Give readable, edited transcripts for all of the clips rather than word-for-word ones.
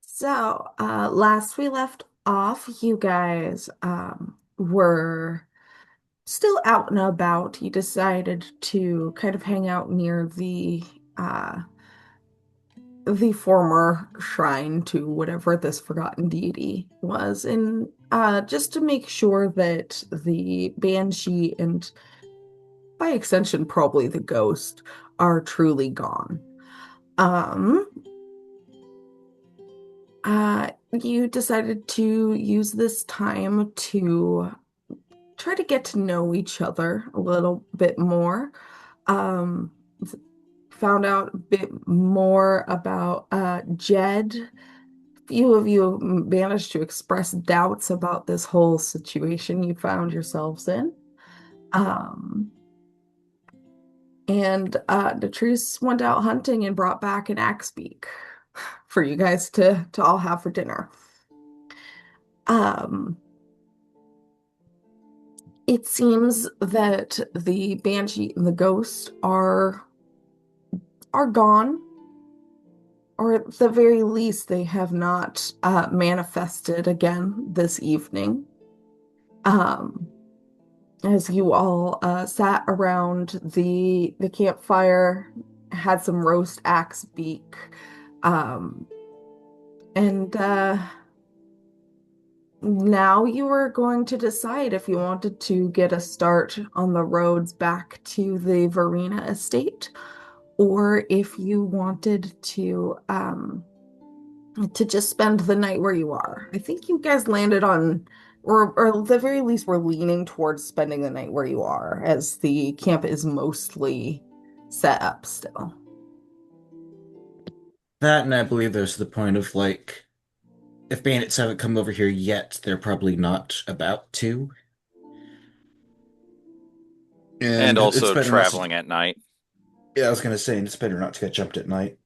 So, last we left off, you guys were still out and about. You decided to kind of hang out near uh the former shrine to whatever this forgotten deity was, and just to make sure that the banshee and by extension probably the ghost are truly gone. Um, you decided to use this time to try to get to know each other a little bit more. Um, Found out a bit more about Jed. Few of you managed to express doubts about this whole situation you found yourselves in. Um, and Latrice went out hunting and brought back an axe beak for you guys to all have for dinner. Um, it seems that the banshee and the ghost are gone, or at the very least, they have not manifested again this evening. Um, as you all sat around the campfire, had some roast axe beak, um, and now you are going to decide if you wanted to get a start on the roads back to the Verena estate, or if you wanted to just spend the night where you are. I think you guys landed on, or at the very least, we're leaning towards spending the night where you are, as the camp is mostly set up still. That, and I believe there's the point of like, if bandits haven't come over here yet, they're probably not about to. And And it's also better not to, traveling at night. yeah, I was gonna say, it's better not to get jumped at night.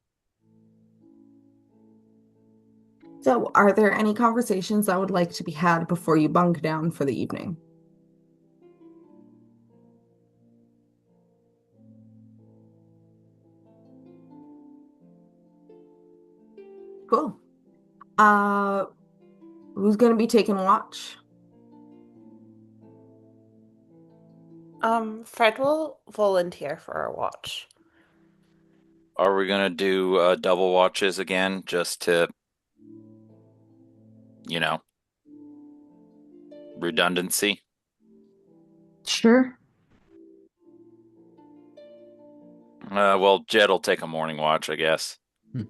So, are there any conversations that would like to be had before you bunk down for the evening? Cool. Uh, who's going to be taking watch? Fred will volunteer for a watch. Are we gonna do double watches again just to, you know, redundancy? Sure. Well, Jed will take a morning watch, I guess. Hmm.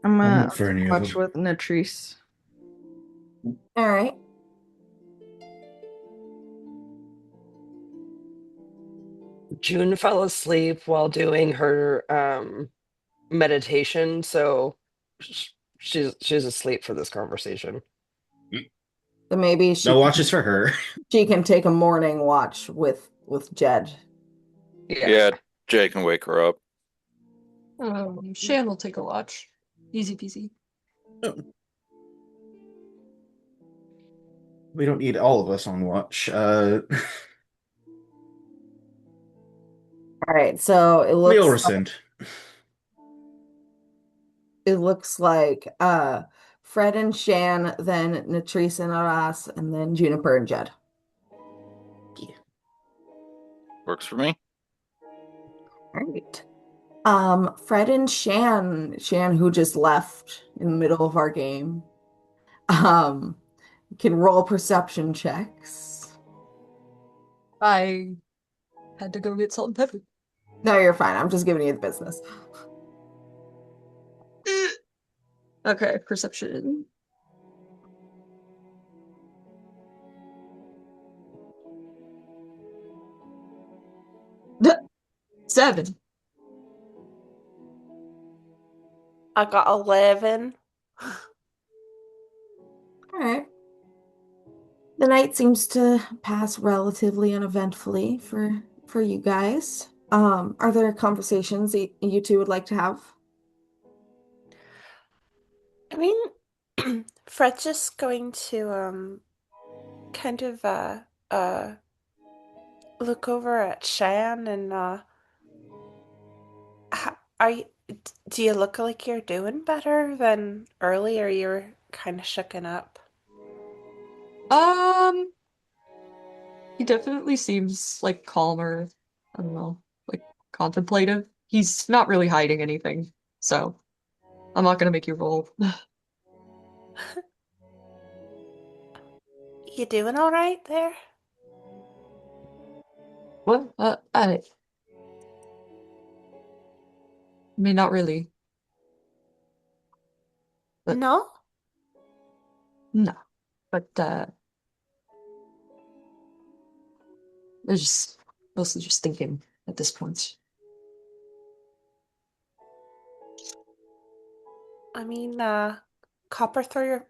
I'm I'll gonna move for any of watch them. with Natrice. All right. June fell asleep while doing her meditation, so she's asleep for this conversation. So maybe No watches for her. she can take a morning watch with Jed. Yeah. Yeah, Jay can wake her up. Shan will take a watch. Easy peasy. We don't need all of us on watch. All right. So We'll rescind. it looks like Fred and Shan, then Natrice and Aras, and then Juniper and Jed. Yeah. Works for me. All right. Fred and Shan, who just left in the middle of our game, um, can roll perception checks. I had to go get salt and pepper. No, you're fine. I'm just giving you the business. Okay, perception. Seven. I got 11. All right. The night seems to pass relatively uneventfully for you guys. Are there conversations that you two would like to have? I mean, Fred's just going to kind of uh look over at Shan and are you, do you look like you're doing better than earlier? You were kind of shooken up. Um, he definitely seems like calmer. I don't know, like contemplative. He's not really hiding anything, so I'm not gonna make you roll. You doing all right there? What? I mean, not really, but No? no. But I was just mostly just thinking at this point. I mean, copper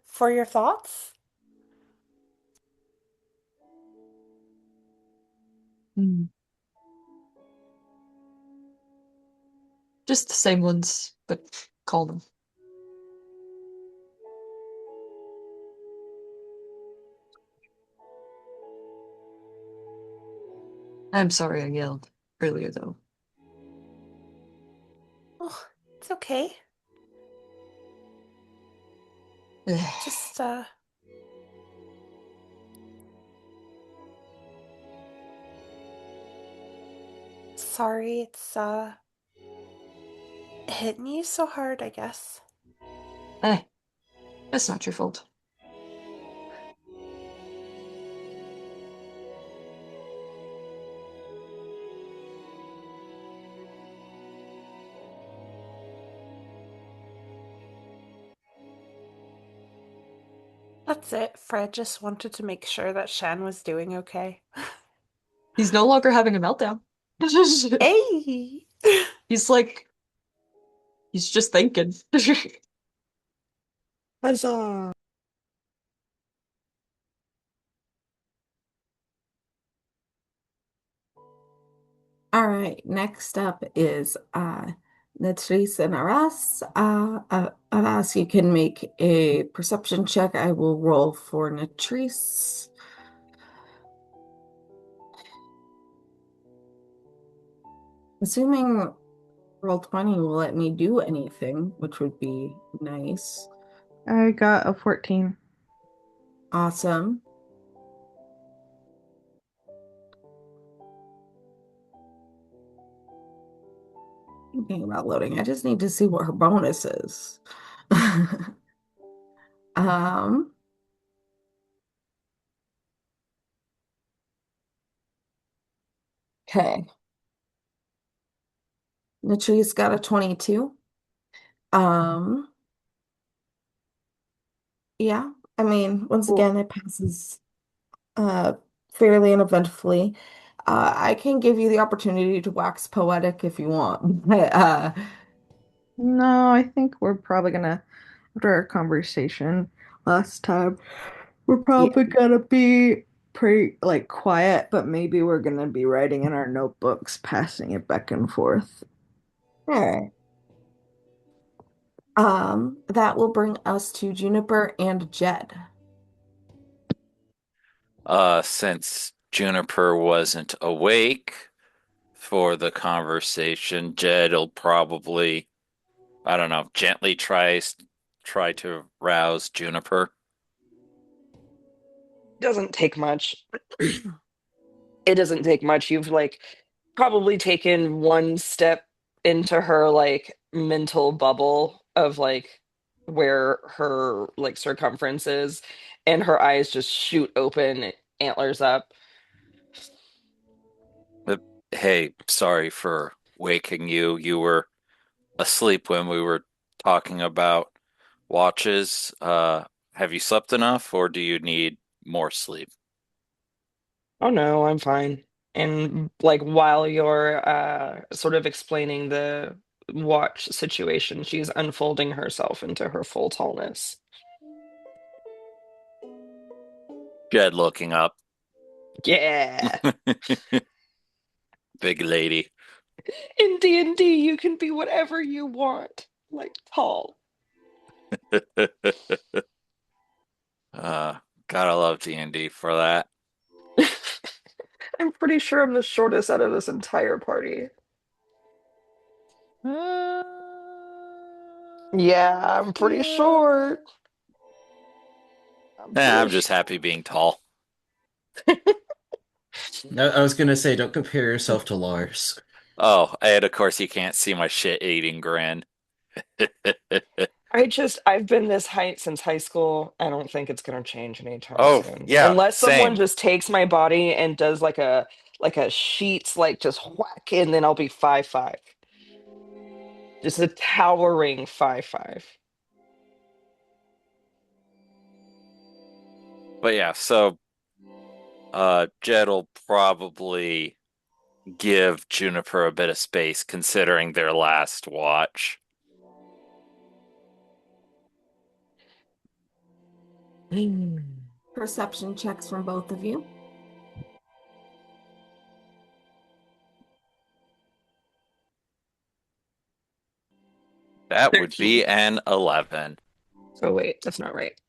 for your thoughts? Hmm. Just the same ones, but calmer. I'm sorry I yelled earlier, though. Oh, it's okay. Just sorry it's hitting you so hard, I guess. Eh, that's not your fault. That's it. Fred just wanted to make sure that Shan was doing okay. He's no longer having a meltdown. Hey! He's like, he's just thinking. Huzzah! All right, next up is Natrice and Aras. Aras, you can make a perception check. I will roll for Natrice. Assuming roll 20 will let me do anything, which would be nice. I got a 14. Awesome. Thinking about loading. I just need to see what her bonus is. Um, okay. Natrice got a 22. Um, yeah. I mean, once Cool. again, it passes uh fairly uneventfully. I can give you the opportunity to wax poetic if you want. But No, I think we're probably gonna, after our conversation last time, we're yeah. probably gonna be pretty like quiet, but maybe we're gonna be writing in our notebooks, passing it back and forth. All right. That will bring us to Juniper and Jed. Since Juniper wasn't awake for the conversation, Jed'll probably, I don't know, gently try to rouse Juniper. Doesn't take much. It doesn't take much. You've like probably taken one step into her like mental bubble of like where her like circumference is, and her eyes just shoot open, antlers up. Uh, Hey, sorry for waking you. You were asleep when we were talking about watches. Have you slept enough or do you need more sleep? Oh no, I'm fine. And like while you're sort of explaining the watch situation, she's unfolding herself into her full tallness. Jed looking up. Yeah. Big lady. In D&D, you can be whatever you want, like tall. Uh, Gotta love D&D for that. I'm pretty sure I'm the shortest out of this entire party. Uh, Yeah, I'm pretty yeah. short. I'm Yeah, I'm pretty just sure. happy being tall. I was gonna say, don't compare yourself to Lars. Oh, and of course you can't see my shit-eating grin. I've been this height since high school. I don't think it's gonna change anytime Oh, soon. yeah, Unless someone same. just takes my body and does like a sheets like just whack and then I'll be 5'5". Just a towering 5'5". But yeah, so Jed'll probably give Juniper a bit of space considering their last watch. Perception checks from both of you. That would 13. be an 11. Oh wait, that's not right.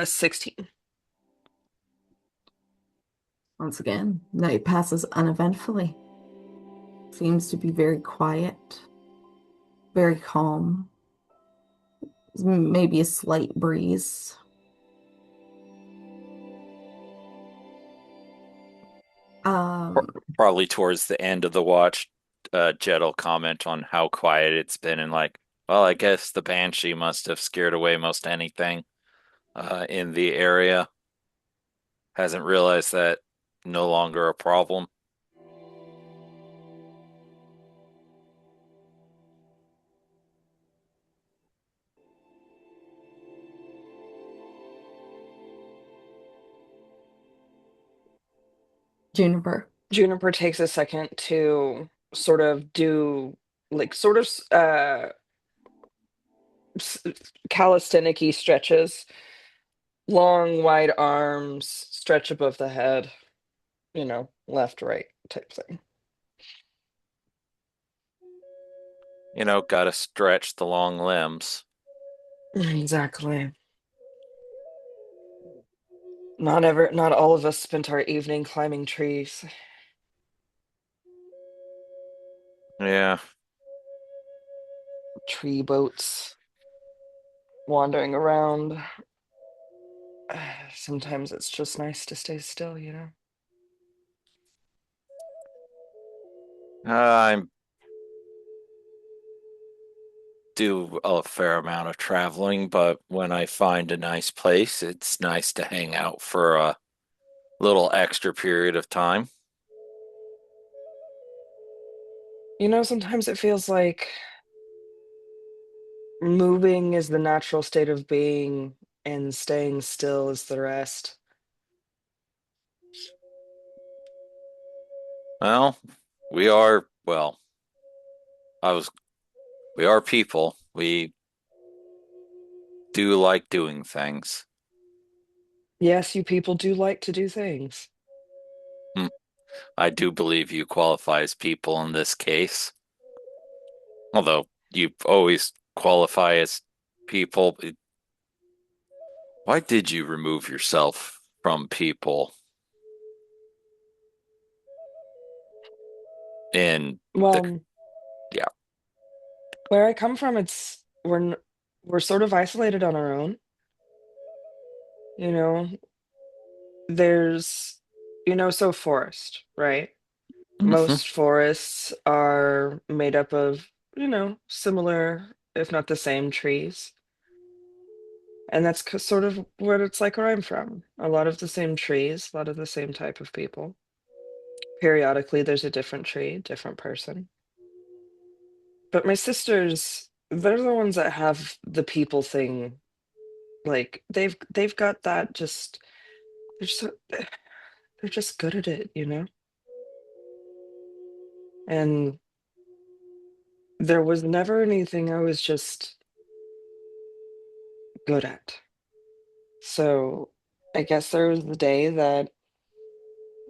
16. Once again, night passes uneventfully. Seems to be very quiet, very calm. Maybe a slight breeze. Pro- Um, Probably towards the end of the watch, Jed'll comment on how quiet it's been and like, well, I guess the Banshee must have scared away most anything in the area. Hasn't realized that no longer a problem. Juniper. Juniper takes a second to sort of do like sort of s- calisthenic stretches, long, wide arms, stretch above the head, left, right type thing. Gotta stretch the long limbs. Exactly. Not all of us spent our evening climbing trees, Yeah. tree boats, wandering around. Sometimes it's just nice to stay still. I do a fair amount of traveling, but when I find a nice place, it's nice to hang out for a little extra period of time. Sometimes it feels like moving is the natural state of being and staying still is the rest. Well, we are, well, I was, we are people. We do like doing things. Yes, you people do like to do things. Hmm. I do believe you qualify as people in this case, although you always qualify as people. Why did you remove yourself from people in the, Well, yeah. where I come from, we're sort of isolated on our own. You know, there's, so forest, right? Mhm. Most forests are made up of, similar, if not the same trees. And that's sort of what it's like where I'm from. A lot of the same trees, a lot of the same type of people. Periodically, there's a different tree, different person. But my sisters, they're the ones that have the people thing. Like they've got that just they're so they're just good at it. And there was never anything I was just good at. So I guess there was the day that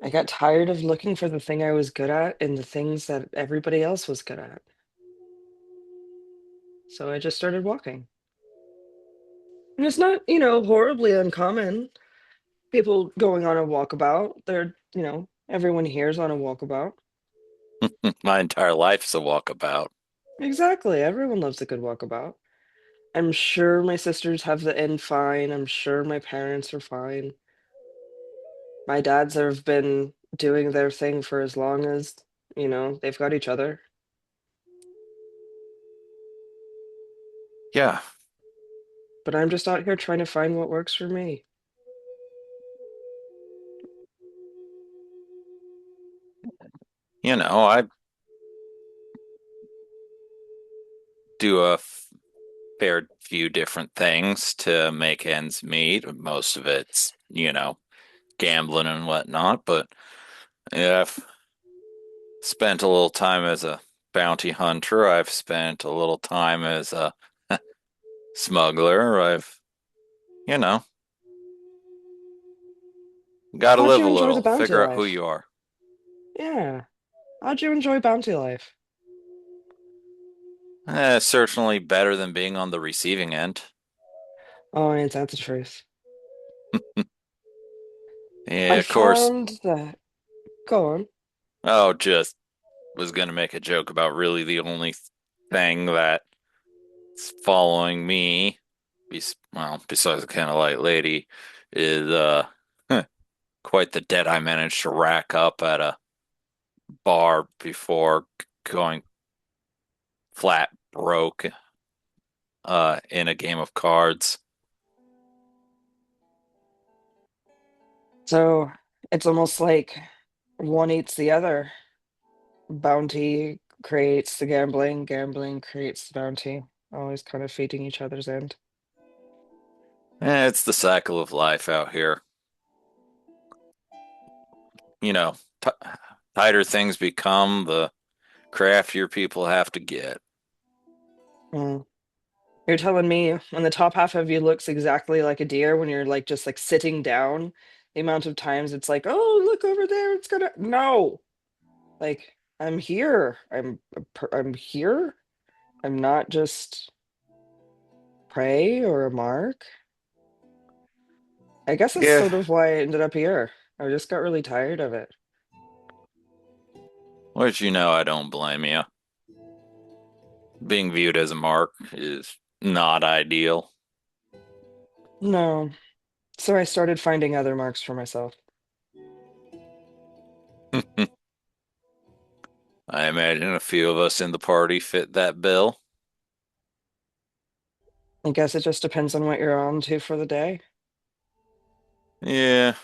I got tired of looking for the thing I was good at and the things that everybody else was good at. So I just started walking. And it's not, horribly uncommon. People going on a walkabout. Everyone here's on a walkabout. My entire life's a walkabout. Exactly. Everyone loves a good walkabout. I'm sure my sisters have the end fine. I'm sure my parents are fine. My dads have been doing their thing for as long as, they've got each other. Yeah, But I'm just out here trying to find what works for me. I do a fair few different things to make ends meet. Most of it's, gambling and whatnot, but yeah, I've spent a little time as a bounty hunter. I've spent a little time as a smuggler. You know, got to How'd live you a enjoy the little, bounty figure out who life? you are. Yeah. How'd you enjoy bounty life? Certainly better than being on the receiving end. Oh, ain't that the truth? Yeah, I of course. found that. Go on. Oh, just was gonna make a joke about really the only thing that's following me, besides the kind of light lady, is quite the debt I managed to rack up at a bar before going flat broke in a game of cards. So it's almost like one eats the other. Bounty creates the gambling, gambling creates the bounty. Always kind of feeding each other's end. It's the cycle of life out here. You know, t tighter things become, the craftier people have to get. Mm. You're telling me when the top half of you looks exactly like a deer when you're like just like sitting down, the amount of times it's like, oh, look over there, it's gonna no. Like I'm here. I'm here. I'm not just prey or a mark. I guess that's Yeah, sort of why I ended up here. I just got really tired of it. which I don't blame you. Being viewed as a mark is not ideal. No. So I started finding other marks for myself. I imagine a few of us in the party fit that bill. I guess it just depends on what you're on to for the day. Yeah,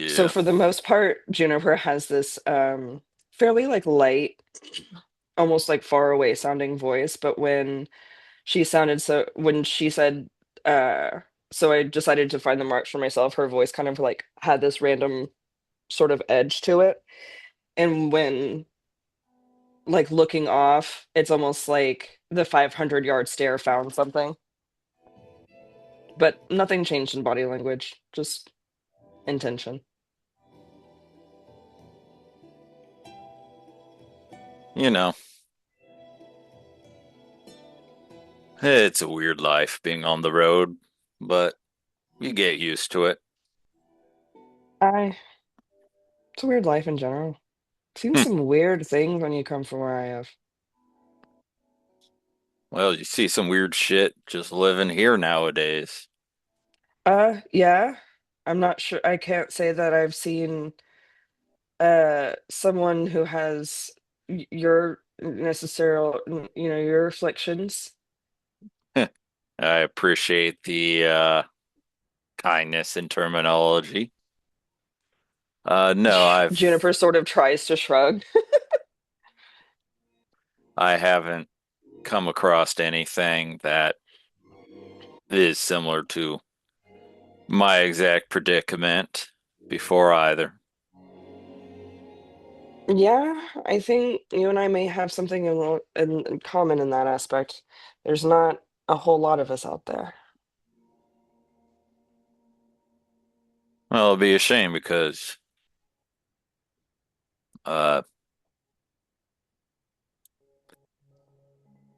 So yeah. for the most part, Juniper has this fairly like light, almost like far away sounding voice, but when she said uh so I decided to find the marks for myself, her voice kind of like had this random sort of edge to it. And when like looking off, it's almost like the 500-yard stare found something. But nothing changed in body language, just intention. You know, it's a weird life being on the road, but you get used to it. I It's a weird life in general. Seen Hmm. some weird things when you come from where I have. Well, you see some weird shit just living here nowadays. Yeah. I'm not sure. I can't say that I've seen someone who has your necessary, your afflictions. I appreciate the kindness in terminology. No, Juniper sort of tries to shrug. I haven't come across anything that is similar to my exact predicament before either. Yeah, I think you and I may have something in common in that aspect. There's not a whole lot of us out there. Well, it'll be a shame because, uh,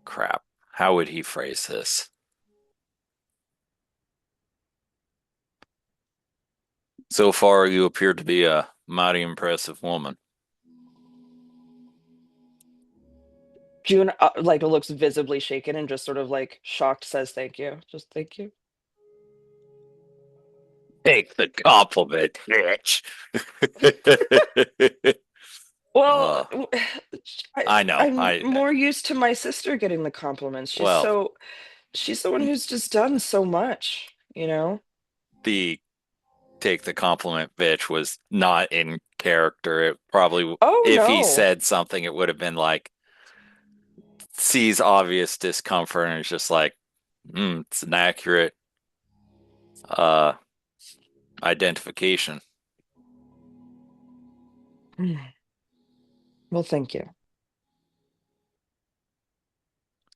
crap. How would he phrase this? So far, you appear to be a mighty impressive woman. June like looks visibly shaken and just sort of like shocked says thank you. Just thank you. Take the compliment, bitch. Well, uh, I, I know. I'm more used to my sister getting the compliments. Well, She's the one who's just done so much, you know? the take the compliment, bitch was not in character. It probably, Oh if he no. said something, it would have been like, sees obvious discomfort and it's just like, it's an accurate uh identification. Well, thank you.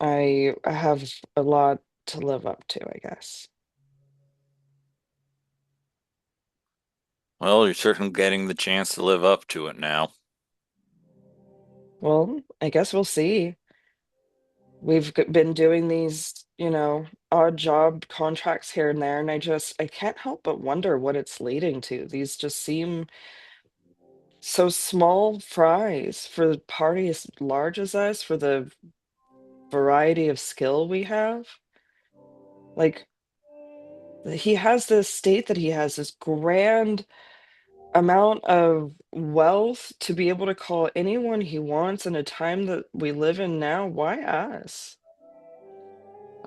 I have a lot to live up to, I guess. Well, you're certainly getting the chance to live up to it now. Well, I guess we'll see. Been doing these, odd job contracts here and there, and I can't help but wonder what it's leading to. These just seem so small fries for the party as large as us, for the variety of skill we have. Like, he has this state that he has this grand amount of wealth to be able to call anyone he wants in a time that we live in now. Why us?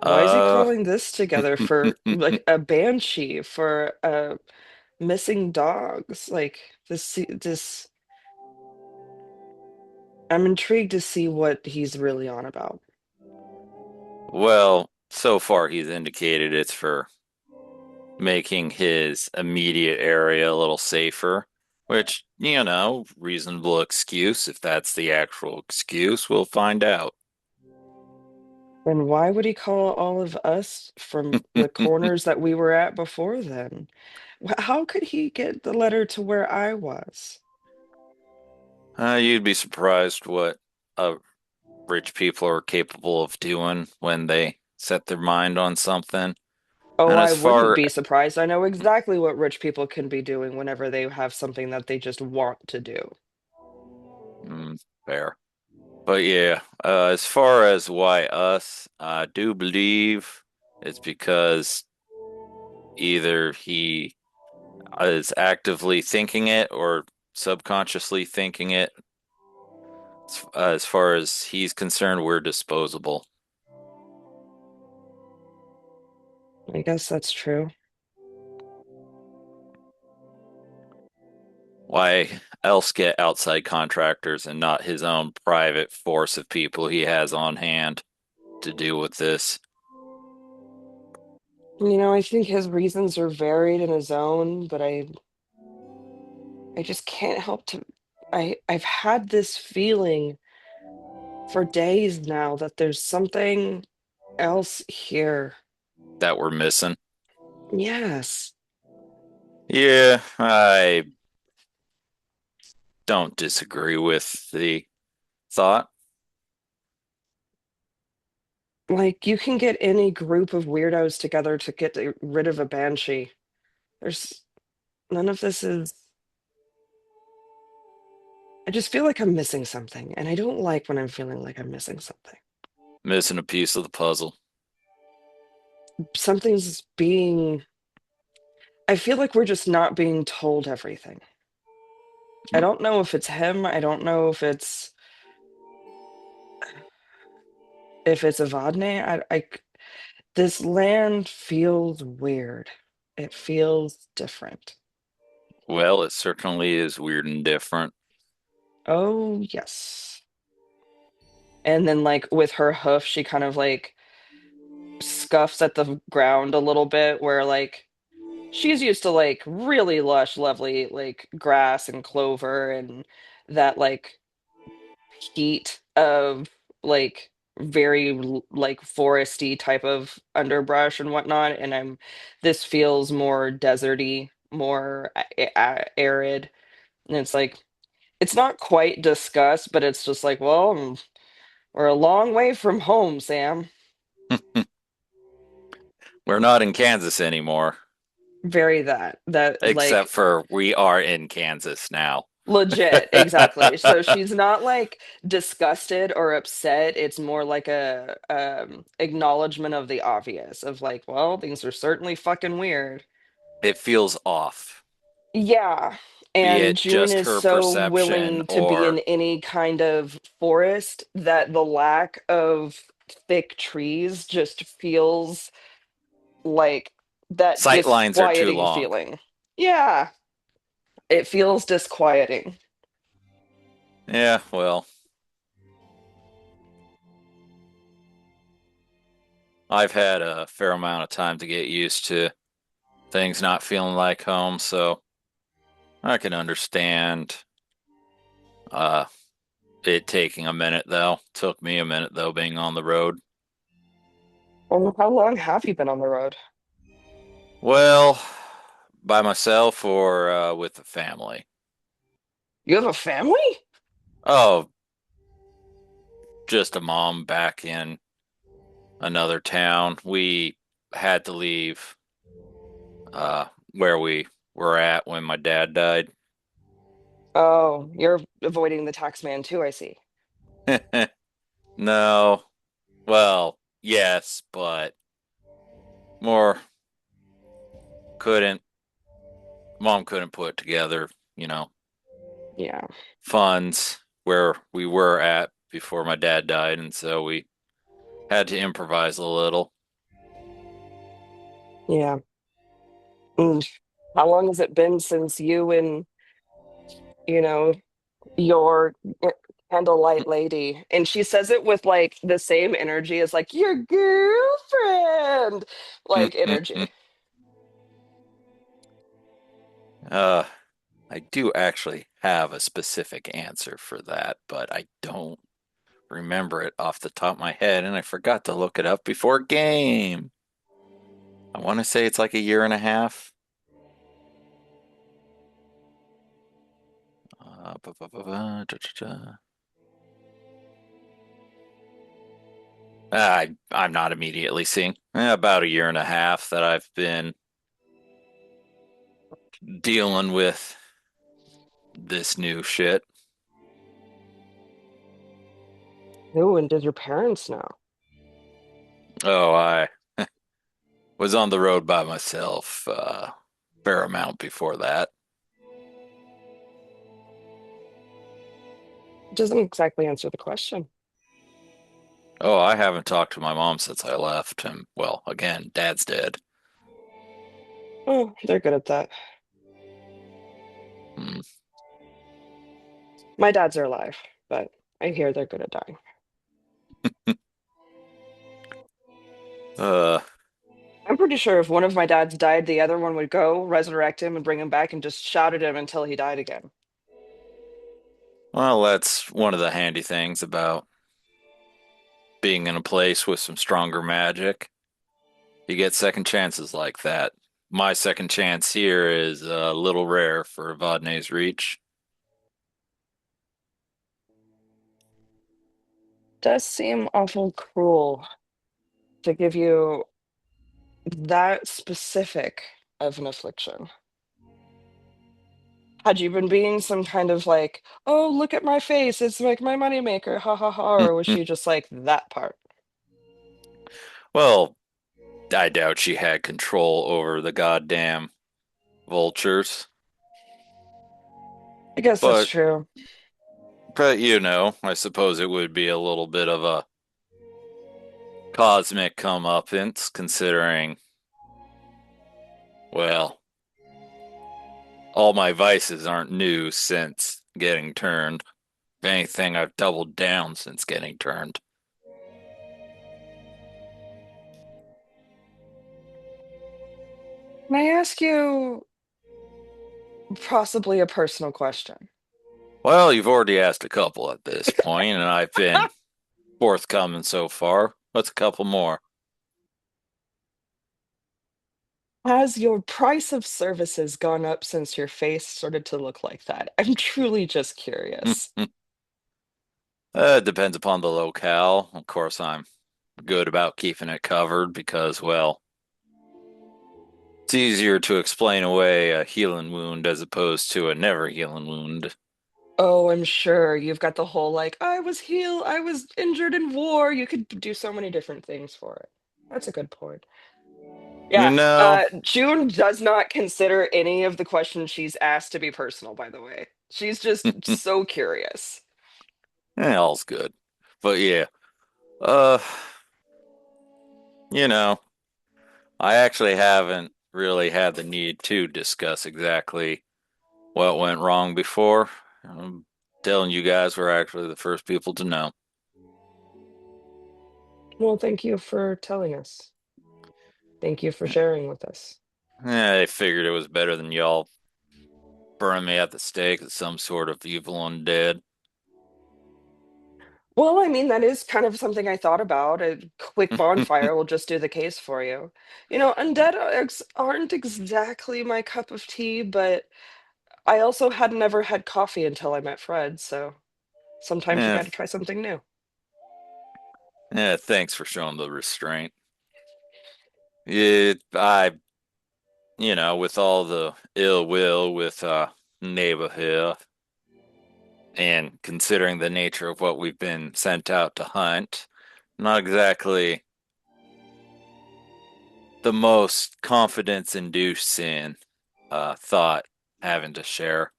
Why is he Uh, calling this together for like a banshee for missing dogs? Like this I'm intrigued to see what he's really on about. well, so far he's indicated it's for making his immediate area a little safer, which, reasonable excuse. If that's the actual excuse, we'll find out. And why would he call all of us from the corners that we were at before then? How could he get the letter to where I was? You'd be surprised what uh, rich people are capable of doing when they set their mind on something. Oh, And I as wouldn't far, be surprised. I know exactly what rich people can be doing whenever they have something that they just want to do. fair. But yeah, as far as why us, I do believe it's because either he is actively thinking it or subconsciously thinking it. As far as he's concerned, we're disposable. I guess that's true. Why else get outside contractors and not his own private force of people he has on hand to deal with this? I think his reasons are varied in his own, but I just can't help to I've had this feeling for days now that there's something else here. That we're missing? Yes. Yeah, I don't disagree with the thought. Like you can get any group of weirdos together to get rid of a banshee. There's none of this is I just feel like I'm missing something, and I don't like when I'm feeling like I'm missing something. Missing a piece of the puzzle. Something's being I feel like we're just not being told everything. I don't know if it's him. I don't know if it's Evadne. This land feels weird. It feels different. Well, it certainly is weird and different. Oh, yes. And then like with her hoof, she kind of like scuffs at the ground a little bit where like she's used to like really lush, lovely like grass and clover and that like heat of like very like foresty type of underbrush and whatnot, and this feels more deserty, more arid, and it's like it's not quite disgust, but it's just like, well, we're a long way from home, Sam. We're not in Kansas anymore. very that Except like for we are in Kansas now. legit, exactly. So she's not like disgusted or upset. It's more like a acknowledgement of the obvious of like, well, things are certainly fucking weird. It feels off, Yeah. be And it June just is her so perception willing to be in or any kind of forest that the lack of thick trees just feels like that sight lines are too disquieting long. feeling. Yeah, it feels disquieting. Yeah, well, I've had a fair amount of time to get used to things not feeling like home, so I can understand uh it taking a minute though. Took me a minute though being on the road. Well, how long have you been on the road? Well, by myself or with the family. You have a family? Oh, just a mom back in another town. We had to leave where we were at when my dad died. Oh, you're avoiding the tax man too, I see. No. Well, yes, but more couldn't mom couldn't put together, you know, Yeah, funds where we were at before my dad died, and so we had to improvise a little. yeah. Mm. How long has it been since you and, you know, your candlelight lady, and she says it with like the same energy as like your girlfriend, like energy. uh I do actually have a specific answer for that, but I don't remember it off the top of my head, and I forgot to look it up before game. I want to say it's like a year and a half. I'm not immediately seeing. About a year and a half that I've been dealing with this new shit. Oh, and did your parents know? Oh, I was on the road by myself fair amount before that. Doesn't exactly answer the question. Oh, I haven't talked to my mom since I left, and well, again, dad's dead. Oh, they're good at that. Hmm. My dads are alive, but I hear they're good at dying. Uh, I'm pretty sure if one of my dads died, the other one would go resurrect him and bring him back and just shout at him until he died again. well, that's one of the handy things about being in a place with some stronger magic. You get second chances like that. My second chance here is a little rare for Vodney's Reach. Does seem awful cruel to give you that specific of an affliction. Had you been being some kind of like, oh, look at my face, it's like my moneymaker, ha ha ha, or was she just like that part? Well, I doubt she had control over the goddamn vultures. I guess that's But, true. I suppose it would be a little bit of a cosmic comeuppance considering, well, all my vices aren't new since getting turned. If anything, I've doubled down since getting turned. Can I ask you possibly a personal question? Well, you've already asked a couple at this point, and I've been forthcoming so far. What's a couple more? Has your price of services gone up since your face started to look like that? I'm truly just curious. It depends upon the locale. Of course, I'm good about keeping it covered because, well, It's easier to explain away a healing wound as opposed to a never healing wound. Oh, I'm sure you've got the whole like, I was injured in war. You could do so many different things for it. That's a good point. You Yeah, know, June does not consider any of the questions she's asked to be personal, by the way. She's just so curious. all's good. But yeah, uh, you know, I actually haven't really had the need to discuss exactly what went wrong before. I'm telling you guys we're actually the first people to know. Well, thank you for telling us. Thank you for sharing with us. I figured it was better than y'all burning me at the stake as some sort of evil undead. Well, I mean, that is kind of something I thought about. A quick bonfire will just do the case for you. You know, aren't exactly my cup of tea, but I also had never had coffee until I met Fred, so sometimes you Yeah, got to try something new. yeah, thanks for showing the restraint. I, with all the ill will with neighbor here, and considering the nature of what we've been sent out to hunt, not exactly the most confidence-inducing thought having to share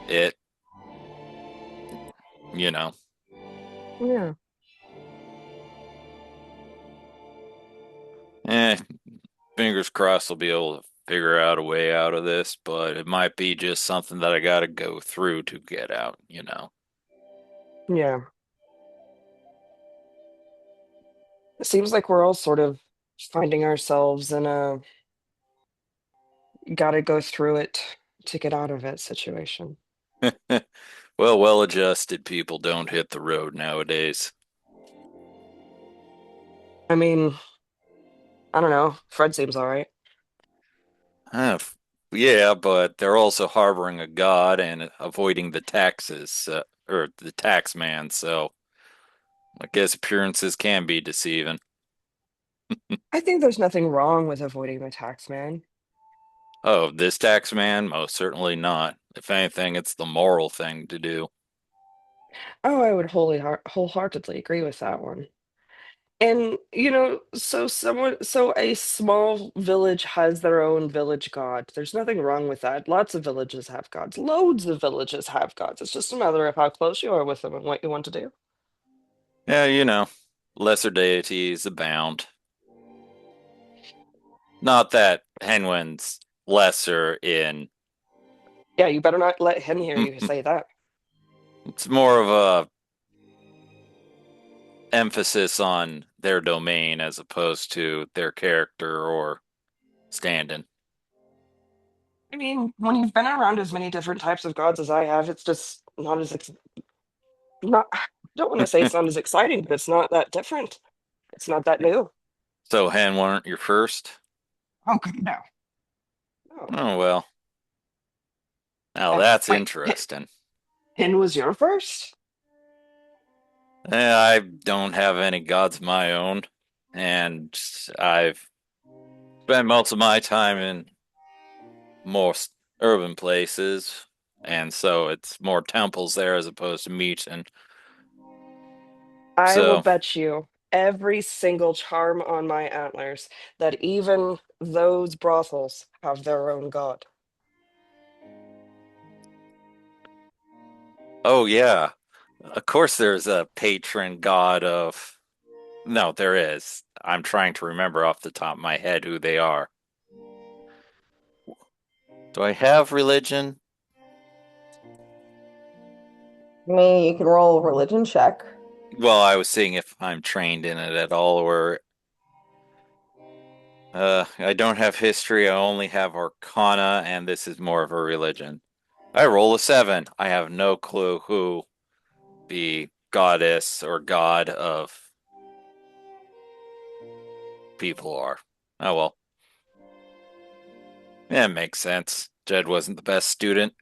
it, you know. Yeah. Eh, fingers crossed we'll be able to figure out a way out of this, but it might be just something that I gotta go through to get out. Yeah. It seems like we're all sort of finding ourselves in a gotta go through it to get out of it situation. Well-adjusted people don't hit the road nowadays. I mean, I don't know. Fred seems all right. Uh, yeah, but they're also harboring a god and avoiding the taxes, or the tax man, so I guess appearances can be deceiving. I think there's nothing wrong with avoiding the tax man. Oh, this tax man? Most certainly not. If anything, it's the moral thing to do. Oh, I would wholeheartedly agree with that one. And so a small village has their own village god. There's nothing wrong with that. Lots of villages have gods. Loads of villages have gods. It's just a matter of how close you are with them and what you want to do. Yeah, lesser deities abound. Not that Henwin's lesser in. Yeah, you better not let him hear you say that. It's more of a emphasis on their domain as opposed to their character or standing. I mean, when you've been around as many different types of gods as I have, it's just not as not. I don't want to say it's not as exciting, but it's not that different. It's not that new. So Hen weren't your first? Okay, no. No. Oh well. Now that's Wait, interesting. Hin was your first? I don't have any gods of my own, and I've spent most of my time in more urban places, and so it's more temples there as opposed to meat, and I will so bet you every single charm on my antlers that even those brothels have their own god. oh yeah, of course there's a patron god of. No, there is. I'm trying to remember off the top of my head who they are. Do I have religion? I mean, you can roll a religion check. Well, I was seeing if I'm trained in it at all, or I don't have history. I only have Arcana, and this is more of a religion. I roll a 7. I have no clue who the goddess or god of people are. Oh well, yeah, it makes sense. Jed wasn't the best student.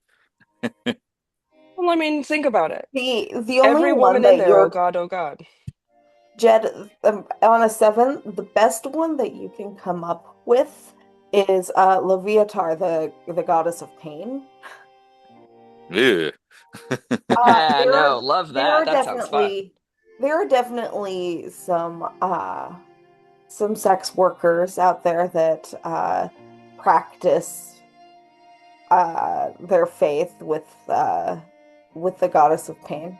Well, I mean, think about it. The only Every one woman in that there, oh you're god, oh god. Jed on a 7, the best one that you can come up with is Leviatar, the goddess of pain. Ew. Uh, there No, are love there that. are That sounds fun. definitely some sex workers out there that practice their faith with the goddess of pain.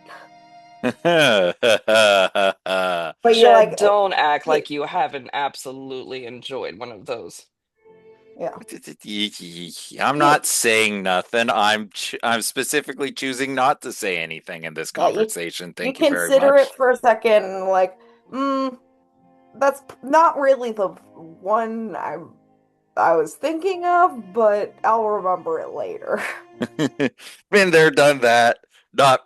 But you're Jed, like, don't act yeah, like you haven't absolutely enjoyed one of those. yeah, I'm you, not saying nothing. I'm specifically choosing not to say anything in this yeah, conversation. you Thank you very consider it much. for a second, and like, mm, that's not really the one I was thinking of, but I'll remember it later. Been there, done that. Not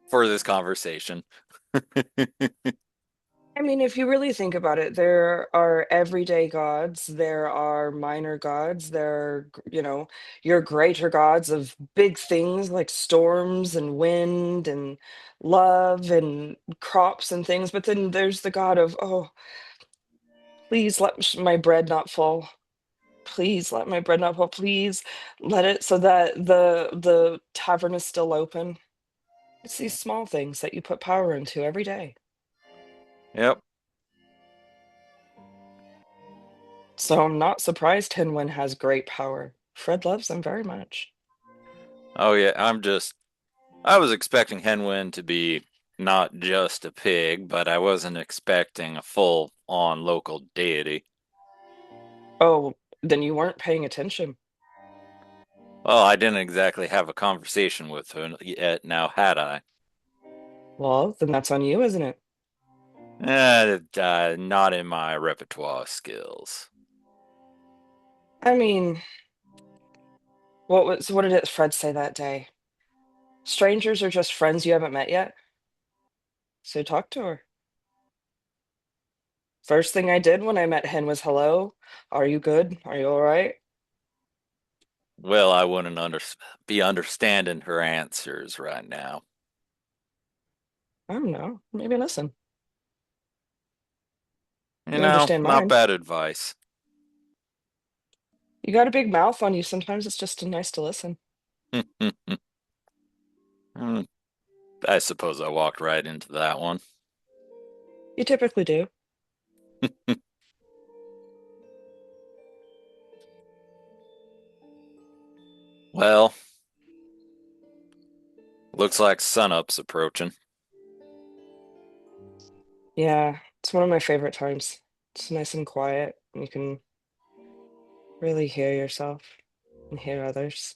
for this conversation. I mean, if you really think about it, there are everyday gods, there are minor gods, there are, your greater gods of big things like storms and wind and love and crops and things. But then there's the god of, oh, please let my bread not fall. Please let my bread not fall. Please let it so that the tavern is still open. It's these small things that you put power into every day. Yep. So I'm not surprised Hinwin has great power. Fred loves them very much. Oh yeah, I was expecting Henwin to be not just a pig, but I wasn't expecting a full-on local deity. Oh, then you weren't paying attention. Well, I didn't exactly have a conversation with her yet, now had I? Well, then that's on you, isn't it? Not in my repertoire skills. I mean, what did it Fred say that day? Strangers are just friends you haven't met yet. So talk to her. First thing I did when I met Hen was hello. Are you good? Are you all right? Well, I wouldn't be understanding her answers right now. I don't know. Maybe listen. You You know, understand not mine. bad advice. You got a big mouth on you. Sometimes it's just nice to listen. Hmm, I suppose I walked right into that one. You typically do. Well, looks like sunup's approaching. Yeah, it's one of my favorite times. It's nice and quiet. You can really hear yourself and hear others.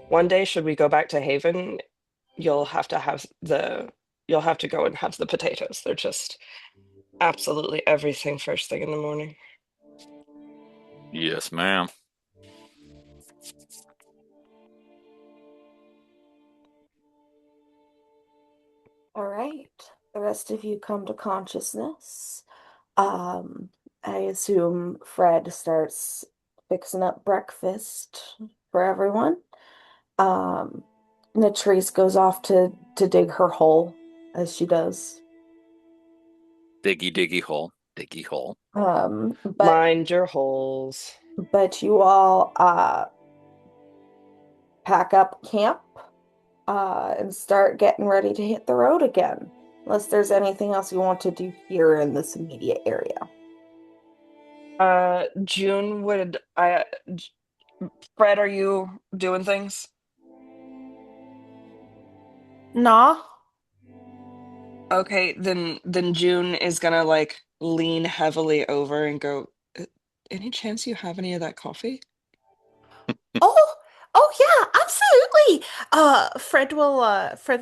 One day, should we go back to Haven, you'll have to have you'll have to go and have the potatoes. They're just absolutely everything first thing in the morning. Yes, ma'am. All right. The rest of you come to consciousness. Um, I assume Fred starts fixing up breakfast for everyone. Um, Latrice goes off to dig her hole as she does. Diggy diggy hole. Diggy hole. Um, but Mind your holes. but you all pack up camp and start getting ready to hit the road again. Unless there's anything else you want to do here in this immediate area. June, Fred, are you doing things? Nah. Okay, then June is gonna like lean heavily over and go, Any chance you have any of that coffee?" Oh, oh yeah, absolutely. Fred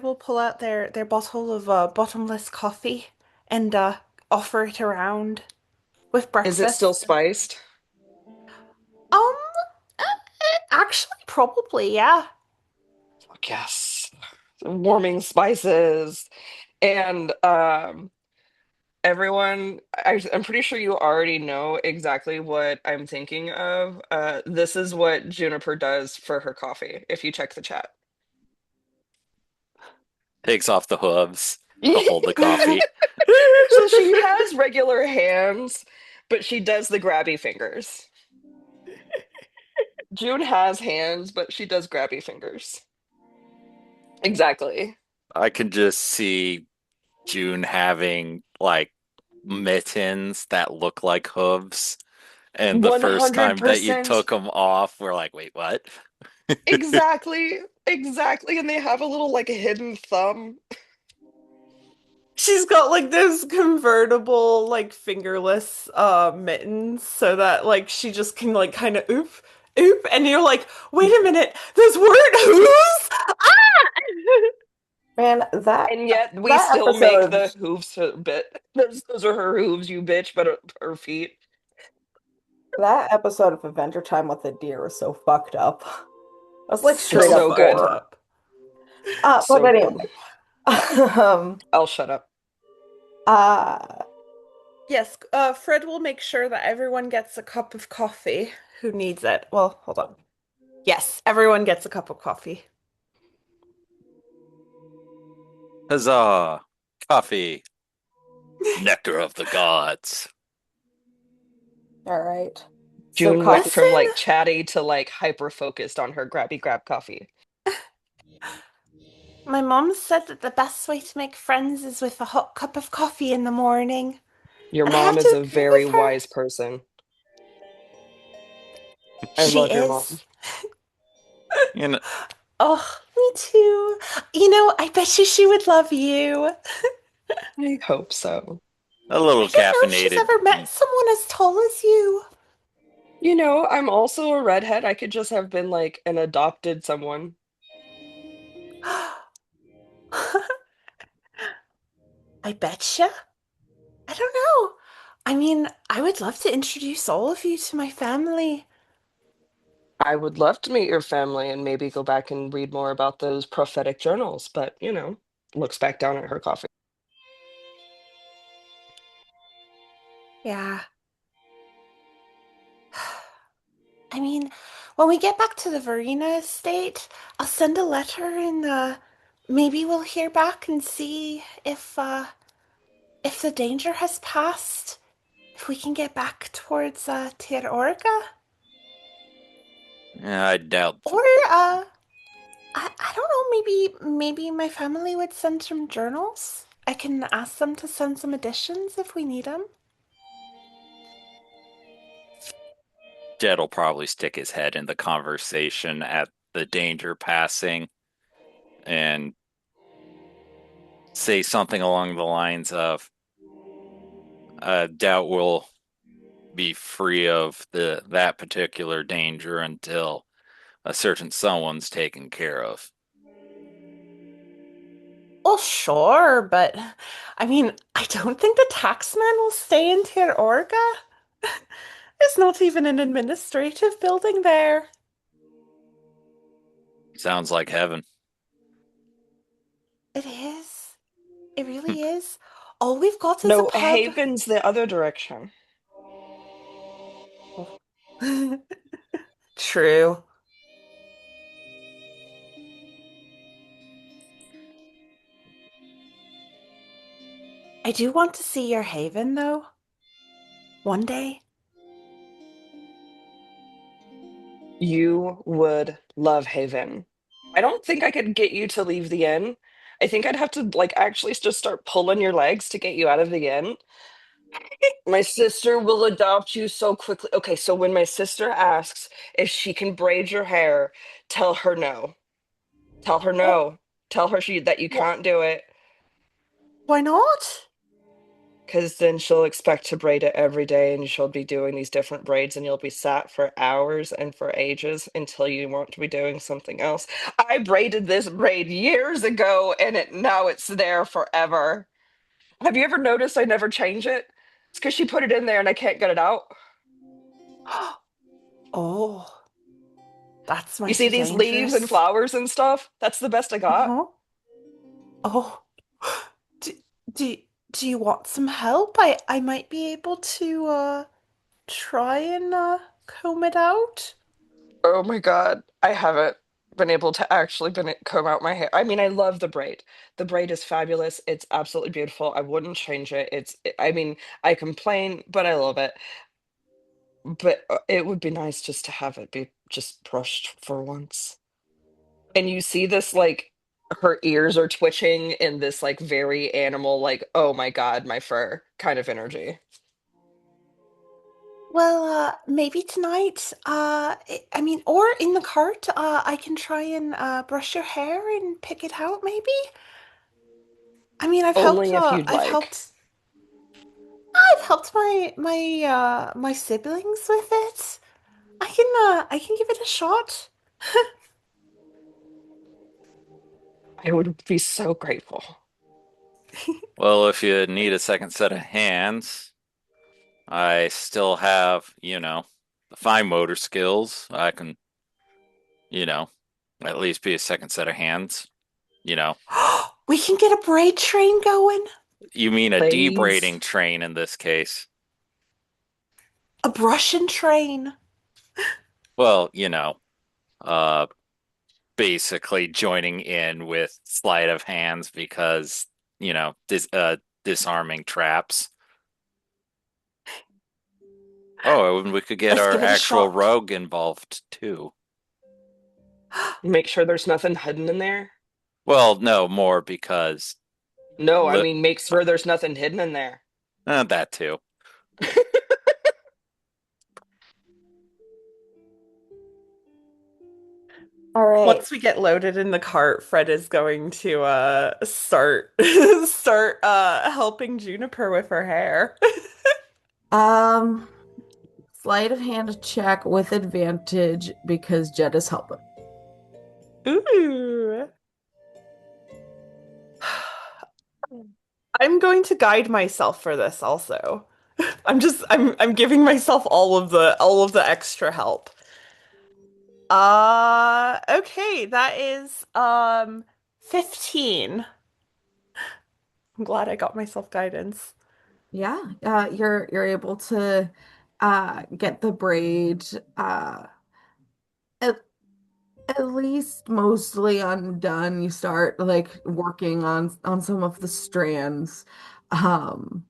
will pull out their bottle of bottomless coffee and offer it around with Is it still breakfast. spiced? Um, actually, probably, yeah. Fuck yes. Warming spices. And everyone, I'm pretty sure you already know exactly what I'm thinking of. This is what Juniper does for her coffee, if you check the chat. Takes off the hooves to hold the coffee. So she has regular hands, but she does the grabby fingers. June has hands, but she does grabby fingers. Exactly. I can just see June having like mittens that look like hooves. And the first time that you 100%. took them off, we're like, wait, what? Exactly. Exactly. And they have a little like hidden thumb. She's got like those convertible like fingerless mittens so that like she just can like kind of oop and you're like, "Wait a minute. Those weren't hooves?" Ah! Man, that And yet we that still make episode, the hooves a bit. Those are her hooves, you bitch, but her feet. that episode of Adventure Time with the Deer was so fucked up. I was like straight So up So fucked good. gore. up. But So good. anyway, um, I'll shut up. uh, Yes, Fred will make sure that everyone gets a cup of coffee who needs it. Well, hold on. Yes, everyone gets a cup of coffee. Huzzah! Coffee, nectar of the gods. all right. So June went coffee. from Listen, like chatty to like hyper focused on her grabby grab coffee. my mom said that the best way to make friends is with a hot cup of coffee in the morning. Your And I mom have is to a agree very with her. wise person. I She love your is. mom. You know, Oh, me too. You know, I bet you she would love you. I hope so. a I little don't know if she's caffeinated. ever met someone as tall as you. You know, I'm also a redhead. I could just have been like an adopted someone. I betcha. I don't know. I mean, I would love to introduce all of you to my family. I would love to meet your family and maybe go back and read more about those prophetic journals, but looks back down at her coffee. Yeah. I mean, when we get back to the Verena estate, I'll send a letter and maybe we'll hear back and see if the danger has passed, if we can get back towards Tir Orga. Yeah, I doubt. Or I don't know, maybe my family would send some journals. I can ask them to send some editions if we need them. Jed'll probably stick his head in the conversation at the danger passing and say something along the lines of, "I doubt we'll be free of the that particular danger until a certain someone's taken care of." Well, sure, but I mean, I don't think the taxman will stay in Tir Orga. There's not even an administrative building there. Sounds like heaven. It is. It really is. All we've got is a No, pub. Haven's the other direction. True. I do want to see your haven, though. One day. You would love Haven. I don't think I could get you to leave the inn. I think I'd have to like actually just start pulling your legs to get you out of the inn. My sister will adopt you so quickly. Okay, so when my sister asks if she can braid your hair, tell her no. Tell her Oh, no. Tell her that you wh can't do it. why not? Because then she'll expect to braid it every day and she'll be doing these different braids and you'll be sat for hours and for ages until you want to be doing something else. I braided this braid years ago and now it's there forever. Have you ever noticed I never change it? It's because she put it in there and I can't get it out. Oh, that's You see mighty these leaves and dangerous. flowers and stuff? That's the best I got. Uh-huh. Oh, do, do, do you want some help? I might be able to try and comb it out. Oh my God. I have it. been able to actually been comb out my hair. I mean, I love the braid. The braid is fabulous. It's absolutely beautiful. I wouldn't change it. I mean, I complain, but I love it. But it would be nice just to have it be just brushed for once. And you see this like her ears are twitching in this like very animal, like, oh my God, my fur kind of energy. Well, maybe tonight, I mean, or in the cart, I can try and brush your hair and pick it out, maybe? I mean, Only if you'd like. I've helped my siblings with it. I can give it a shot. I would be so grateful. Well, if you need a second set of hands, I still have, the fine motor skills. I can, you know, at least be a second set of hands. You know, We can get a braid train going. you mean a Please. debraiding train in this case. A brushing train. Well, uh, basically joining in with sleight of hands because, disarming traps. Oh, and we could get Let's our give it a actual shot. rogue involved too. Make sure there's nothing hidden in there. Well, no, more because No, I li mean, make sure there's nothing hidden in there. that too. All right. Once we get loaded in the cart, Fred is going to start start helping Juniper with her hair. Um, Sleight of hand check with advantage because Jed is helping. Ooh. I'm going to guide myself for this also. I'm giving myself all of the extra help. Okay, that is 15. I'm glad I got myself guidance. Yeah, you're able to get the braid at, at least mostly undone. You start like working on some of the strands, um,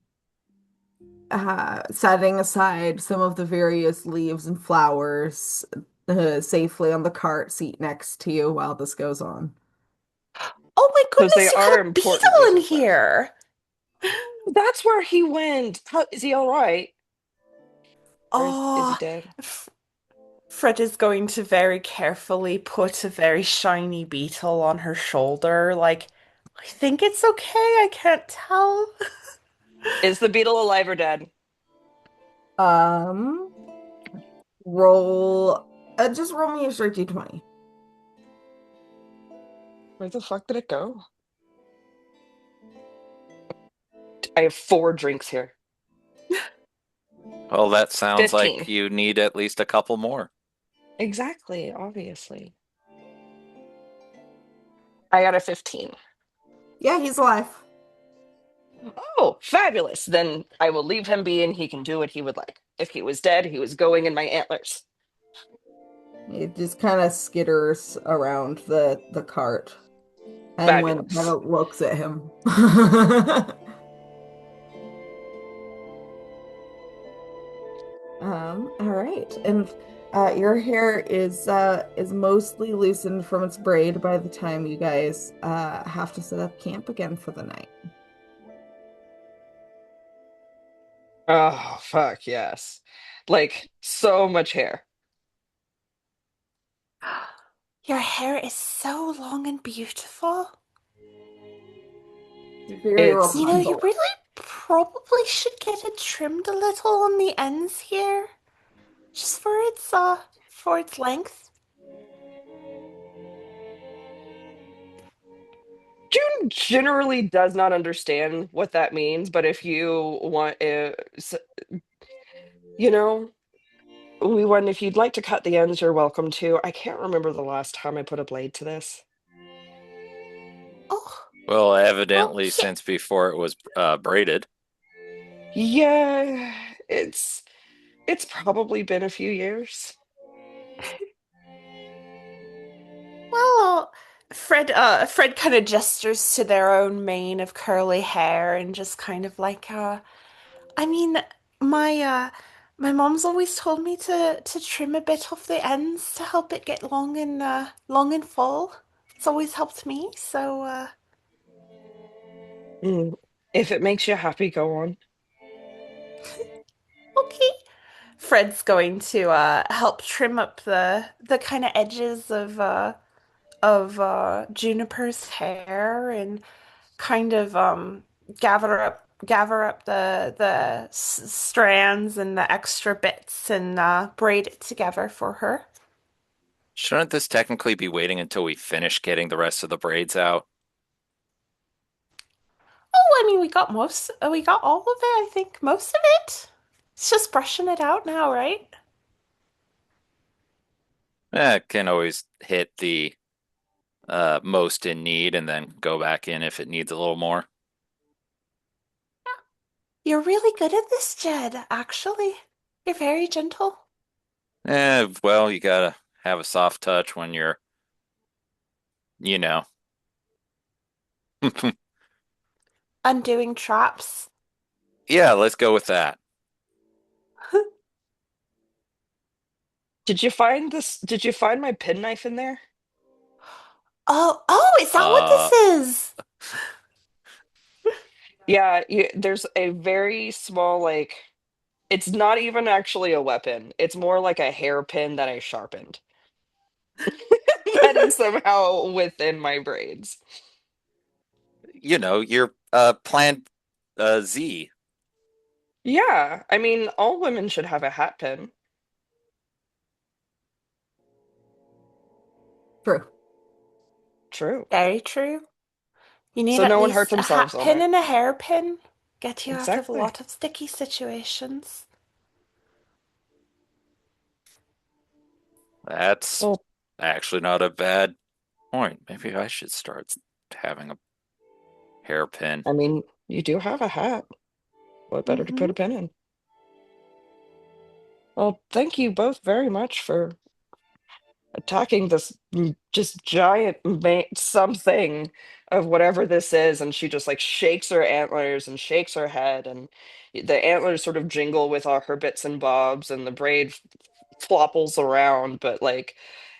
setting aside some of the various leaves and flowers safely on the cart seat next to you while this goes on. Oh my Because they goodness, you are got a important beetle in pieces there. here. That's where he went. Is he all right? Or is he Oh, dead? Fred is going to very carefully put a very shiny beetle on her shoulder. Like, I think it's okay. I can't tell. Is the beetle alive or dead? Um, roll, just roll me a straight d20. Where the fuck did it go? I have 4 drinks here. Well, that sounds like 15. you need at least a couple more. Exactly, obviously. I got a 15. Yeah, he's alive. Oh, fabulous. Then I will leave him be and he can do what he would like. If he was dead, he was going in my antlers. It just kind of skitters around the cart, and when kind Fabulous. of looks at him. All right, and your hair is mostly loosened from its braid by the time you guys have to set up camp again for the night. Oh, fuck, yes. Like, so much hair. Your hair is so long and beautiful. Very It's You know, you Rapunzel. really probably should get it trimmed a little on the ends here, just for its length. June generally does not understand what that means, but if you want, you know, we want, if you'd like to cut the ends, you're welcome to. I can't remember the last time I put a blade to this. Oh, Well, well, evidently yeah. since before it was braided. Yeah, it's probably been a few years. Well, Fred kind of gestures to their own mane of curly hair and just kind of like, I mean, my my mom's always told me to trim a bit off the ends to help it get long and full. It's always helped me. So, Mm. If it makes you happy, go on. okay. Fred's going to help trim up the kind of edges of Juniper's hair and kind of gather up the strands and the extra bits and braid it together for her. Shouldn't this technically be waiting until we finish getting the rest of the braids out? Oh, I mean, we got all of it, I think, most of it. It's just brushing it out now, right? Can always hit the most in need and then go back in if it needs a little more. You're really good at this, Jed, actually. You're very gentle. Well, you gotta have a soft touch when you're, you know. Undoing traps. Yeah, let's go with that. Did you find this? Did you find my penknife in there? Oh, is that what Uh, this is? Yeah, there's a very small, like, it's not even actually a weapon. It's more like a hairpin that I sharpened. That is somehow within my braids. your plan Z. Yeah, I mean, all women should have a hat pin. True. True. Very true. You need So at no one hurt least a themselves hat on pin it. and a hairpin. Get you out of a Exactly. lot of sticky situations. That's Well, actually not a bad point. Maybe I should start having a hairpin. I mean, you do have a hat. What better to put Mm-hmm. a pin in? Well, thank you both very much for attacking this just giant something of whatever this is. And she just like shakes her antlers and shakes her head, and the antlers sort of jingle with all her bits and bobs, and the braid flopples around. But like,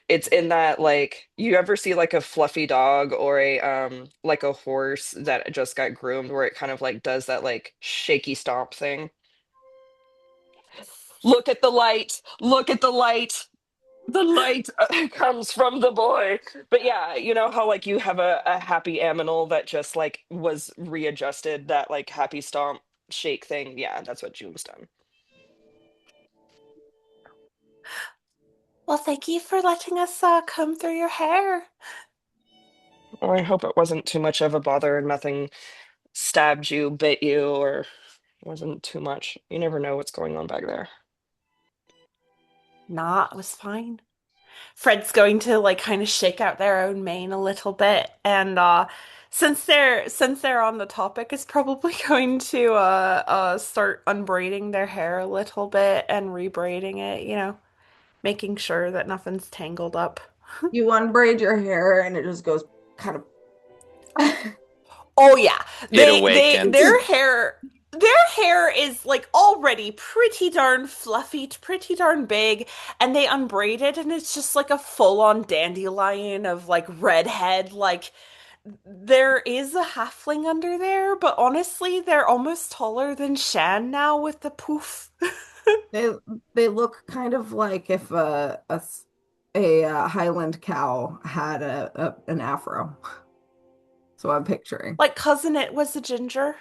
it's in that, like, you ever see like a fluffy dog or a like a horse that just got groomed, where it kind of like does that like shaky stomp thing. Look at the light, look at the light, the light comes from the boy. But yeah, you know how like you have a happy aminal that just like was readjusted, that like happy stomp shake thing. Yeah, that's what June's done. Well, thank you for letting us comb through your hair. Well, I hope it wasn't too much of a bother and nothing stabbed you, bit you, or wasn't too much. You never know what's going on back there. Nah, it was fine. Fred's going to like kind of shake out their own mane a little bit, and since they're on the topic, is probably going to start unbraiding their hair a little bit and rebraiding it, making sure that nothing's tangled up. You unbraid your hair and it just goes kind of Oh yeah. It They awakens. their hair is like already pretty darn fluffy, pretty darn big, and they unbraid it and it's just like a full-on dandelion of like redhead. Like there is a halfling under there, but honestly, they're almost taller than Shan now with the poof. they they look kind of like if a Highland cow had an afro. So I'm picturing. Like cousin it was a ginger.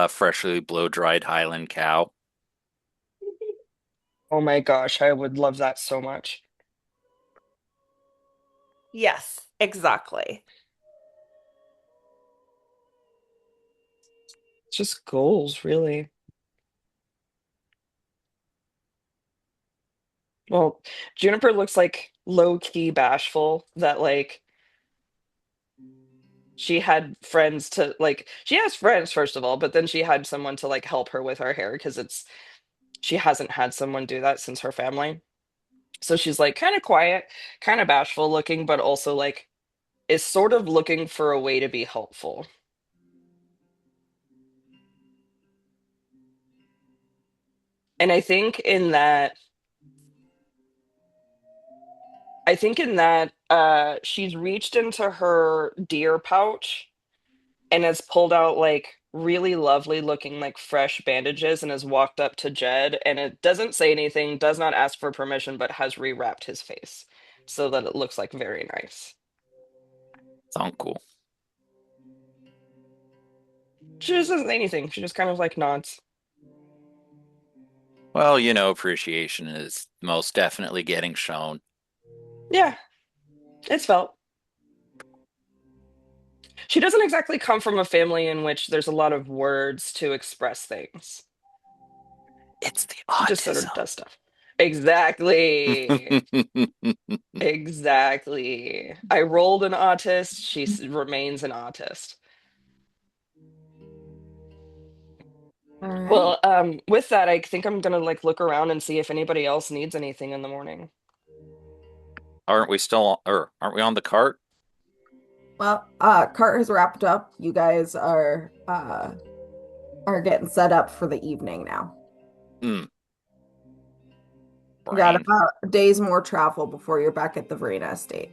Freshly blow-dried Highland cow. Oh my gosh, I would love that so much. Yes, exactly. It's just goals, really. Well, Juniper looks like low-key bashful that like she had friends to like, she has friends first of all, but then she had someone to like help her with her hair because She hasn't had someone do that since her family. So she's like kind of quiet, kind of bashful looking, but also like is sort of looking for a way to be helpful. And I think in that she's reached into her deer pouch and has pulled out like really lovely looking like fresh bandages and has walked up to Jed and it doesn't say anything, does not ask for permission, but has rewrapped his face so that it looks like very nice. It's uncool. She just doesn't say anything. She just kind of like nods. Well, appreciation is most definitely getting shown. Yeah, it's felt. She doesn't exactly come from a family in which there's a lot of words to express things. It's the She just sort of autism. does stuff. Exactly. Exactly. I rolled an autist. Remains an autist. All right. Well, with that, I think I'm gonna like look around and see if anybody else needs anything in the morning. Aren't we on the cart? Well, cart has wrapped up. You guys are getting set up for the evening now. Hmm, You got brain. about a day's more travel before you're back at the Verena estate.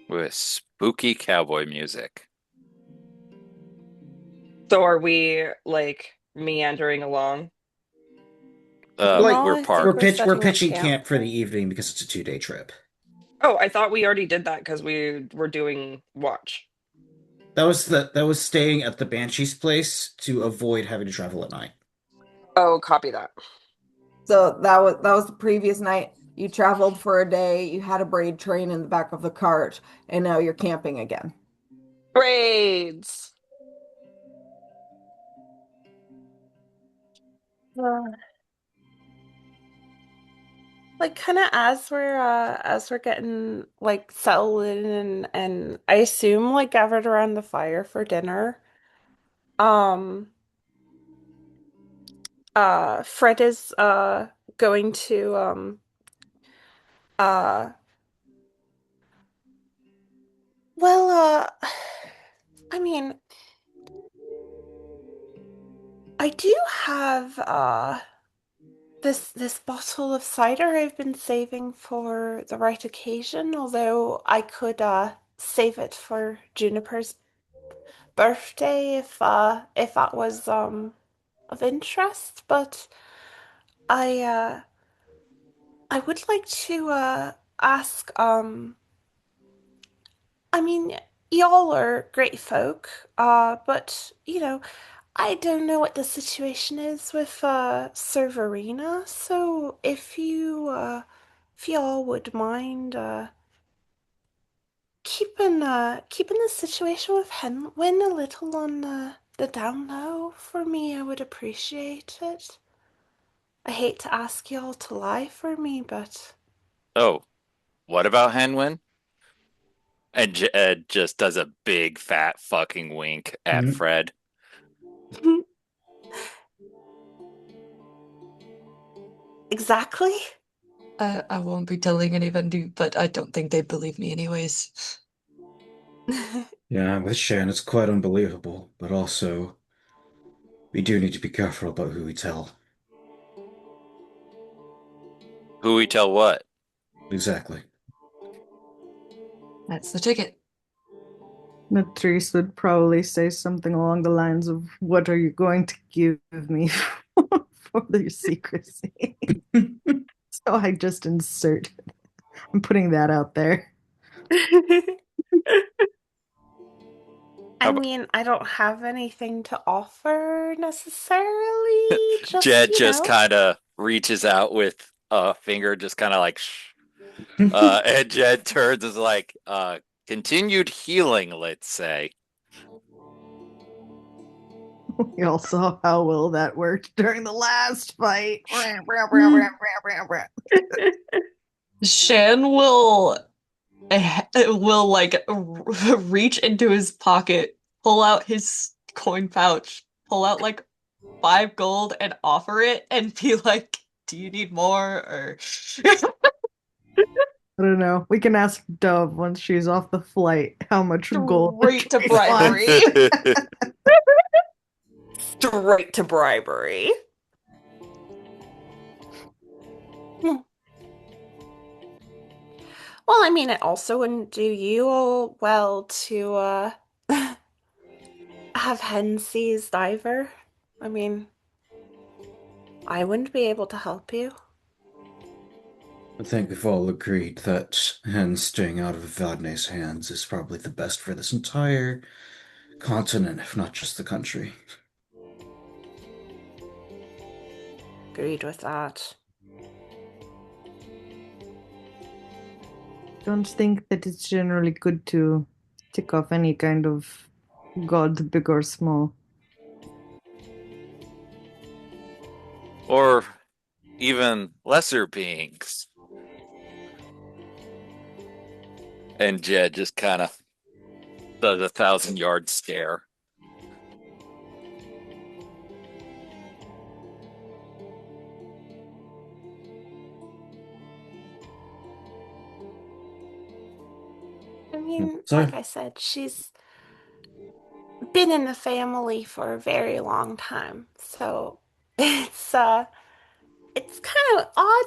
With spooky cowboy music. So are we like meandering along? Like No, We're I think we're we're setting up pitching camp. camp for the evening because it's a 2-day trip. Oh, I thought we already did that because we were doing watch. That was staying at the Banshee's place to avoid having to travel at night. Oh, copy that. So that was the previous night. You traveled for a day, you had a braid train in the back of the cart, and now you're camping again. Braids. Like kind of as we're getting like settled in and I assume like gathered around the fire for dinner. Um Fred is going to uh well I mean I do have this bottle of cider I've been saving for the right occasion, although I could save it for Juniper's birthday if that was of interest, but I I would like to ask I mean y'all are great folk, but I don't know what the situation is with Serverina, so if y'all would mind keeping the situation with Henwin a little on the down low for me, I would appreciate it. I hate to ask y'all to lie for me, but Oh, what about Henwin? And Ed just does a big fat fucking wink at Mhm. Fred. exactly. I won't be telling anyone, but I don't think they believe me anyways. Yeah, with Shan, it's quite unbelievable, but also we do need to be careful about who we tell. Who we tell what? Exactly. That's the ticket. Latrice would probably say something along the lines of, "What are you going to give me for their secrecy?" So I just insert. I'm putting that out there. How I about mean, I don't have anything to offer necessarily, just, Jed just kind of reaches out with a finger, just kind of like shh. And Jed turns is like, continued healing, let's say. We all saw how well that worked during the last fight. Shan will will like reach into his pocket, pull out his coin pouch, pull out like 5 gold and offer it and be like, "Do you need more?" Or I don't know. We can ask Dove once she's off the flight how much gold the straight to tree wants. bribery. Straight to bribery. Hmm. Well, I mean, it also wouldn't do you all well to have hen seized either. I mean, I wouldn't be able to help you. I think we've all agreed that Hen staying out of Vadney's hands is probably the best for this entire continent, if not just the country. Agreed with that. Don't think that it's generally good to tick off any kind of god, big or small. Or even lesser beings. And Jed just kind of does a 1,000 yard stare. I mean, like So, I said, she's been in the family for a very long time. So it's kind of odd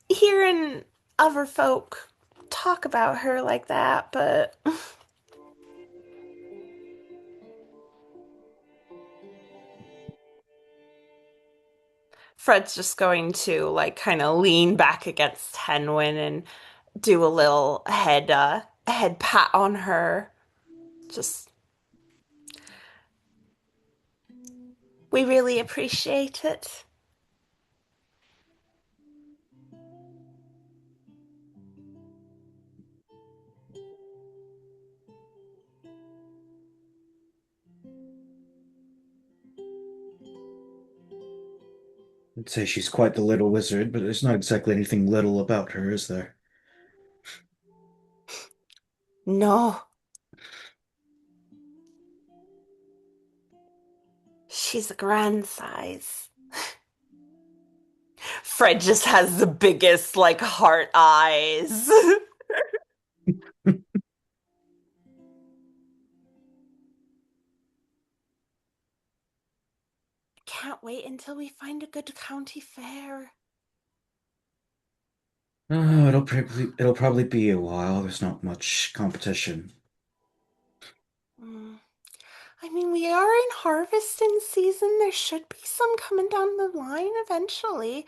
hearing other folk talk about her like that, but Fred's just going to like kind of lean back against Henwin and do a little head pat on her. Just we really appreciate it. I'd say she's quite the little wizard, but there's not exactly anything little about her, is there? No, she's a grand size. Fred just has the biggest like heart eyes. Can't wait until we find a good county fair. Oh, it'll probably be a while. There's not much competition. Mm. I mean, we are in harvesting season. There should be some coming down the line eventually.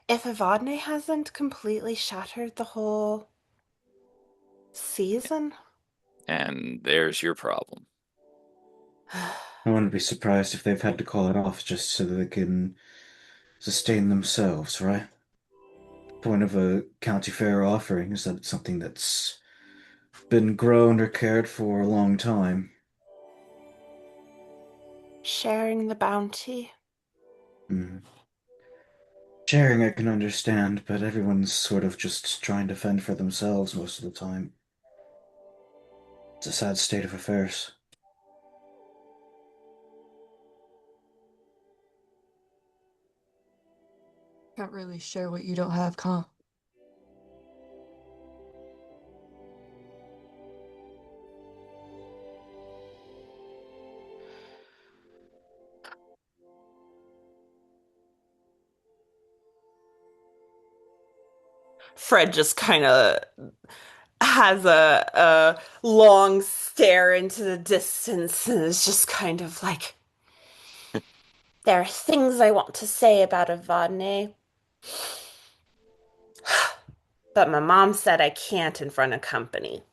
If Evadne hasn't completely shattered the whole season. And there's your problem. I wouldn't be surprised if they've had to call it off just so that they can sustain themselves, right? Point of a county fair offering is that it's something that's been grown or cared for a long time. Sharing the bounty. Mm. Sharing I can understand, but everyone's sort of just trying to fend for themselves most of the time. It's a sad state of affairs. Can't really share what you don't have, huh? Fred just kind of has a long stare into the distance and is just kind of like, there are things I want to say about Evadne, but my mom said I can't in front of company.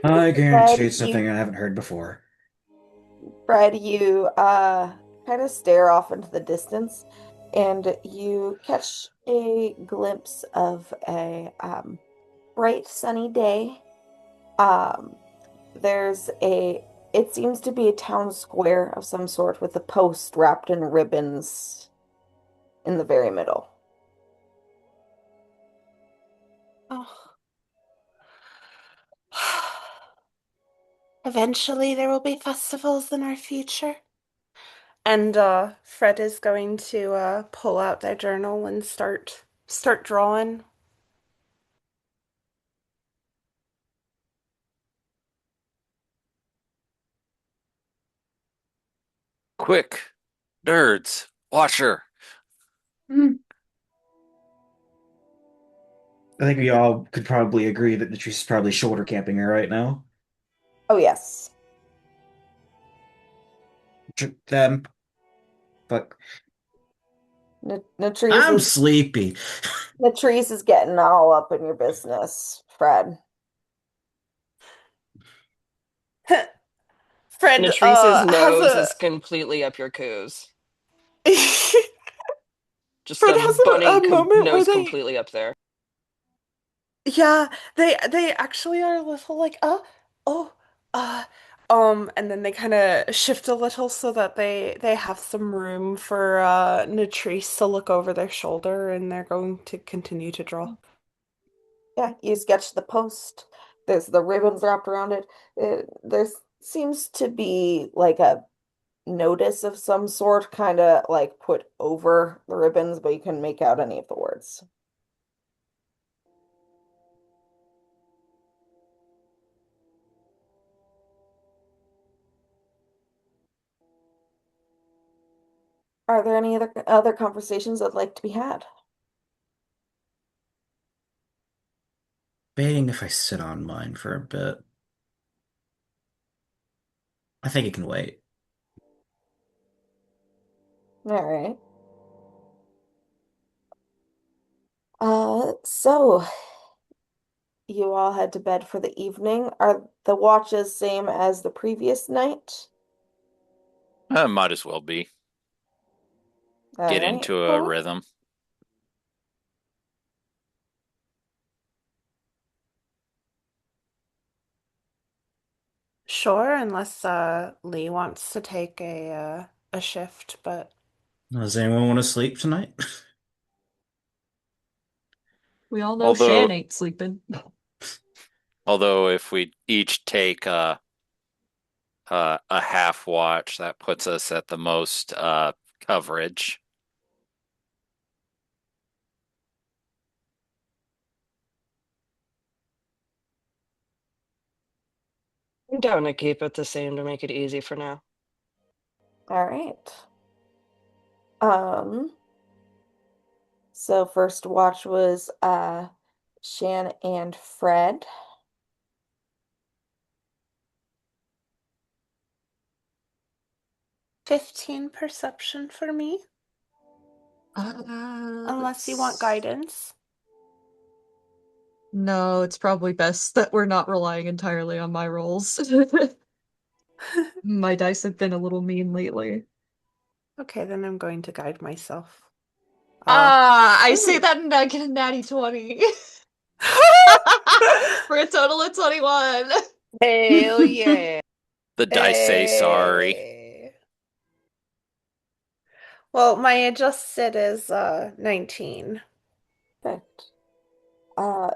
I Fred, guarantee it's you something I haven't heard before. Fred, you kind of stare off into the distance and you catch a glimpse of a bright sunny day. Um, there's a it seems to be a town square of some sort with a post wrapped in ribbons in the very middle. Oh. Eventually, there will be festivals in our future. And Fred is going to pull out their journal and start drawing. Quick, nerds, watch her. Hmm. I think we all could probably agree that Latrice is probably shoulder camping her right now. Oh, yes. Them, fuck. Natrice I'm is sleepy. Natrice is getting all up in your business, Fred. Fred Natrice's has nose a is completely up your coos. Just Fred a has bunny a moment where nose they completely up there. yeah, they actually are a little like, oh, uh, and then they kind of shift a little so that they have some room for Latrice to look over their shoulder, and they're going to continue to draw. Yeah, you sketch the post. There's the ribbons wrapped around it. There seems to be like a notice of some sort, kind of like put over the ribbons, but you couldn't make out any of the words. Are there any other conversations that'd like to be had? Debating if I sit on mine for a bit. I think it can wait. All right. So you all head to bed for the evening. Are the watches same as the previous night? Might as well be. All Get right, into a cool. rhythm. Sure, unless Lee wants to take a shift, but Does anyone want to sleep tonight? We all know Shan Although, ain't sleeping. although if we each take a half watch, that puts us at the most coverage. I'm down to keep it the same to make it easy for now. All right. Um, so first watch was Shan and Fred. 15 perception for me, unless you want guidance. No, it's probably best that we're not relying entirely on my rolls. My dice have been a little mean lately. Okay, then I'm going to guide myself. I say Ooh. that and I get a natty 20. For a total of 21. Hell yeah. The dice say sorry. Hey. Well, my adjusted is 19. Perfect.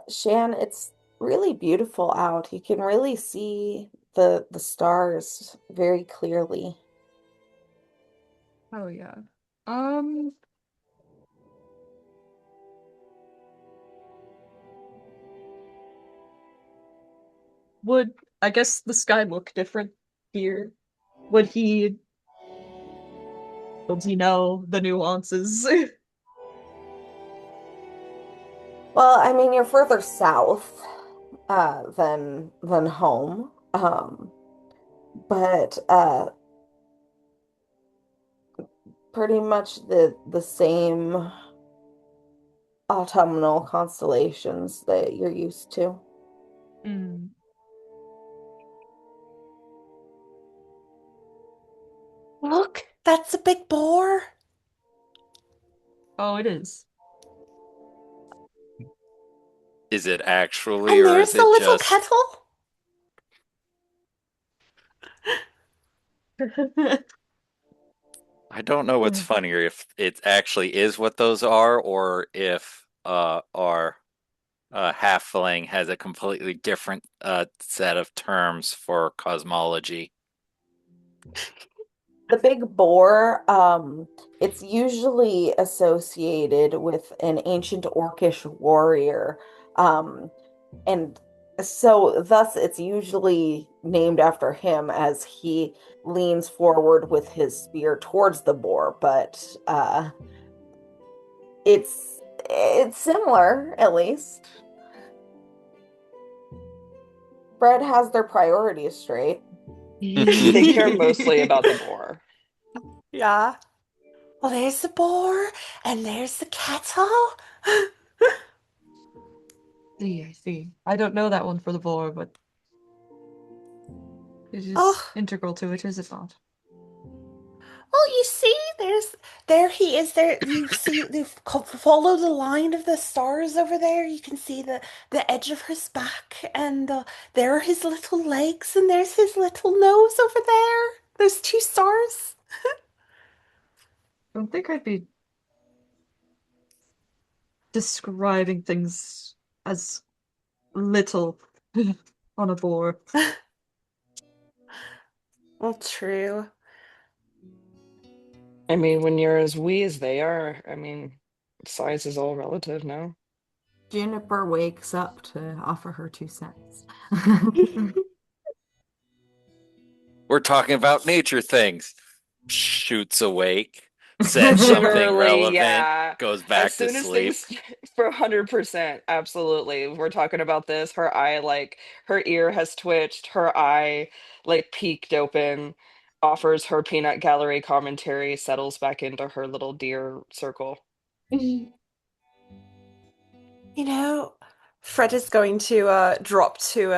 Shan, it's really beautiful out. You can really see the stars very clearly. Oh yeah. Um, would I guess the sky look different here? Would he Does he know the nuances? Well, I mean, you're further south than home. But pretty much the same autumnal constellations that you're used to. Mm. Look, that's a big boar. Oh, it is. Is it actually, And or there's is the it little just? kettle. I don't know what's funnier, if it actually is what those are, or if our halfling has a completely different set of terms for cosmology. The big boar, it's usually associated with an ancient orcish warrior. Um, and so thus it's usually named after him as he leans forward with his spear towards the boar, but it's similar at least. Fred has their priorities straight. They care mostly about the boar. Yeah. Well, there's the boar, and there's the kettle. See, I see. I don't know that one for the boar, but it is Oh, integral to it, is it not? well, you see, there he is. There, you see, you follow the line of the stars over there. You can see the edge of his back, and there are his little legs, and there's his little nose over there. There's two stars. I don't think I'd be describing things as little on a boar. Well, true. I mean, when you're as wee as they are, I mean, size is all relative now. Juniper wakes up to offer her 2 cents. We're talking about nature things. Shoots awake, says something Generally, relevant, yeah. goes As back to soon as sleep. things, for 100%, absolutely. We're talking about this. Her eye, like, her ear has twitched, her eye, like, peeked open, offers her peanut gallery commentary, settles back into her little deer circle. You know, Fred is going to drop to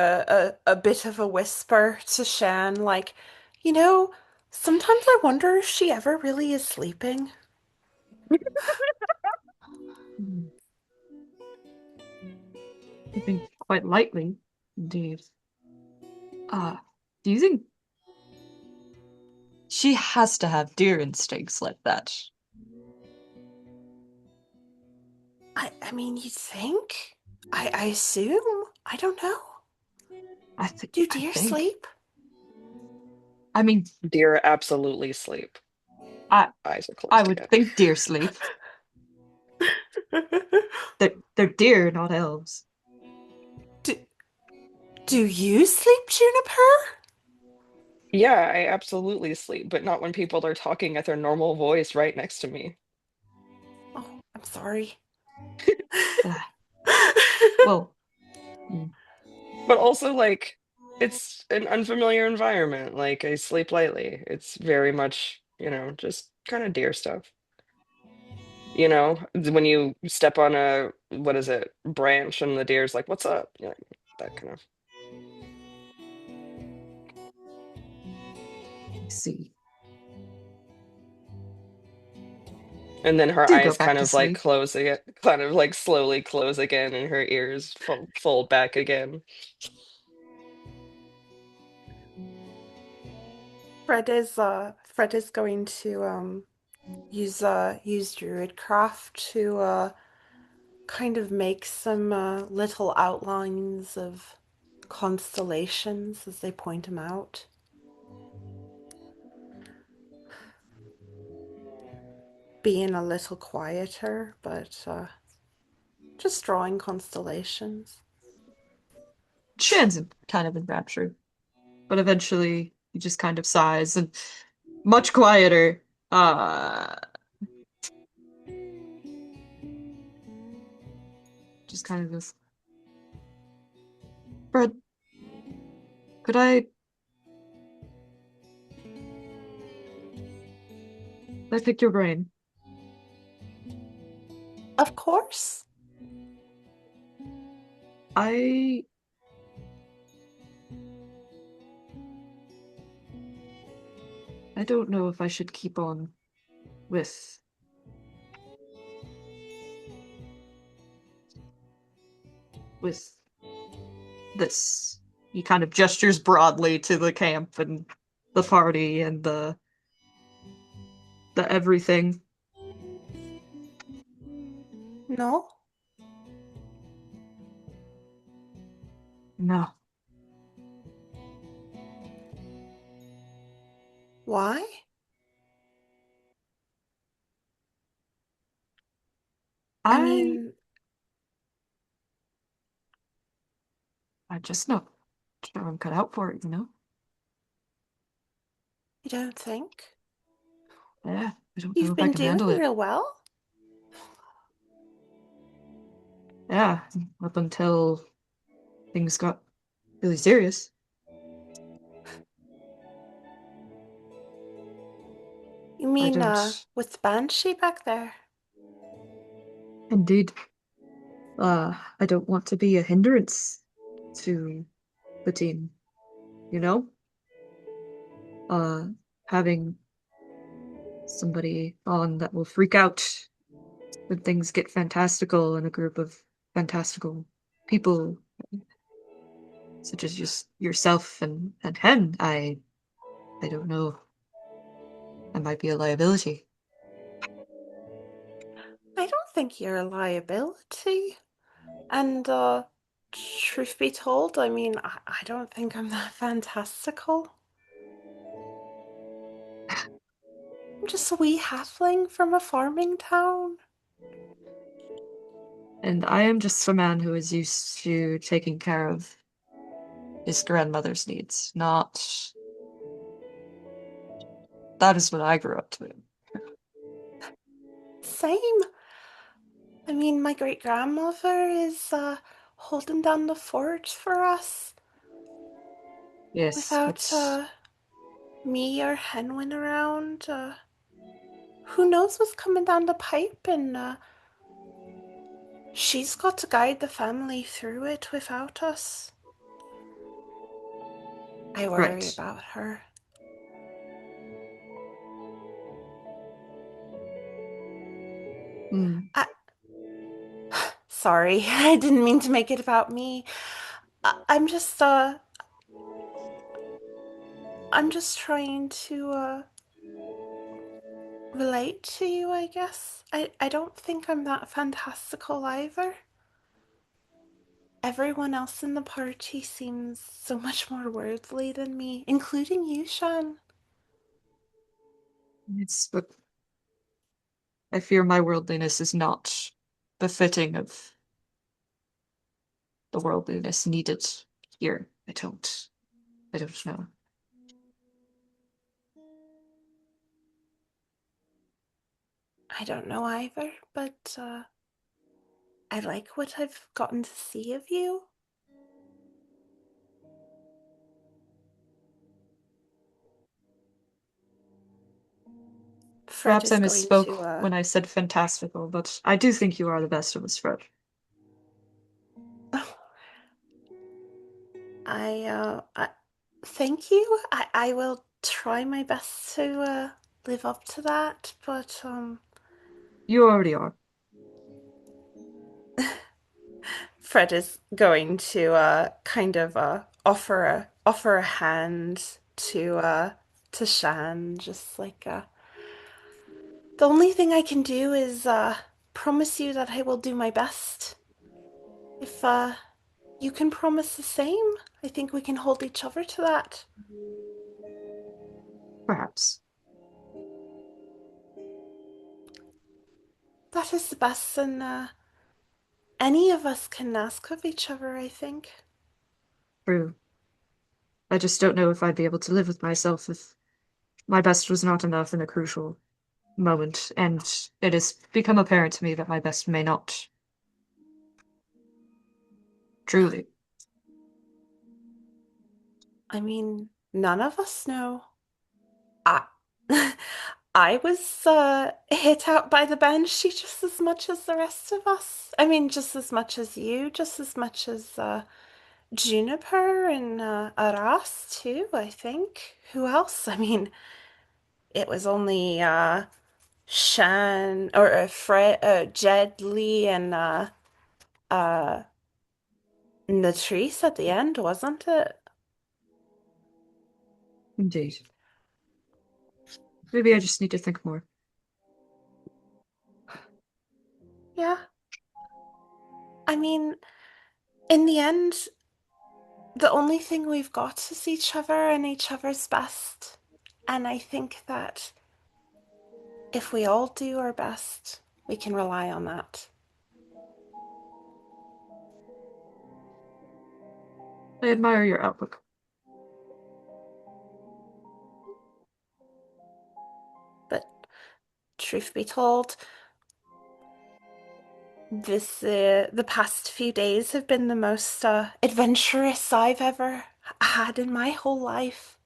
a bit of a whisper to Shan, like, you know, sometimes I wonder if she ever really is sleeping. Hmm. I think quite lightly, indeed. Do you think she has to have deer instincts like that? I mean, you'd think? I assume? I don't know. I think. Do I deer think. sleep? I mean, Deer absolutely sleep. I Eyes are I closed would again. think deer sleep. They're deer, not elves. Do, do you sleep, Juniper? Yeah, I absolutely sleep, but not when people are talking at their normal voice right next to me. Oh, I'm sorry. Ah, well, mm, But also, like, it's an unfamiliar environment. Like, I sleep lightly. It's very much, just kind of deer stuff. When you step on a, what is it, branch and the deer's like, what's up? That kind of. I see. And then her Do go eyes back kind to of like sleep. close again, kind of like slowly close again, and her ears fold back again. Fred is going to use Druidcraft to kind of make some little outlines of constellations as they point them out. Being a little quieter, but just drawing constellations. Shan's kind of enraptured, but eventually he just kind of sighs and much quieter. Uh, just kind of goes, Fred, could I pick your brain? Of course. I I don't know if I should keep on with with this. He kind of gestures broadly to the camp and the party and the everything. No? No. Why? I I mean, I just not sure I'm cut out for it, you know? you don't think? Yeah, I don't know You've if I been can doing handle it. real well. Yeah, up until things got really serious. You I mean, don't with Banshee back there? indeed I don't want to be a hindrance to the team, you know? Uh Having somebody on that will freak out when things get fantastical in a group of fantastical people such as just yourself and Hen, I don't know. I might be a liability. I don't think you're a liability. And, truth be told, I mean, I don't think I'm that fantastical. I'm just a wee halfling from a farming town. And I am just a man who is used to taking care of his grandmother's needs, not that is what I grew up to. Same. I mean, my great grandmother is, holding down the fort for us. Yes, Without, but me or Henwin around, who knows what's coming down the pipe, and, she's got to guide the family through it without us. I worry right. about her. Hmm. I, sorry, I didn't mean to make it about me. I'm just, I'm just trying to, relate to you, I guess. I don't think I'm that fantastical either. Everyone else in the party seems so much more worldly than me, including you, Shan. It's but I fear my worldliness is not befitting of the worldliness needed here. I don't know. I don't know either, but I like what I've gotten to see of you. Fred Perhaps I is going misspoke to, when I said fantastical, but I do think you are the best of us, Fred. I thank you. I will try my best to, live up to that, but, You already are. Fred is going to kind of offer a hand to Shan, just like the only thing I can do is promise you that I will do my best. If you can promise the same, I think we can hold each other to that. Perhaps. That is the best than any of us can ask of each other, I think. True. I just don't know if I'd be able to live with myself if my best was not enough in a crucial moment, and it has become apparent to me that my best may not truly. I mean, none of us know. I I was hit out by the banshee just as much as the rest of us. I mean, just as much as you, just as much as Juniper and Aras too, I think. Who else? I mean, it was only Shan or Fred, Jed Lee and uh, Latrice at the end, wasn't it? Indeed. Maybe I just need to think more. Yeah. I mean, in the end, the only thing we've got is each other and each other's best. And I think that if we all do our best, we can rely on that. I admire your outlook. But truth be told, the past few days have been the most adventurous I've ever had in my whole life.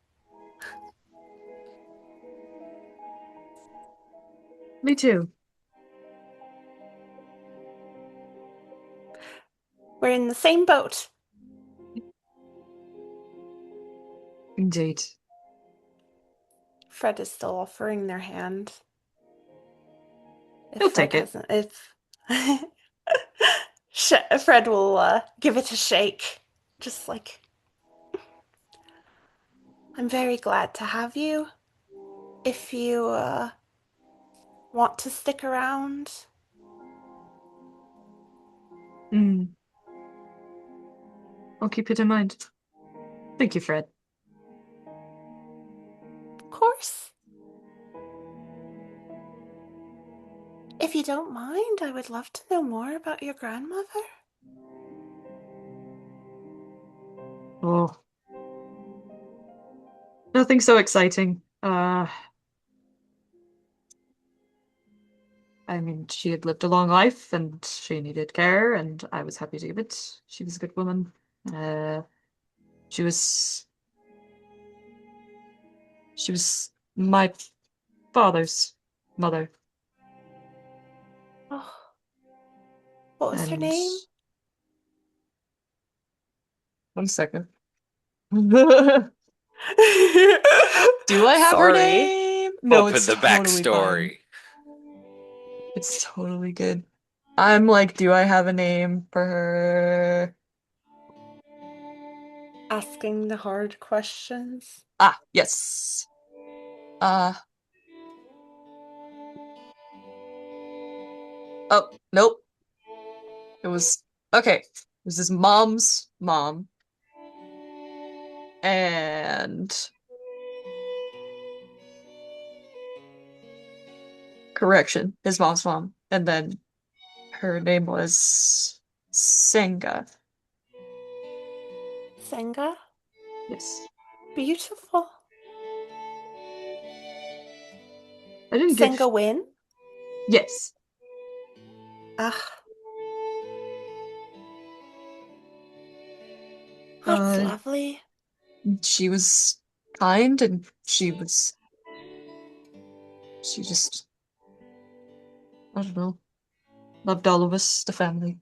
Me too. We're in the same boat. Indeed. Fred is still offering their hand. If He'll Fred take it. hasn't, if Fred will give it a shake, just like, I'm very glad to have you. If you want to stick around, Mm. I'll keep it in mind. Thank you, Fred. of course. If you don't mind, I would love to know more about your grandmother. Oh, nothing so exciting. I mean, she had lived a long life and she needed care, and I was happy to give it. She was a good woman. Uh, she was she was my father's mother, Oh, what was her and name? one second. Do I have her Sorry. name? No, Open it's the totally fine. backstory. It's totally good. I'm like, do I have a name for her? Asking the hard questions. Ah, yes. Uh, oh, nope. It was okay. It was his mom's mom, and correction, his mom's mom, and then her name was Senga. Senga? Yes. Beautiful. I didn't Senga give. Win? Yes. Ah, that's Uh, lovely. she was kind, and she just, I don't know, loved all of us, the family.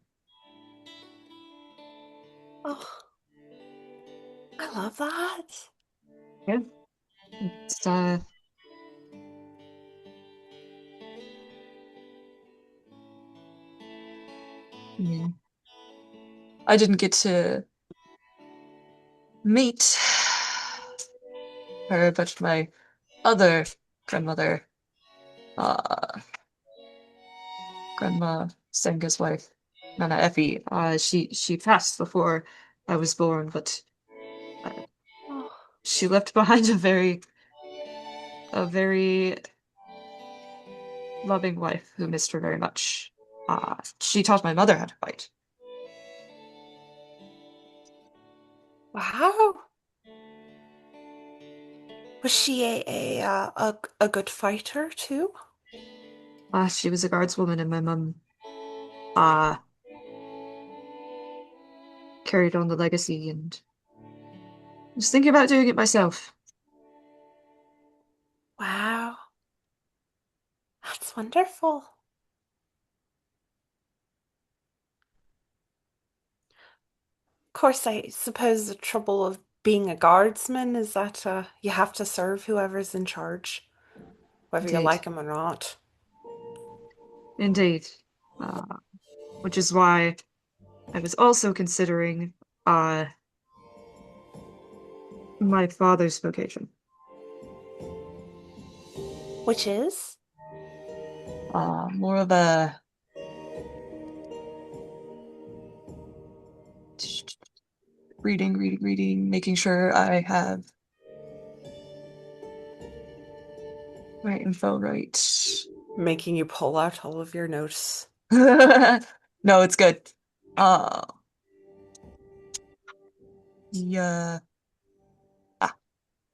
Oh, I love that. Yeah. It's, I mean, I didn't get to meet her, but my other grandmother, uh, Grandma Senga's wife, Nana Effie, she passed before I was born, but uh, Oh, she left behind a very loving wife who missed her very much. She taught my mother how to fight. wow. Was she a good fighter too? She was a guardswoman, and my mum uh carried on the legacy, and was thinking about doing it myself. Wow, that's wonderful. Of course, I suppose the trouble of being a guardsman is that you have to serve whoever's in charge, whether you Indeed, like him or not. indeed. Uh, which is why I was also considering uh my father's vocation. Which is? More of a reading, making sure I have my info right. Making you pull out all of your notes. No, it's good. Uh, yeah. Ah,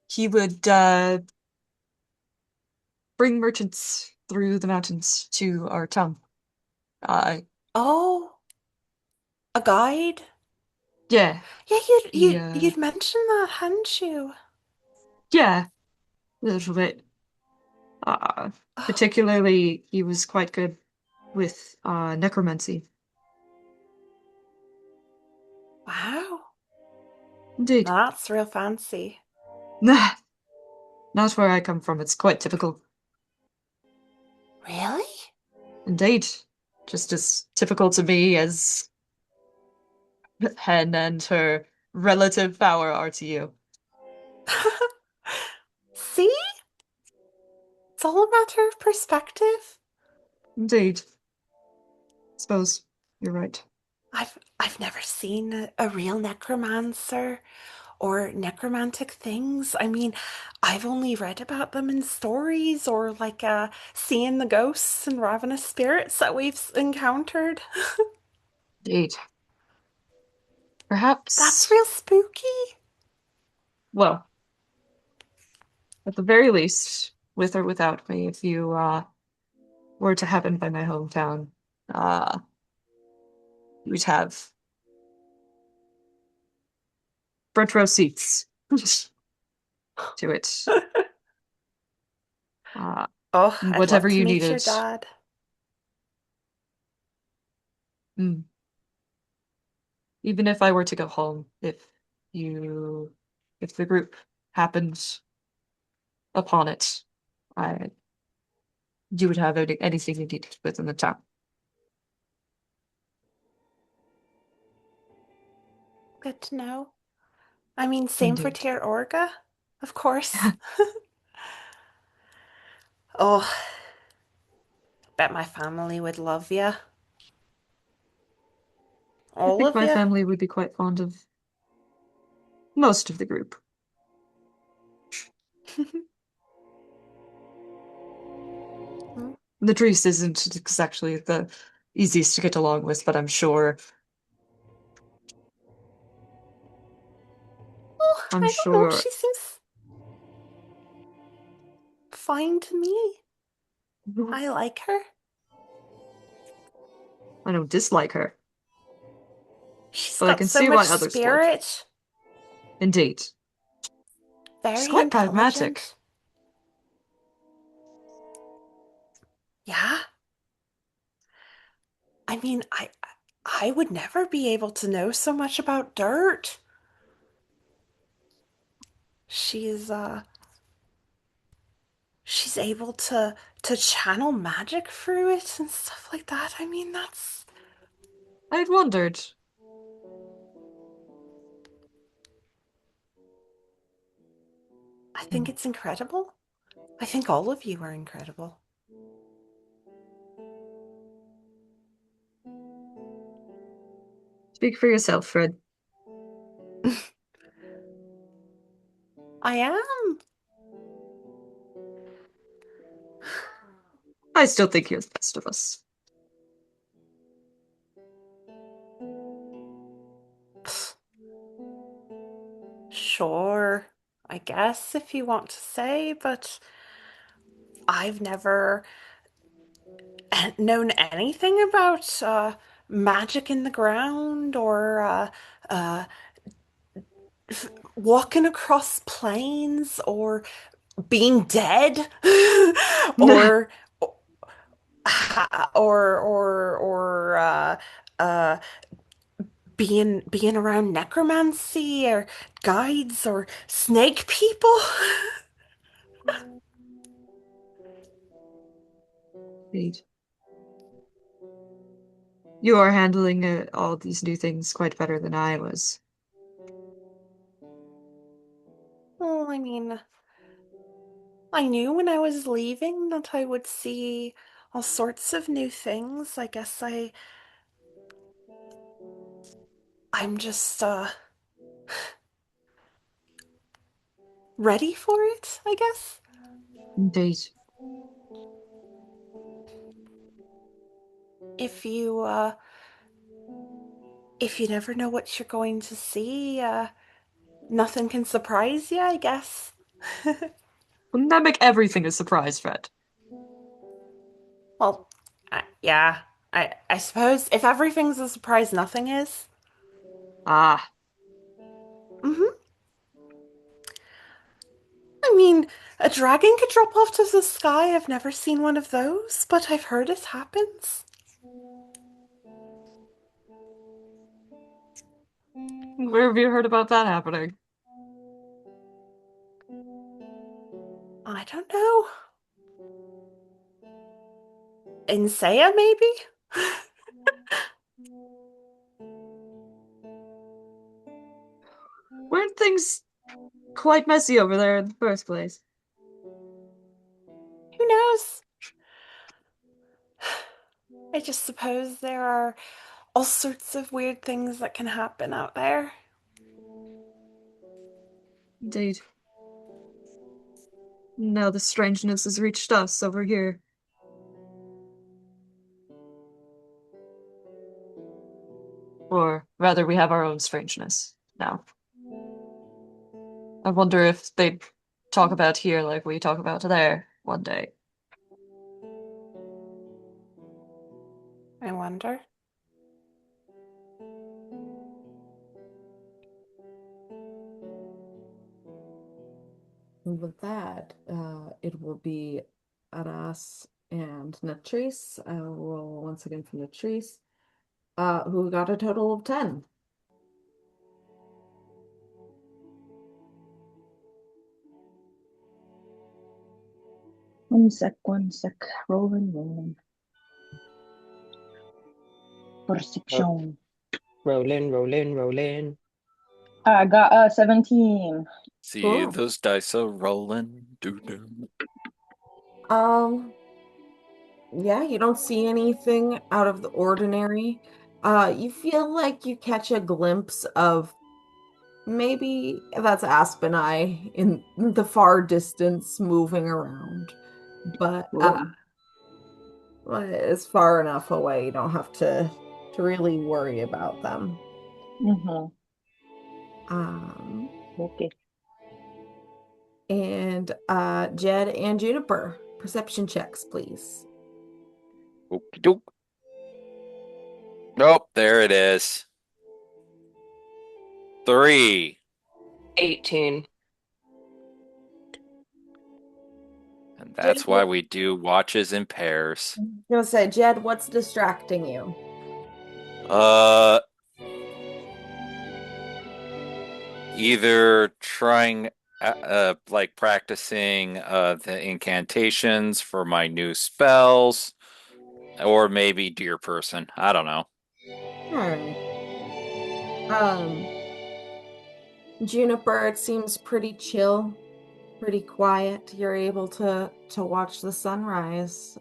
he would bring merchants through the mountains to our town. Uh, Oh, a guide? yeah, Yeah, he, you'd mentioned that, hadn't you? yeah, a little bit. Uh, Oh, Particularly, he was quite good with necromancy. wow. Indeed. That's real fancy. Nah, not where I come from. It's quite typical. Really? Indeed. Just as typical to me as Hen and her relative power are to you. See? It's all a matter of perspective. Indeed. Suppose you're right. I've never seen a real necromancer or necromantic things. I mean, I've only read about them in stories or like seeing the ghosts and ravenous spirits that we've encountered. Indeed. That's Perhaps, real spooky. well, at the very least, with or without me, if you were to happen by my hometown, uh, you would have front row seats to it. Uh, Oh, I'd love Whatever to you meet your needed. dad. Mm. Even if I were to go home, you, if the group happened upon it, I, you would have anything you needed within the town. Good to know. I mean, same for Indeed. Tier Orga, of course. Oh, bet my family would love you. I All think of my you. family would be quite fond of most of the group. Latrice isn't exactly the easiest to get along with, but Oh, I'm I don't know. sure She seems fine to me. I like her. I don't dislike her, She's but I got can so see much why others would. spirit. Indeed. She's Very quite pragmatic. intelligent. Yeah. I mean, I would never be able to know so much about dirt. She's she's able to channel magic through it and stuff like that. I mean, that's I'd wondered. I Hmm. think it's incredible. I think all of you are incredible. Speak for yourself, Fred. I am. I still think you're the best of us. Sure, I guess if you want to say, but I've never known anything about magic in the ground or uh, walking across plains or being dead or or uh, being around necromancy or guides or snake people. Indeed. You are handling all these new things quite better than I was. Well, I mean, I knew when I was leaving that I would see all sorts of new things. I guess I'm just ready for it, I guess. Indeed. If you if you never know what you're going to see, nothing can surprise you, I guess. Wouldn't that make everything a surprise, Fred? Well, yeah. I suppose if everything's a surprise, nothing is. Ah, Mm-hmm. I mean, a dragon could drop off to the sky. I've never seen one of those, but I've heard it happens. where have you heard about that happening? I don't know. In Saya, maybe? Weren't things quite messy over there in the first place? Who knows? I just suppose there are all sorts of weird things that can happen out there. Indeed. Now the strangeness has reached us over here. Or rather, we have our own strangeness now. I wonder if they'd talk about here like we talk about there one day. I wonder. With that, it will be Aras and Natrice. I will roll once again for Natrice, who got a total of 10. One sec. Rolling, rolling. Perception. Rolling, rolling, rolling. I got a 17. See Cool. those dice are rolling. Doo-doo. Um, yeah, you don't see anything out of the ordinary. You feel like you catch a glimpse of maybe that's Aspen Eye in the far distance moving around, but Whoa. it's far enough away. You don't have to really worry about them. Mm-hmm. Um, Okay. and Jed and Juniper, perception checks, please. Okey-doke. Nope, there it is. 3. 18. And Jed, that's why we do watches in pairs. I'm gonna say, Jed, what's distracting you? Uh, Either trying, like practicing the incantations for my new spells, or maybe deer person. I don't know. All right. Um, Juniper, it seems pretty chill, pretty quiet. You're able to watch the sunrise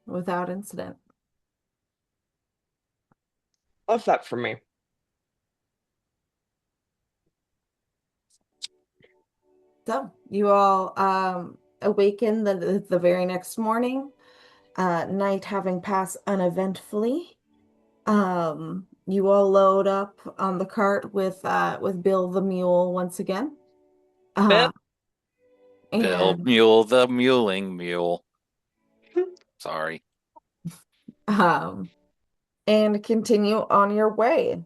without incident. Love that for me. So you all awaken the very next morning, night having passed uneventfully. You all load up on the cart with Bill the mule once again. Bill? Uh, Bill and Mule the Muling Mule. Sorry. um and continue on your way.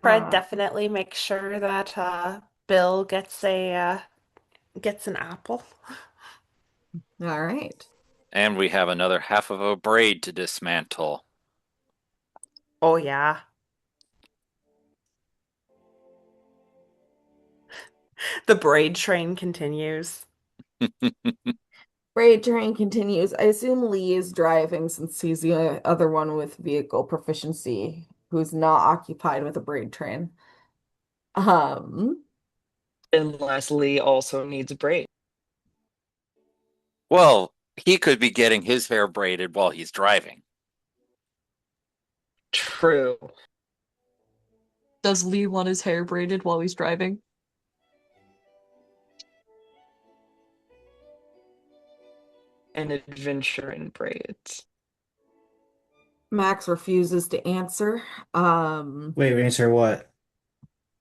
Fred Uh, definitely makes sure that Bill gets an apple. all right. And we have another half of a braid to dismantle. Oh yeah. The braid train continues. Braid train continues. I assume Lee is driving since he's the other one with vehicle proficiency who's not occupied with a braid train. Um, Unless Lee also needs a break. Well, he could be getting his hair braided while he's driving. True. Does Lee want his hair braided while he's driving? An adventure in braids. Max refuses to answer. Wait, answer what?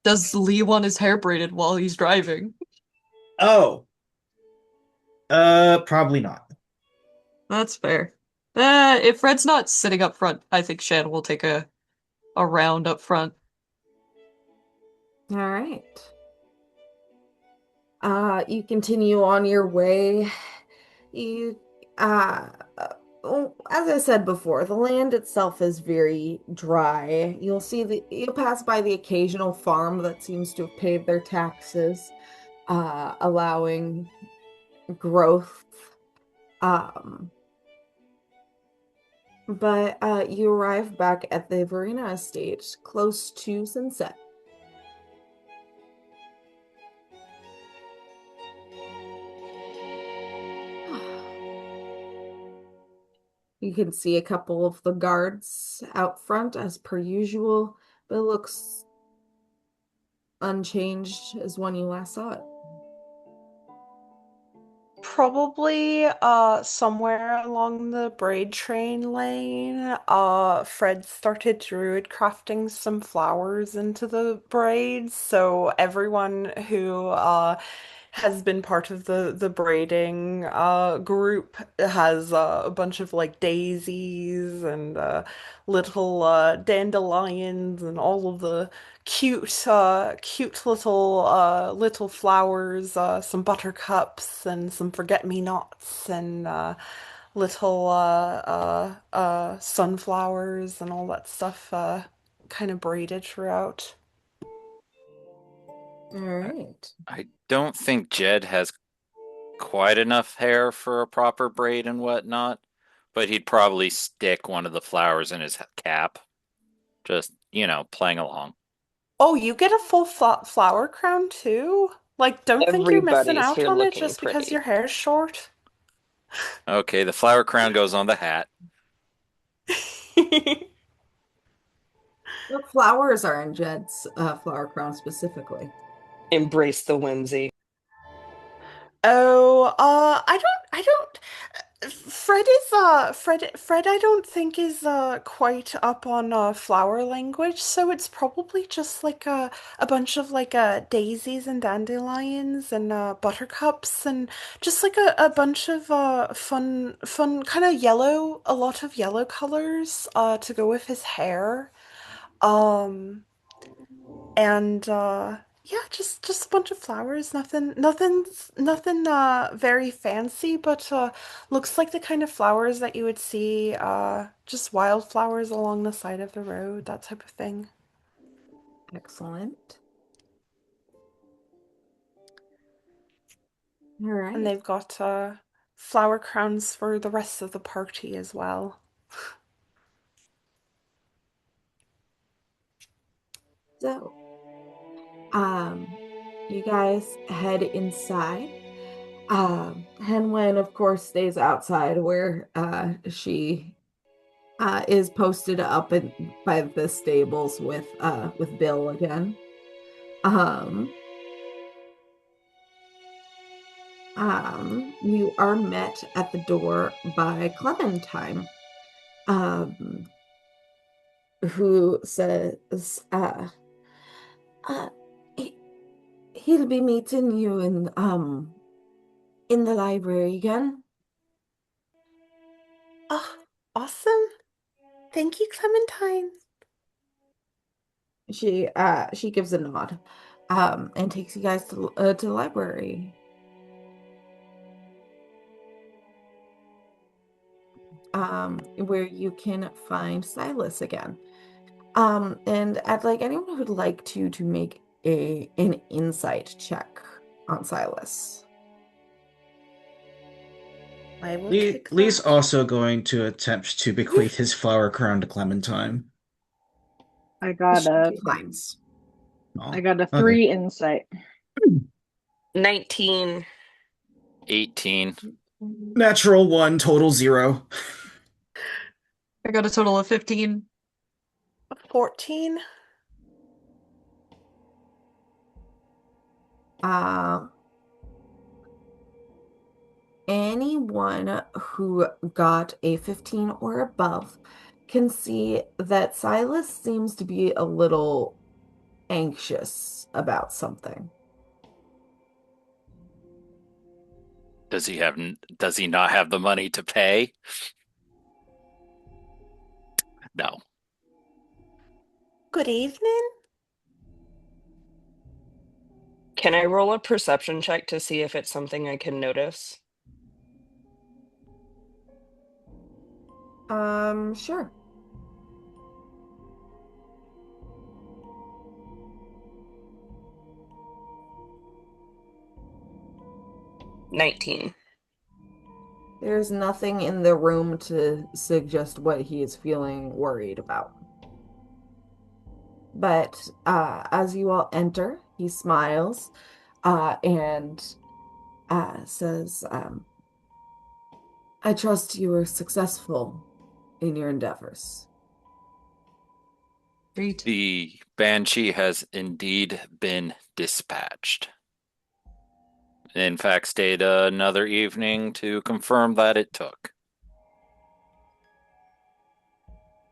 Does Lee want his hair braided while he's driving? Oh, probably not. That's fair. If Fred's not sitting up front, I think Shan will take a round up front. All right. You continue on your way. You, as I said before, the land itself is very dry. You'll pass by the occasional farm that seems to have paid their taxes, allowing growth. Um, but you arrive back at the Verena estate close to sunset. You can see a couple of the guards out front as per usual, but it looks unchanged as when you last saw it. Probably somewhere along the braid train lane, Fred started druid crafting some flowers into the braids, so everyone who has been part of the braiding group has a bunch of like daisies and little dandelions and all of the cute little flowers, some buttercups and some forget-me-nots and little sunflowers and all that stuff kind of braided throughout. All I, right. I don't think Jed has quite enough hair for a proper braid and whatnot, but he'd probably stick one of the flowers in his cap, just, playing along. Oh, you get a full flower crown too? Like, don't think you're missing Everybody's out here on it looking just because your pretty. hair's short. Okay, the flower crown goes on the hat. What flowers are in Jed's flower crown specifically? Embrace the whimsy. Oh, I don't. Fred, I don't think is quite up on flower language, so it's probably just like a bunch of like daisies and dandelions and buttercups and just like a bunch of fun kind of yellow, a lot of yellow colors to go with his hair. Um. And yeah, just a bunch of flowers, nothing very fancy, but looks like the kind of flowers that you would see just wildflowers along the side of the road, that type of thing. Excellent. All And right. they've got flower crowns for the rest of the party as well. So, um, you guys head inside. Henwen, of course, stays outside where she is posted up by the stables with Bill again. Um, you are met at the door by Clementine, um, who says, uh, he, he'll be meeting you in the library again. Oh, awesome. Thank you, Clementine. She gives a nod, and takes you guys to the library. Where you can find Silas again. And I'd like anyone who'd like to make an insight check on Silas. I will Lee, take Lee's that. also going to attempt to bequeath his flower crown to Clementine. I got She a declines. Oh, I got a okay. 3 insight. 19. 18. Natural one, total 0. I got a total of 15. 14. Um, anyone who got a 15 or above can see that Silas seems to be a little anxious about something. Does he not have the money to pay? No. Good evening. Can I roll a perception check to see if it's something I can notice? Sure. 19. There's nothing in the room to suggest what he is feeling worried about. But as you all enter, he smiles and says, I trust you are successful in your endeavors. Great. The Banshee has indeed been dispatched. In fact, stayed another evening to confirm that it took.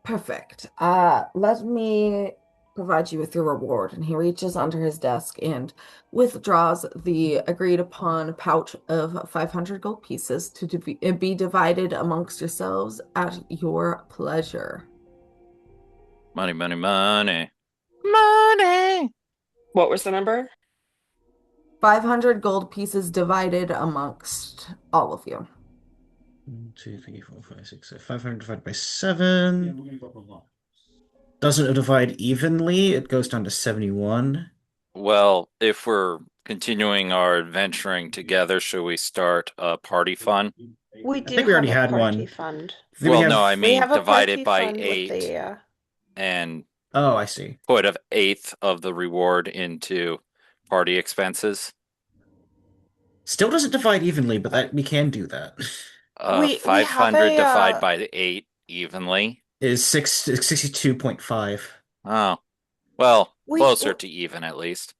Perfect. Let me provide you with your reward. And he reaches under his desk and withdraws the agreed upon pouch of 500 gold pieces to be divided amongst yourselves at your pleasure. Money, money, money. Money! What was the number? 500 gold pieces divided amongst all of you. 1, 2, 3, 4, 5, 6, 7. 500 divided by 7. Doesn't divide evenly. It goes down to 71. Well, if we're continuing our adventuring together, should we start a party fund? We I do think we have already a had party one. fund. Then we Well, no, have. I We mean have a divide party it by fund with 8 the and Oh, I see. put an eighth of the reward into party expenses. Still doesn't divide evenly, but that we can do that. we have 500 a divide by 8 evenly. Is 62.5. Oh, well, we closer to even at least.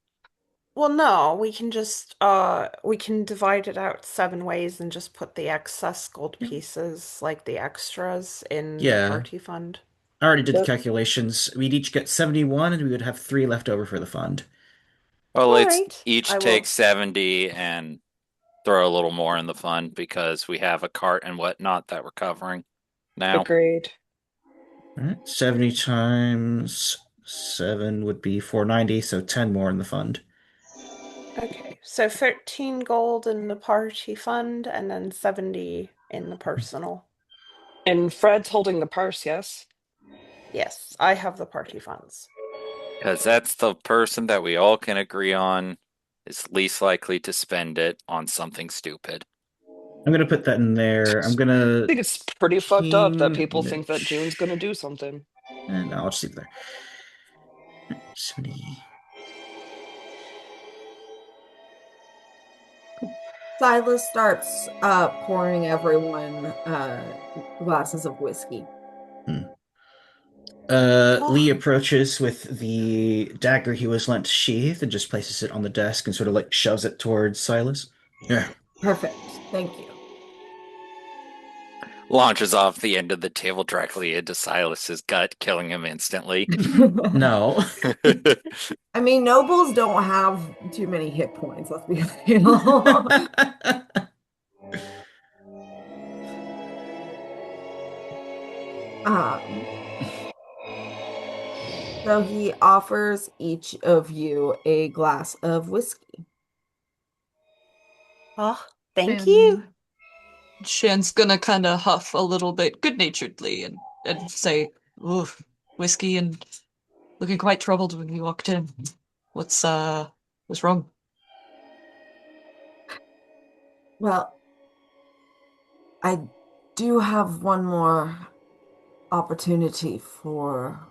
well no, we can just we can divide it out 7 ways and just put the excess gold pieces, like the extras, in the Yeah, party fund. I already did the Yep. calculations. We'd each get 71, and we would have 3 left over for the fund. Well, All let's right. each I take will 70 and throw a little more in the fund because we have a cart and whatnot that we're covering now. Agreed. All right, 70 times 7 would be 490, so 10 more in the fund. Okay. So 13 gold in the party fund and then 70 in the personal. And Fred's holding the purse, yes? Yes, I have the party funds. Because that's the person that we all can agree on is least likely to spend it on something stupid. I'm gonna put that in there. I'm I gonna think it's pretty fucked up that King people think that June's gonna Mitch. do something. And I'll just leave it there. 70. Silas starts pouring everyone glasses of whiskey. Hmm. Oh, Lee approaches with the dagger he was lent sheathed and just places it on the desk and sort of like shoves it towards Silas. Yeah. Perfect. Thank you. Launches off the end of the table directly into Silas's gut, killing him instantly. No. I mean, nobles don't have too many hit points, let's be real. Um, so he offers each of you a glass of whiskey. oh, thank you. And Shan's gonna kind of huff a little bit good-naturedly and say, "Ooh, whiskey," and looking quite troubled when we walked in. What's wrong? Well, I do have one more opportunity for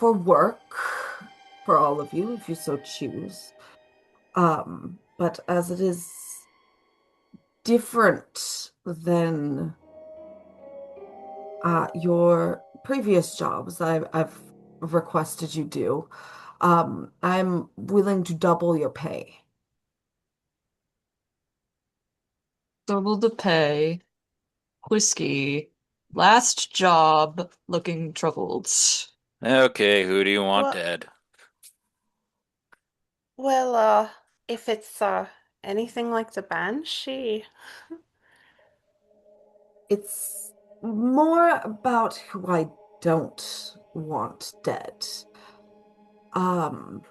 work for all of you, if you so choose. But as it is different than your previous jobs I've requested you do, I'm willing to double your pay. Double the pay. Whiskey. Last job looking troubled. Okay, who do you want Well, dead? well, if it's anything like the Banshee. It's more about who I don't want dead. Um,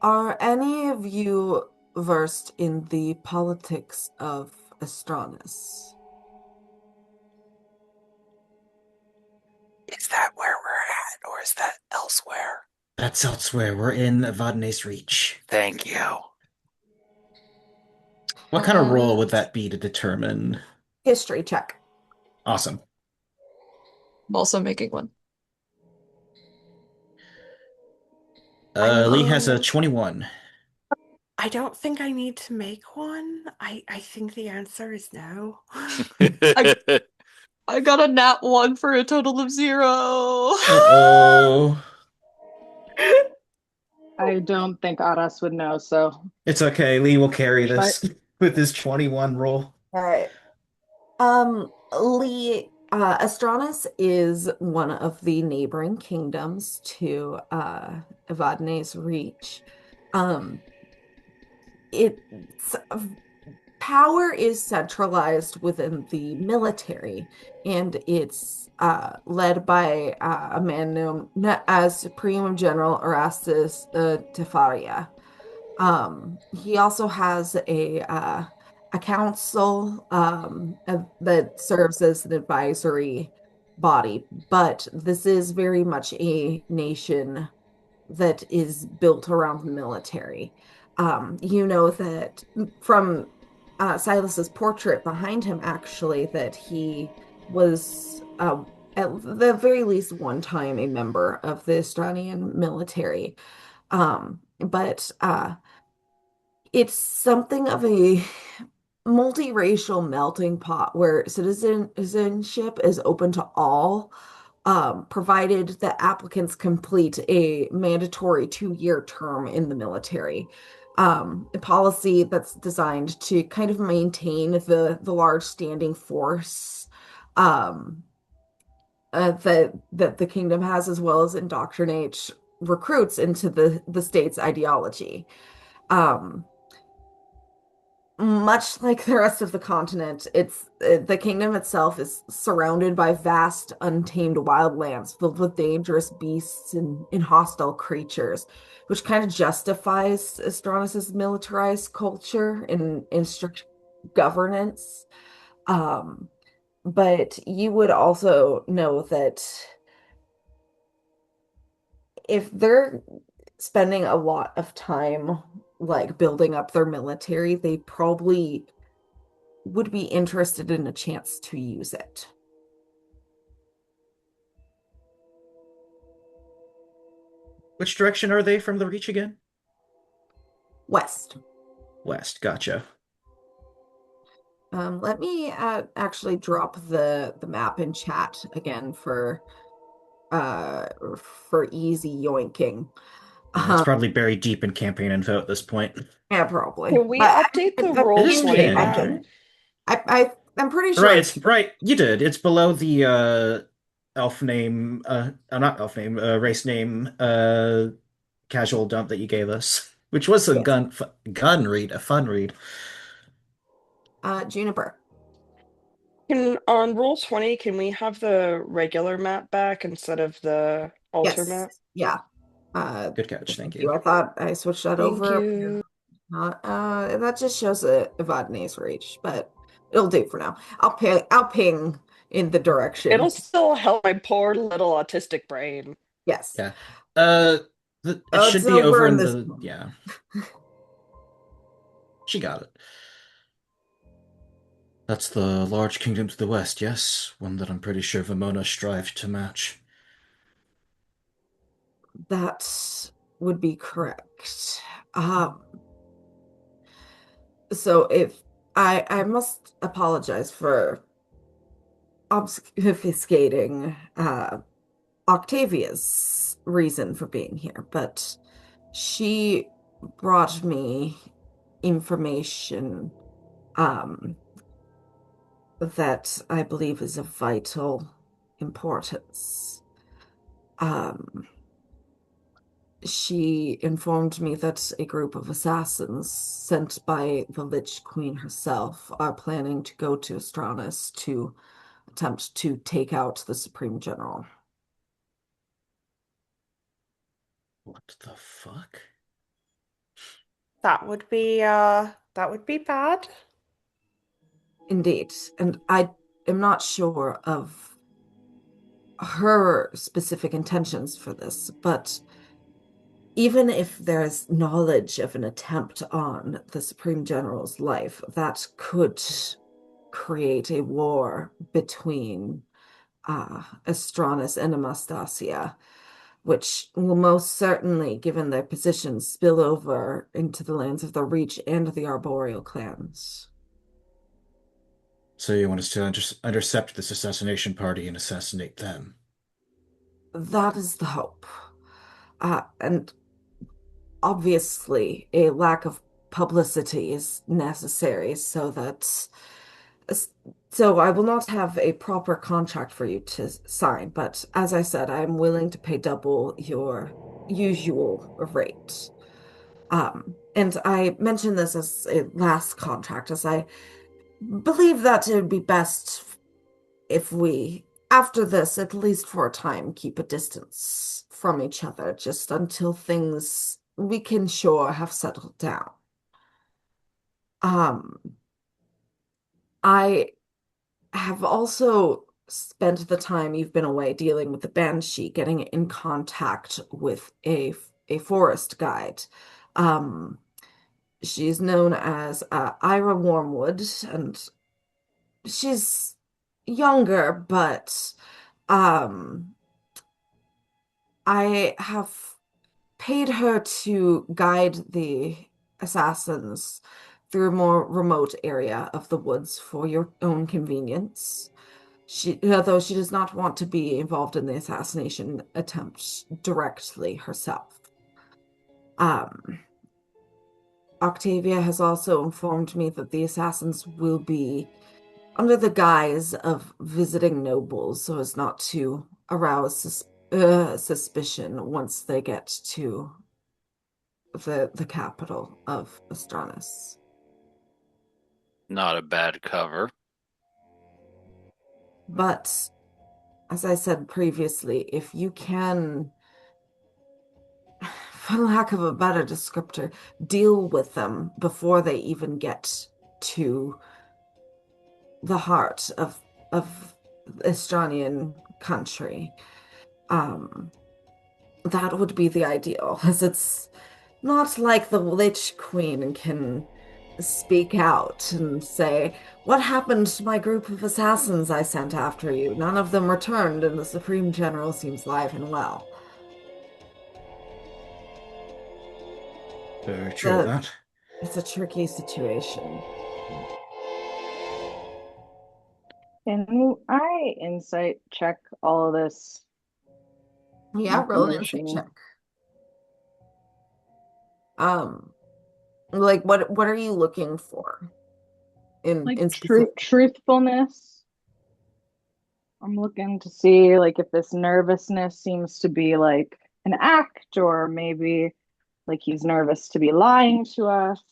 are any of you versed in the politics of Astronus? Is that where we're at, or is that elsewhere? That's elsewhere. We're in Vadnais Reach. Thank you. What kind of roll Lee, would that be to determine? history check. Awesome. I'm also making one. I Lee has a mean, 21. I don't think I need to make one. I think the answer is no. I I got a nat one for a total of 0. Uh-oh. I don't think Aras would know, so It's okay. Lee will carry try. this with his 21 roll. All right. Lee, Astronus is one of the neighboring kingdoms to Evadne's Reach. Um, it's power is centralized within the military, and it's led by a man known as Supreme General Erastus Tefaria. He also has a council that serves as an advisory body, but this is very much a nation that is built around the military. You know that from Silas's portrait behind him, actually, that he was at the very least one time a member of the Estranian military. But it's something of a multiracial melting pot where citizenship is open to all, provided that applicants complete a mandatory 2-year term in the military. A policy that's designed to kind of maintain the large standing force that the kingdom has, as well as indoctrinate recruits into the state's ideology. Um, Much like the rest of the continent, the kingdom itself is surrounded by vast, untamed wildlands filled with dangerous beasts and hostile creatures, which kind of justifies Astronis's militarized culture and strict governance. Um, but you would also know that if they're spending a lot of time like building up their military, they probably would be interested in a chance to use it. Which direction are they from the Reach again? West. West. Gotcha. Let me actually drop the map in chat again uh for easy yoinking. Yeah, it's Um, probably buried deep in campaign info at this point. yeah, probably. Can we But update the I've It roll is pinned it. 20 I pinned. map? can. I'm pretty sure Right, I. it's right. You did. It's below the elf name, not elf name, race name, casual dump that you gave us, which was a Yes. gun read, a fun read. Juniper. Can on roll 20, can we have the regular map back instead of the alter Yes. map? Yeah. Good catch. Thank Thank you. you. I thought I switched that Thank over. you. That just shows a Evadne's reach, but it'll do for now. I'll ping in the It'll direction. still help my poor little autistic brain. Yes. Yeah. Uh, it Oh, it's should be over over in in this the, one. yeah, she got it. That's the large kingdom to the west, yes? One that I'm pretty sure Vimona strived to match. That would be correct. Um, so if I must apologize for obfuscating Octavia's reason for being here, but she brought me information um, that I believe is of vital importance. Um, she informed me that a group of assassins sent by the Lich Queen herself are planning to go to Astranus to attempt to take out the Supreme General. What the fuck? That would be bad. Indeed, and I am not sure of her specific intentions for this, but even if there's knowledge of an attempt on the Supreme General's life, that could create a war between Astranus and Amastasia, which will most certainly, given their positions, spill over into the lands of the Reach and the Arboreal clans. So you want us to intercept this assassination party and assassinate them? That is the hope. And obviously, a lack of publicity is necessary so that. So I will not have a proper contract for you to sign, but as I said, I am willing to pay double your usual rate. And I mentioned this as a last contract, as I believe that it would be best if we, after this, at least for a time, keep a distance from each other, just until things we can sure have settled down. Um, I have also spent the time you've been away dealing with the Banshee, getting in contact with a forest guide. Um, she's known as Ira Wormwood, and she's younger, but um, I have paid her to guide the assassins through a more remote area of the woods for your own convenience. Although she does not want to be involved in the assassination attempt directly herself. Um, Octavia has also informed me that the assassins will be under the guise of visiting nobles so as not to arouse suspicion once they get to the capital of Astranus. Not a bad cover. But as I said previously, if you can, for lack of a better descriptor, deal with them before they even get to the heart of Estranian country, um, that would be the ideal, as it's not like the Lich Queen can speak out and say, "What happened to my group of assassins I sent after you? None of them returned, and the Supreme General seems live and well." Very true of The, that. it's a tricky situation. Can I insight check all of this Yeah, roll an insight information? check. Um, like what are you looking for Like in specific? truthfulness. I'm looking to see like if this nervousness seems to be like an act or maybe like he's nervous to be lying to us.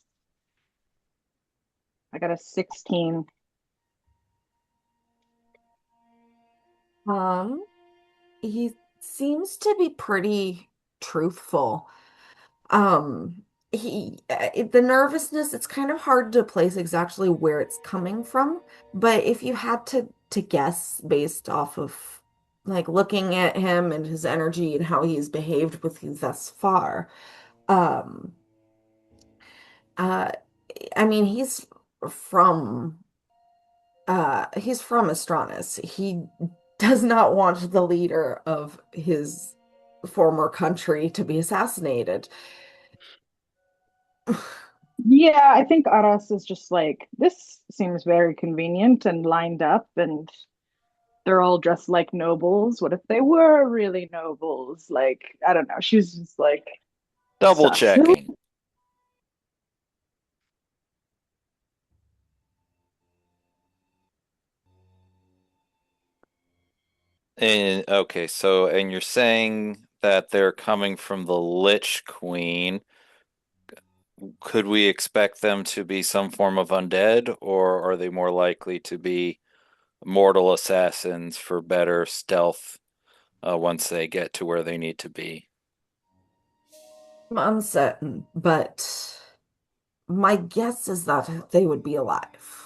I got a 16. Um, he seems to be pretty truthful. The nervousness, it's kind of hard to place exactly where it's coming from, but if you had to guess based off of like looking at him and his energy and how he's behaved with you thus far, um, uh, I mean, from he's from Astranus. He does not want the leader of his former country to be assassinated. Yeah, I think Aras is just like, this seems very convenient and lined up, and they're all dressed like nobles? What if they were really nobles? Like, I don't know. She's just like Double sus. checking. And okay, and you're saying that they're coming from the Lich Queen. Could we expect them to be some form of undead, or are they more likely to be mortal assassins for better stealth once they get to where they need to be? I'm uncertain, but my guess is that they would be alive.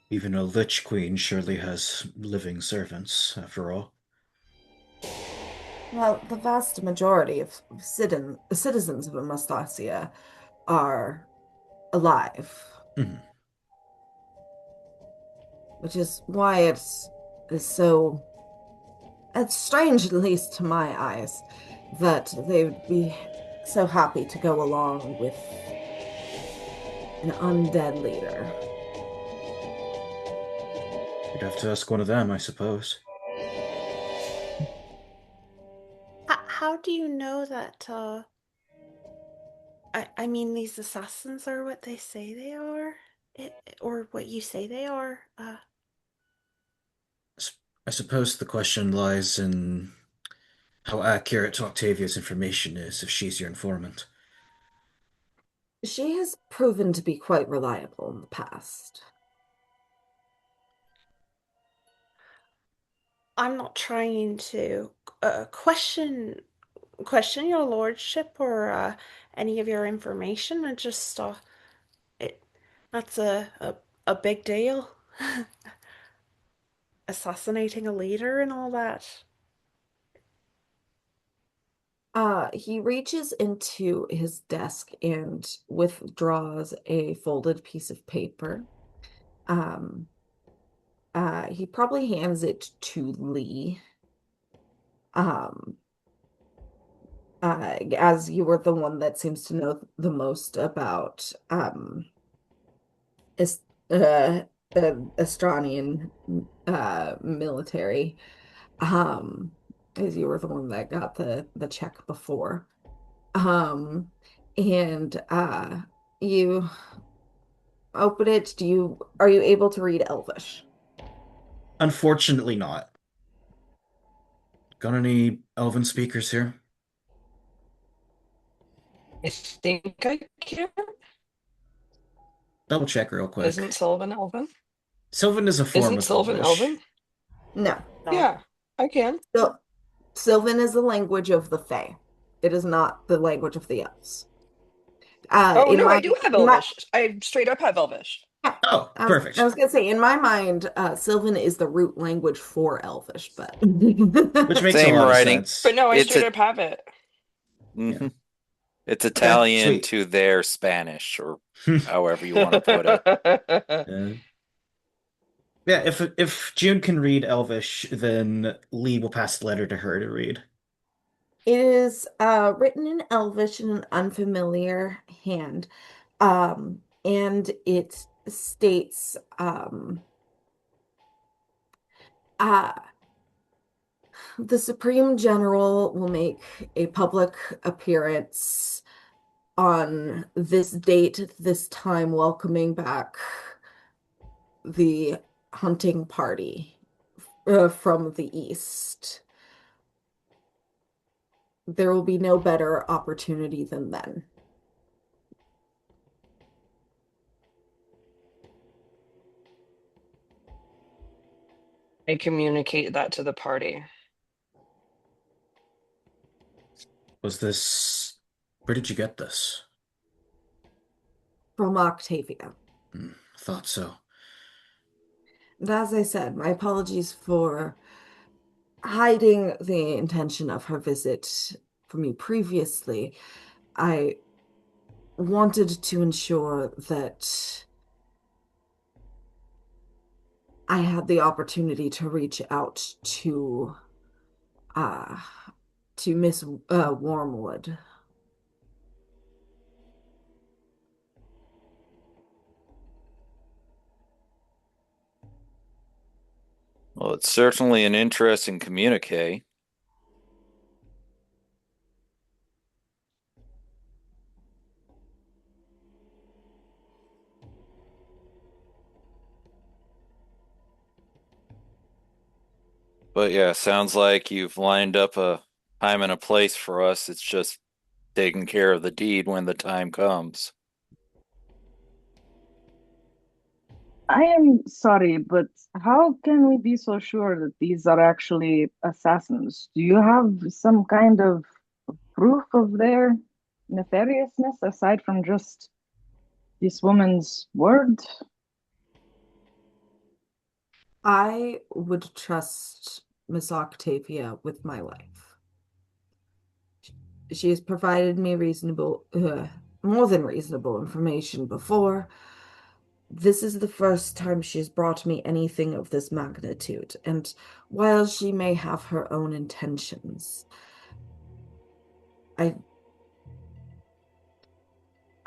Even a Lich Queen surely has living servants, after all. Well, the vast majority of citizens of Amastasia are alive, Hmm. which is why is so it's strange, at least to my eyes, that they would be so happy to go along with an undead leader. You'd have to ask one of them, I suppose. How do you know that, I mean, these assassins are what they say they are? Or what you say they are? I suppose the question lies in how accurate Octavia's information is if she's your informant. She has proven to be quite reliable in the past. I'm not trying to question your lordship or any of your information. I just it that's a big deal. Assassinating a leader and all that. He reaches into his desk and withdraws a folded piece of paper. Um, he probably hands it to Lee. Um, as you were the one that seems to know the most about is Estranian military. Um, as you were the one that got the check before. Um, and you open it. Are you able to read Elvish? Unfortunately not. Got any elven speakers here? I think I can. Double check real quick. Isn't Sylvan Elven? Sylvan is a form Isn't of Sylvan Elvish. Elven? No. No. Yeah, I can. So, Sylvan is the language of the Fae. It is not the language of the elves. Oh In no, I my do have in my Elvish. I straight up have Elvish. yeah, Oh, I perfect. was gonna say in my mind, Sylvan is the root language for Elvish, but Which makes a Same lot of writing. But sense. no, I It's straight a up have it. Yeah. mhm. It's Okay, Italian sweet. to their Spanish, or however you want to put it. Uh, yeah, if June can read Elvish, then Lee will pass the letter to her to read. it is written in Elvish in an unfamiliar hand. And it states uh the Supreme General will make a public appearance on this date, this time, welcoming back the hunting party from the east. There will be no better opportunity than then. I communicate that to the party. Was this... Where did you get this? From Octavia. Thought so. And as I said, my apologies for hiding the intention of her visit from you previously. I wanted to ensure that I had the opportunity to reach out uh to Miss Wormwood. Well, it's certainly an interesting communique. But yeah, sounds like you've lined up a time and a place for us. It's just taking care of the deed when the time comes. I am sorry, but how can we be so sure that these are actually assassins? Do you have some kind of proof of their nefariousness aside from just this woman's word? I would trust Miss Octavia with my life. She has provided me more than reasonable information before. This is the first time she's brought me anything of this magnitude, and while she may have her own intentions, I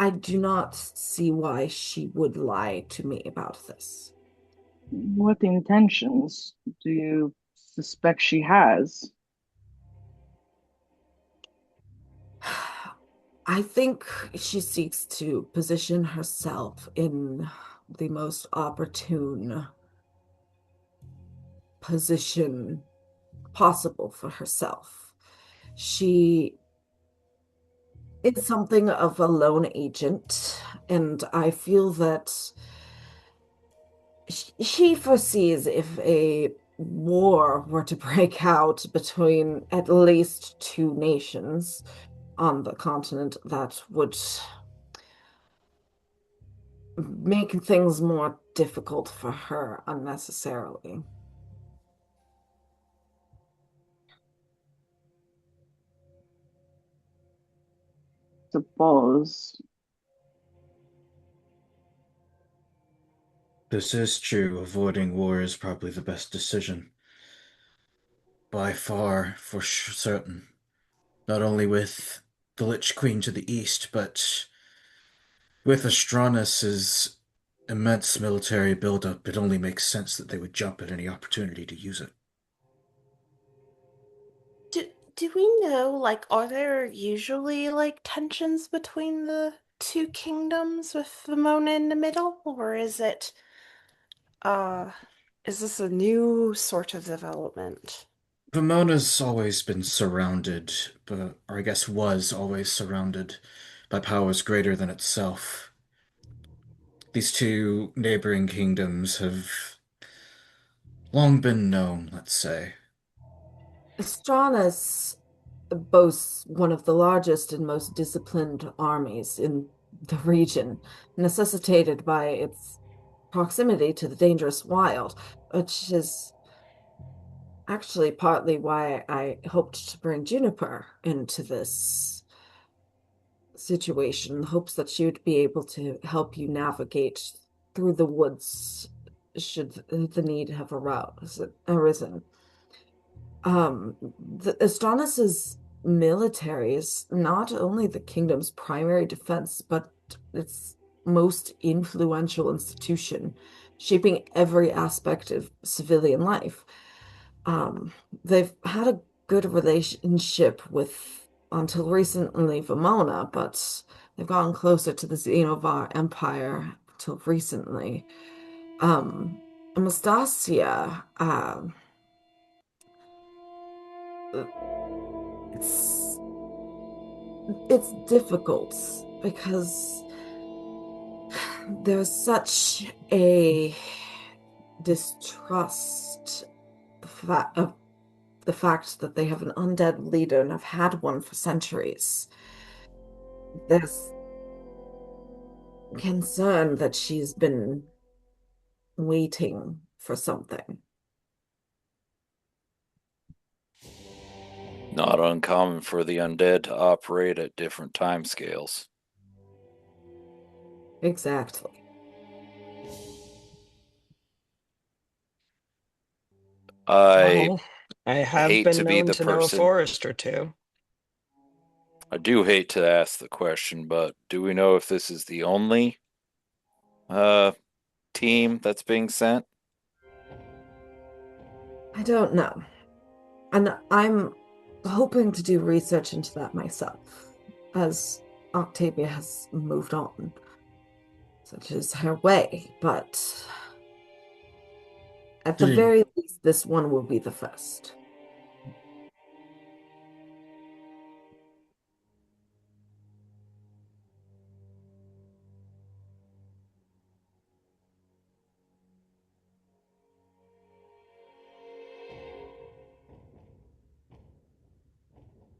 I do not see why she would lie to me about this. What intentions do you suspect she has? I think she seeks to position herself in the most opportune position possible for herself. She is something of a lone agent, and I feel that she foresees if a war were to break out between at least two nations on the continent, that would make things more difficult for her unnecessarily. Suppose. This is true. Avoiding war is probably the best decision. By far, for certain. Not only with the Lich Queen to the east, but with Astronas's immense military buildup, it only makes sense that they would jump at any opportunity to use it. Do we know, like, are there usually like tensions between the two kingdoms with the Mona in the middle, or uh is this a new sort of development? Pomona's always been surrounded, or I guess was always surrounded by powers greater than itself. These two neighboring kingdoms have long been known, let's say. Astronus boasts one of the largest and most disciplined armies in the region, necessitated by its proximity to the dangerous wild, which is actually partly why I hoped to bring Juniper into this situation, in hopes that she would be able to help you navigate through the woods should the need have arisen. The Astranis's military is not only the kingdom's primary defense, but its most influential institution, shaping every aspect of civilian life. Um, they've had a good relationship with, until recently, Vamona, but they've gotten closer to the Xenovar Empire until recently. Um, Anastasia, it's it's difficult because there's such a distrust of the fact that they have an undead leader and have had one for centuries. There's concern that she's been waiting for something. Not uncommon for the undead to operate at different time scales. Exactly. I Well, I have hate been to be known the to know a person. forest or two. I do hate to ask the question, but do we know if this is the only uh team that's being sent? I don't know. And I'm hoping to do research into that myself, as Octavia has moved on. Such is her way, but at the Did it, very least, this one will be the first.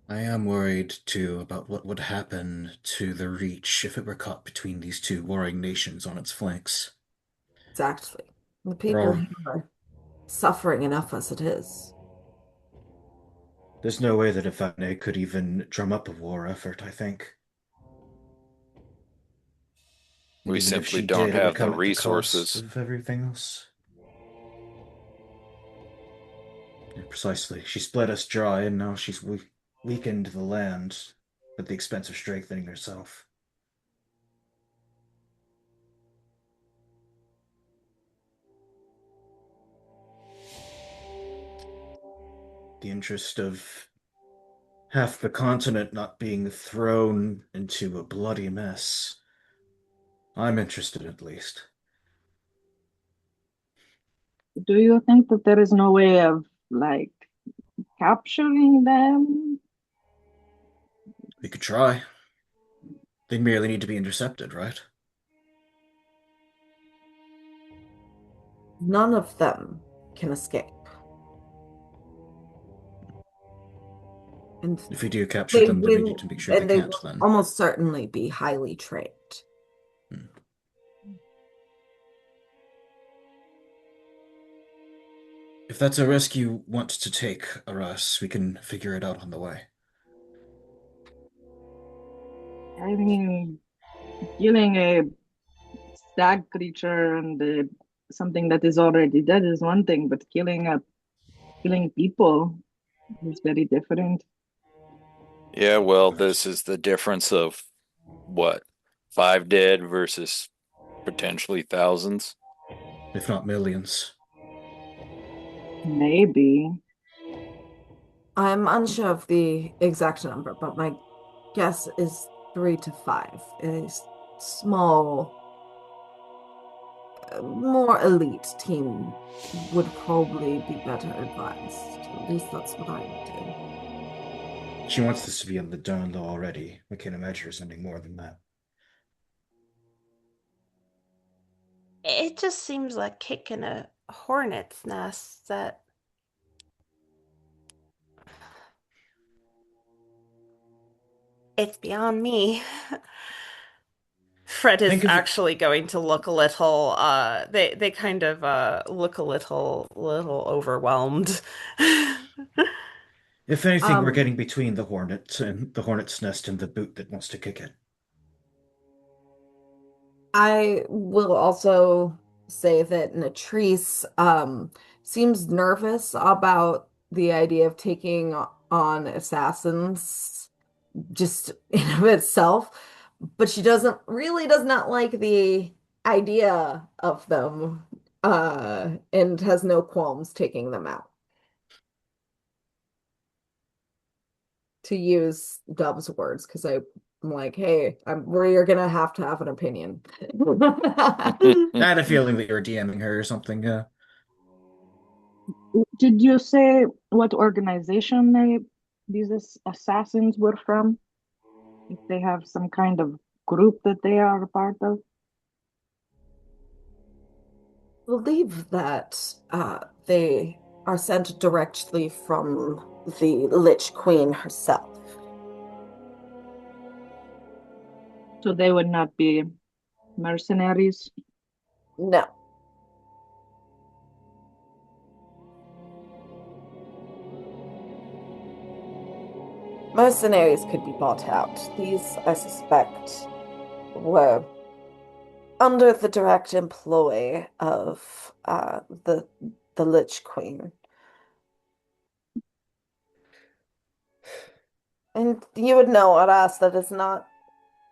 I am worried too about what would happen to the Reach if it were caught between these two warring nations on its flanks. Exactly. The There people are, here are suffering enough as it is. there's no way that Ifane could even drum up a war effort, I think. And We even if simply she don't did, it would have the come at the cost resources. of everything else. Yeah, precisely. She split us dry, and now she's weakened the land at the expense of strengthening herself. The interest of half the continent not being thrown into a bloody mess. I'm interested, at least. Do you think that there is no way of like capturing them? We could try. They merely need to be intercepted, right? None of them can escape. And If we do capture they them, then we need will, to make sure they and they can't, will then. almost certainly be highly trained. Hmm. If that's a risk you want to take, Aras, we can figure it out on the way. I mean, killing a stag creature and something that is already dead is one thing, but killing people is very different. Yeah, well, Right. this is the difference of what? Five dead versus potentially thousands. If not millions. Maybe. I'm unsure of the exact number, but my guess is 3 to 5. A small, more elite team would probably be better advised. At least that's what I would do. She wants this to be on the down low already. I can't imagine her sending more than that. It just seems like kicking a hornet's nest that it's beyond me. Fred is Think of actually going to look a little they kind of look a little overwhelmed. if anything, we're Um, getting between the hornet and the hornet's nest and the boot that wants to kick it. I will also say that Natrice seems nervous about the idea of taking on assassins just in of itself, but she does not like the idea of them and has no qualms taking them out. To use Dove's words, because I'm like, hey, we're gonna have to have an opinion. I had a feeling that you were DMing her or something. Did you say what organization these assassins were from? If they have some kind of group that they are a part of? Believe that they are sent directly from the Lich Queen herself. So they would not be mercenaries. No, mercenaries could be bought out. These, I suspect, were under the direct employ of the Lich Queen. And you would know, Aras, that it's not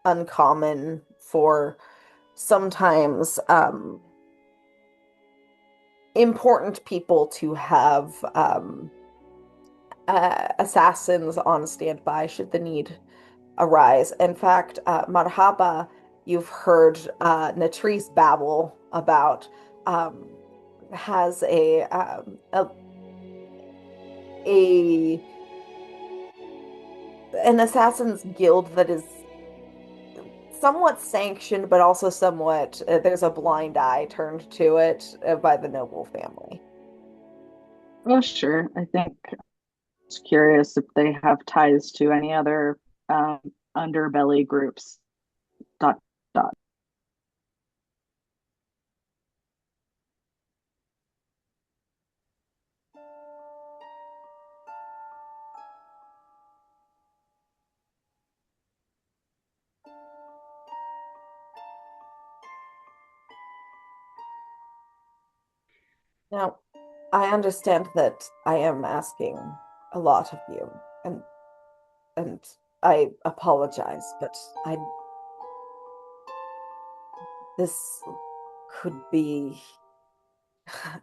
uncommon for sometimes important people to have assassins on standby should the need arise. In fact, Marhaba, you've heard Natrice babble about, um, has a an assassin's guild that is somewhat sanctioned, but also somewhat there's a blind eye turned to it by the noble family. Oh, sure. I think it's curious if they have ties to any other um, underbelly groups. Dot dot. Now, I understand that I am asking a lot of you, and I apologize, but I this could be,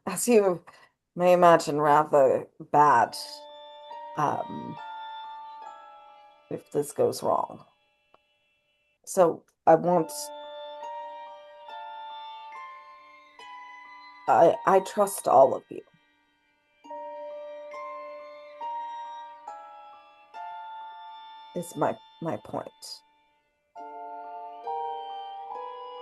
as you may imagine, rather bad if this goes wrong. So I trust all of you, is my point.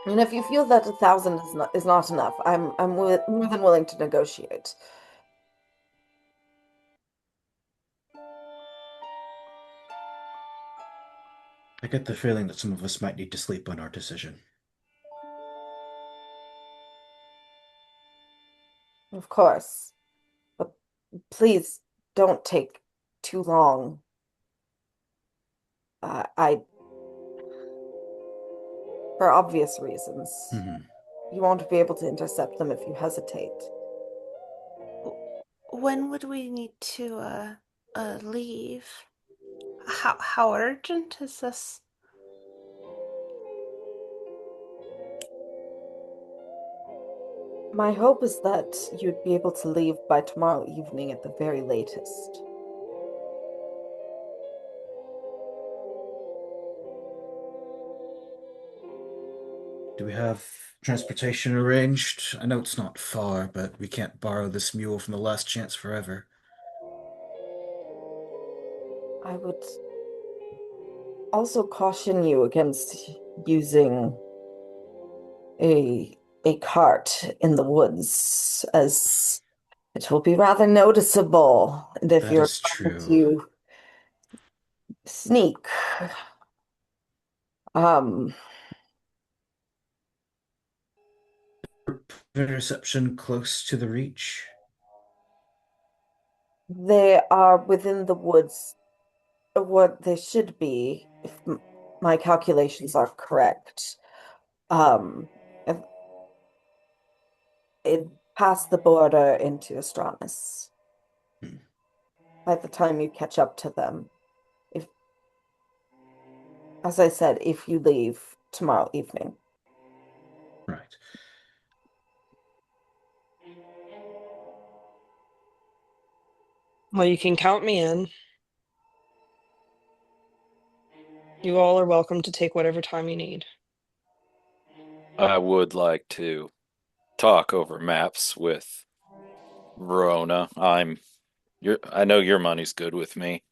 And if you feel that 1,000 is not enough, I'm more than willing to negotiate. I get the feeling that some of us might need to sleep on our decision. Of course. But please don't take too long. I, for obvious reasons, Hmm. you won't be able to intercept them if you hesitate. When would we need to leave? How urgent is this? My hope is that you'd be able to leave by tomorrow evening at the very latest. Do we have transportation arranged? I know it's not far, but we can't borrow this mule from the Last Chance forever. I would also caution you against using a a cart in the woods, as it will be rather noticeable. And if That you're is trying true. to sneak, um, Interception close to the reach. they are within the woods, what they should be, if my calculations are correct. Um, if it past the border into Astranis. Hmm. By the time you catch up to them, if, as I said, if you leave tomorrow evening. Right. Well, you can count me in. You all are welcome to take whatever time you need. I would like to talk over maps with Verona. I know your money's good with me.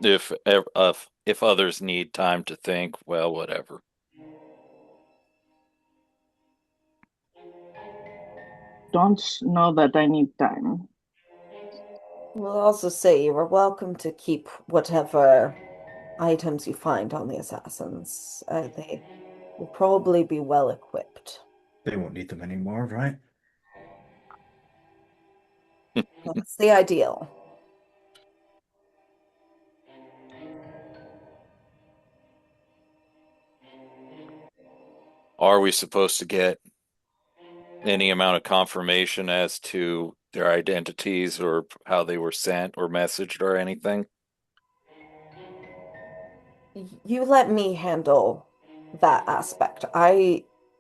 If others need time to think, well, whatever. Don't know that I need time. We'll also say you are welcome to keep whatever items you find on the assassins. They will probably be well equipped. They won't need them anymore, right? That's the ideal. Are we supposed to get any amount of confirmation as to their identities or how they were sent or messaged or anything? You let me handle that aspect.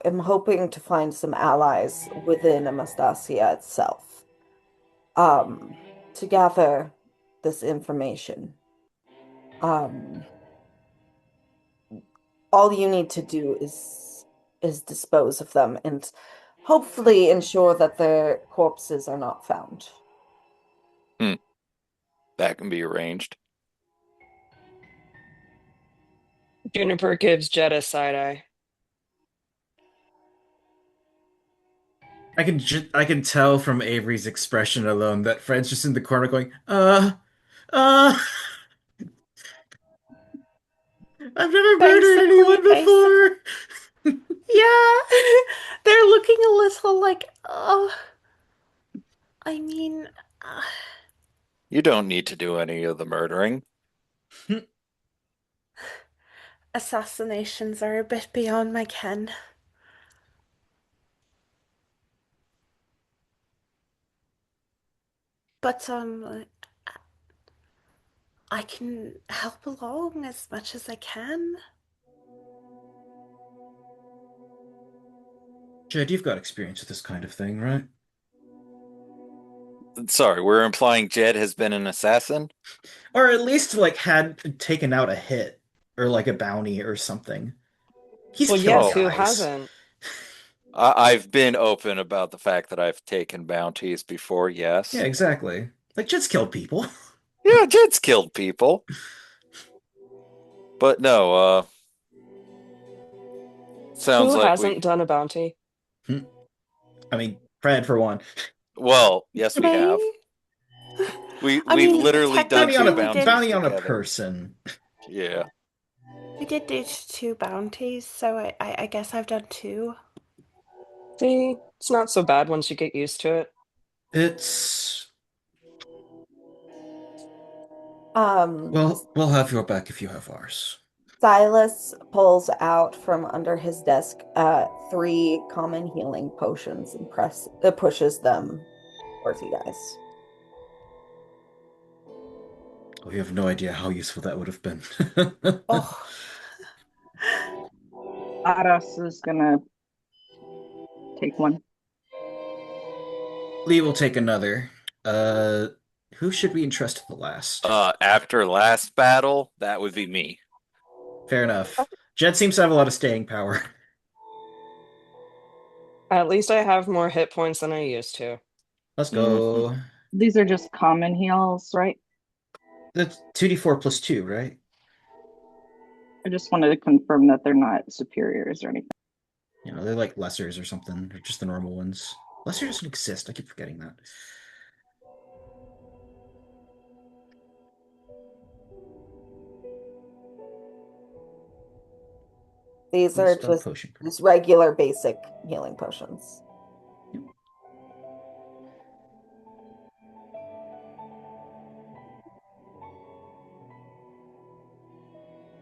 am hoping to find some allies within Amastasia itself, to gather this information. Um, all you need to do is dispose of them and hopefully ensure that their corpses are not found. Hmm, that can be arranged. Juniper gives Jed a side eye. I can tell from Avery's expression alone that Fred's just in the corner going, uh, I've never murdered Basically, anyone basically, before. yeah. They're looking a little like, oh, I mean, uh, You don't need to do any of the murdering. assassinations are a bit beyond my ken. But I can help along as much as I can. Jed, you've got experience with this kind of thing, right? Sorry, we're implying Jed has been an assassin? Or at least like had taken out a hit or like a bounty or something. He's Well, killed yes, Oh, who guys. hasn't? I've been open about the fact that I've taken bounties before, Yeah, yes. exactly. Like Jed's killed people. Yeah, Jed's killed people. But no, sounds Who like we, hasn't done a bounty? I mean, Fred for one. well, yes, we have. Me? I We've mean, literally done two bounties Bounty on a together. person. Yeah. we did do two bounties, so I guess I've done two. See, it's not so bad once you get used to it. It's Um, well, we'll have your back if you have ours. Silas pulls out from under his desk three common healing potions and pushes them towards you guys. Oh, you have no idea how useful that would have been. Oh, Aras is gonna take one. Lee will take another. Uh, who should we entrust to the last? After last battle, that would be me. Fair enough. Jed seems to have a lot of staying power. At least I have more hit points than I used to. Let's Mm, go. these are just common heals, right? That's 2d4 plus 2, right? I just wanted to confirm that they're not superiors or anything. You know, they're like lessers or something, or just the normal ones. Lesser doesn't exist. I keep forgetting that. These are List of just potion cards. just regular basic healing potions. Yep.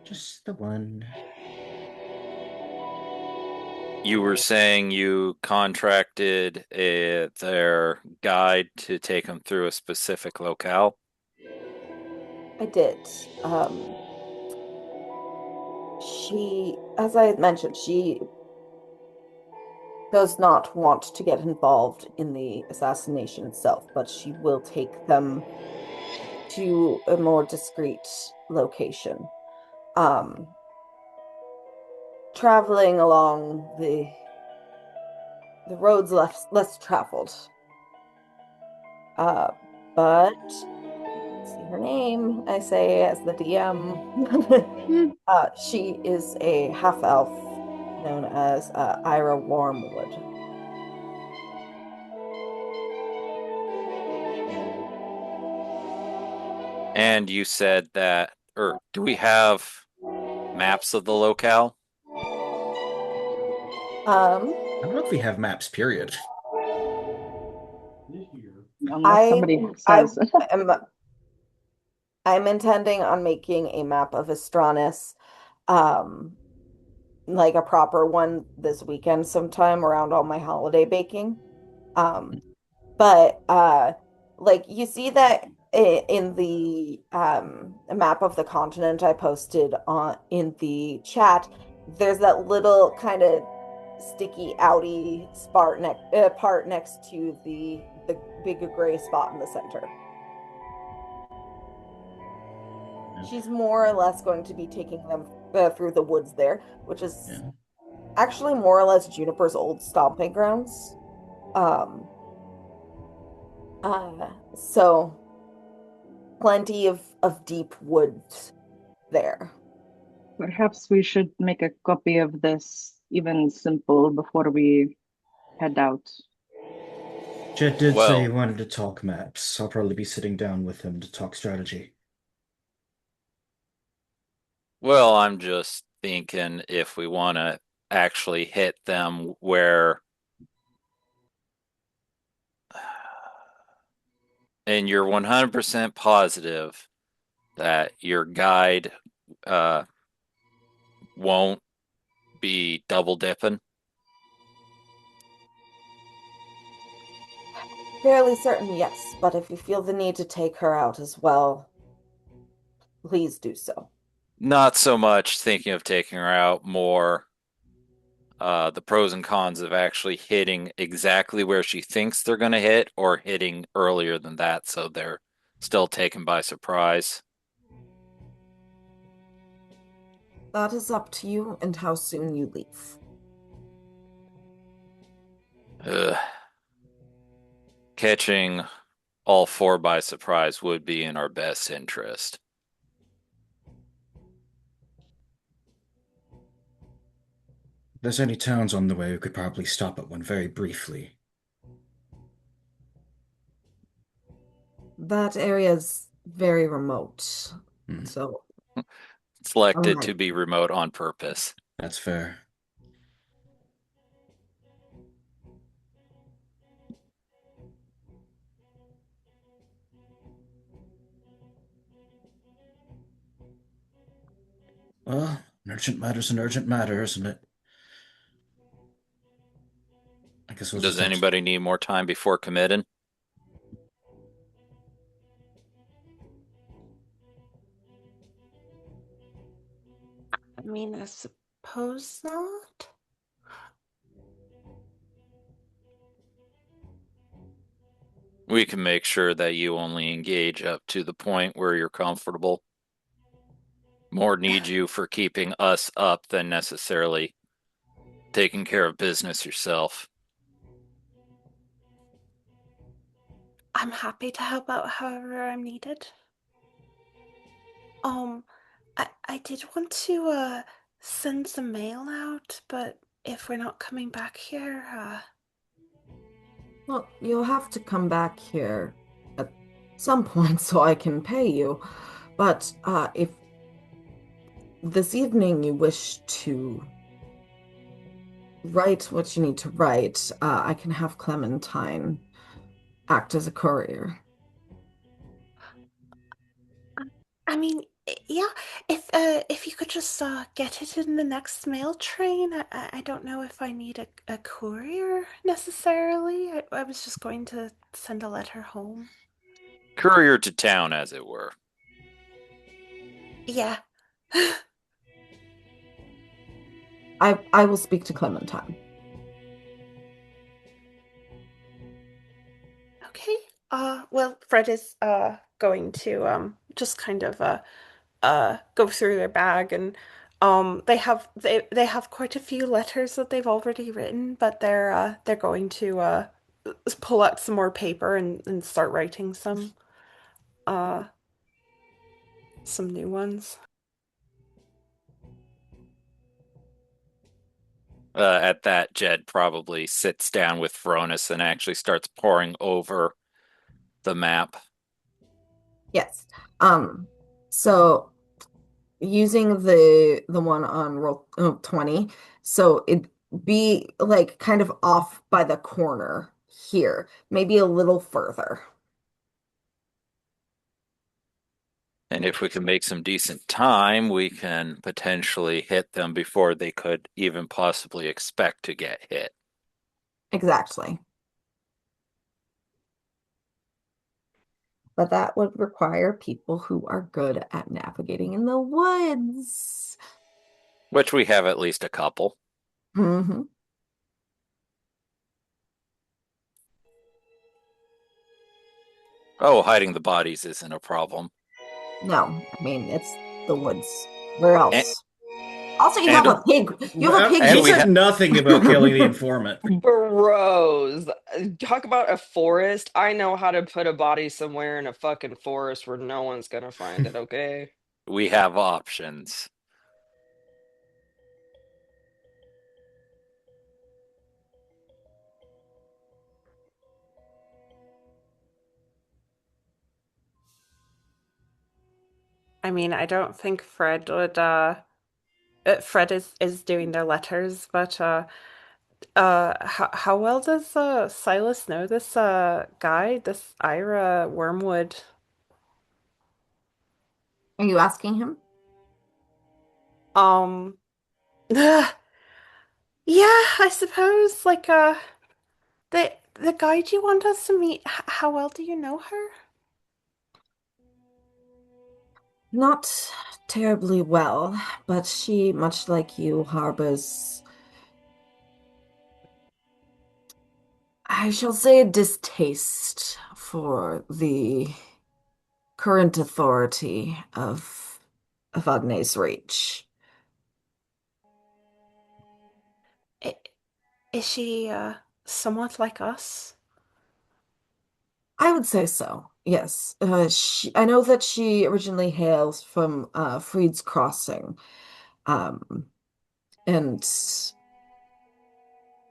Just the one. You were saying you contracted their guide to take them through a specific locale? I did. As I had mentioned, she does not want to get involved in the assassination itself, but she will take them to a more discreet location. Um, Traveling along the roads less traveled. Uh, but see her name, I say as the DM. She is a half elf known as Ira Wormwood. And you said that, or do we have maps of the locale? Um, I don't know if we have maps, period. Unless I somebody I says. am I'm intending on making a map of Astranis, um, like a proper one this weekend sometime around all my holiday baking. Um, but like you see that in the map of the continent I posted on in the chat, there's that little kind of sticky, outy part next to the big gray spot in the center. She's more or less going to be taking them through the woods there, which is Yeah. actually more or less Juniper's old stomping grounds. Um, so plenty of deep woods there. Perhaps we should make a copy of this, even simple, before we head out. Jed did say he Well, wanted to talk maps. I'll probably be sitting down with him to talk strategy. I'm just thinking if we want to actually hit them where, and you're 100% positive that your guide uh, won't be double dipping. Fairly certain, yes, but if you feel the need to take her out as well, please do so. Not so much thinking of taking her out, more the pros and cons of actually hitting exactly where she thinks they're going to hit or hitting earlier than that so they're still taken by surprise. That is up to you and how soon you leave. Ugh. Catching all four by surprise would be in our best interest. If there's any towns on the way, we could probably stop at one very briefly. That area is very remote. Hmm, So, all Selected right. to be remote on purpose. that's fair. Well, an urgent matter's an urgent matter, isn't it? I guess we'll just Does have to. anybody need more time before committing? I mean, I suppose not. We can make sure that you only engage up to the point where you're comfortable. More need you for keeping us up than necessarily taking care of business yourself. I'm happy to help out however I'm needed. Um, I did want to send some mail out, but if we're not coming back here, Well, you'll have to come back here at some point so I can pay you. But if this evening you wish to write what you need to write, I can have Clementine act as a courier. I mean, yeah, if you could just get it in the next mail train. I don't know if I need a courier necessarily. I was just going to send a letter home. Courier to town, as it were. Yeah. I will speak to Clementine. Okay. Well, Fred is going to just kind of go through their bag, and they have quite a few letters that they've already written, but they're going to pull out some more paper and start writing uh some new ones. At that, Jed probably sits down with Veronis and actually starts poring over the map. Yes. So using the one on roll 20, so it be like kind of off by the corner here, maybe a little further. And if we can make some decent time, we can potentially hit them before they could even possibly expect to get hit. Exactly. But that would require people who are good at navigating in the woods. Which we have at least a couple. Hmm. Oh, hiding the bodies isn't a problem. No, I mean it's the woods. Where And else? Also, you have and a pig. You have a Well, pig he and we said have nothing about killing the informant. Bros, talk about a forest. I know how to put a body somewhere in a fucking forest where no one's gonna find it, okay? we have options. I mean, I don't think Fred would Fred is doing their letters, but how well does Silas know this guy, this Ira Wormwood? Are you asking him? Um yeah, I suppose like the guide you want us to meet, how well do you know her? Not terribly well, but she, much like you, harbors, I shall say, a distaste for the current authority of Agnes Reach. I- Is she somewhat like us? I would say so. Yes. I know that she originally hails from Freed's Crossing, um, and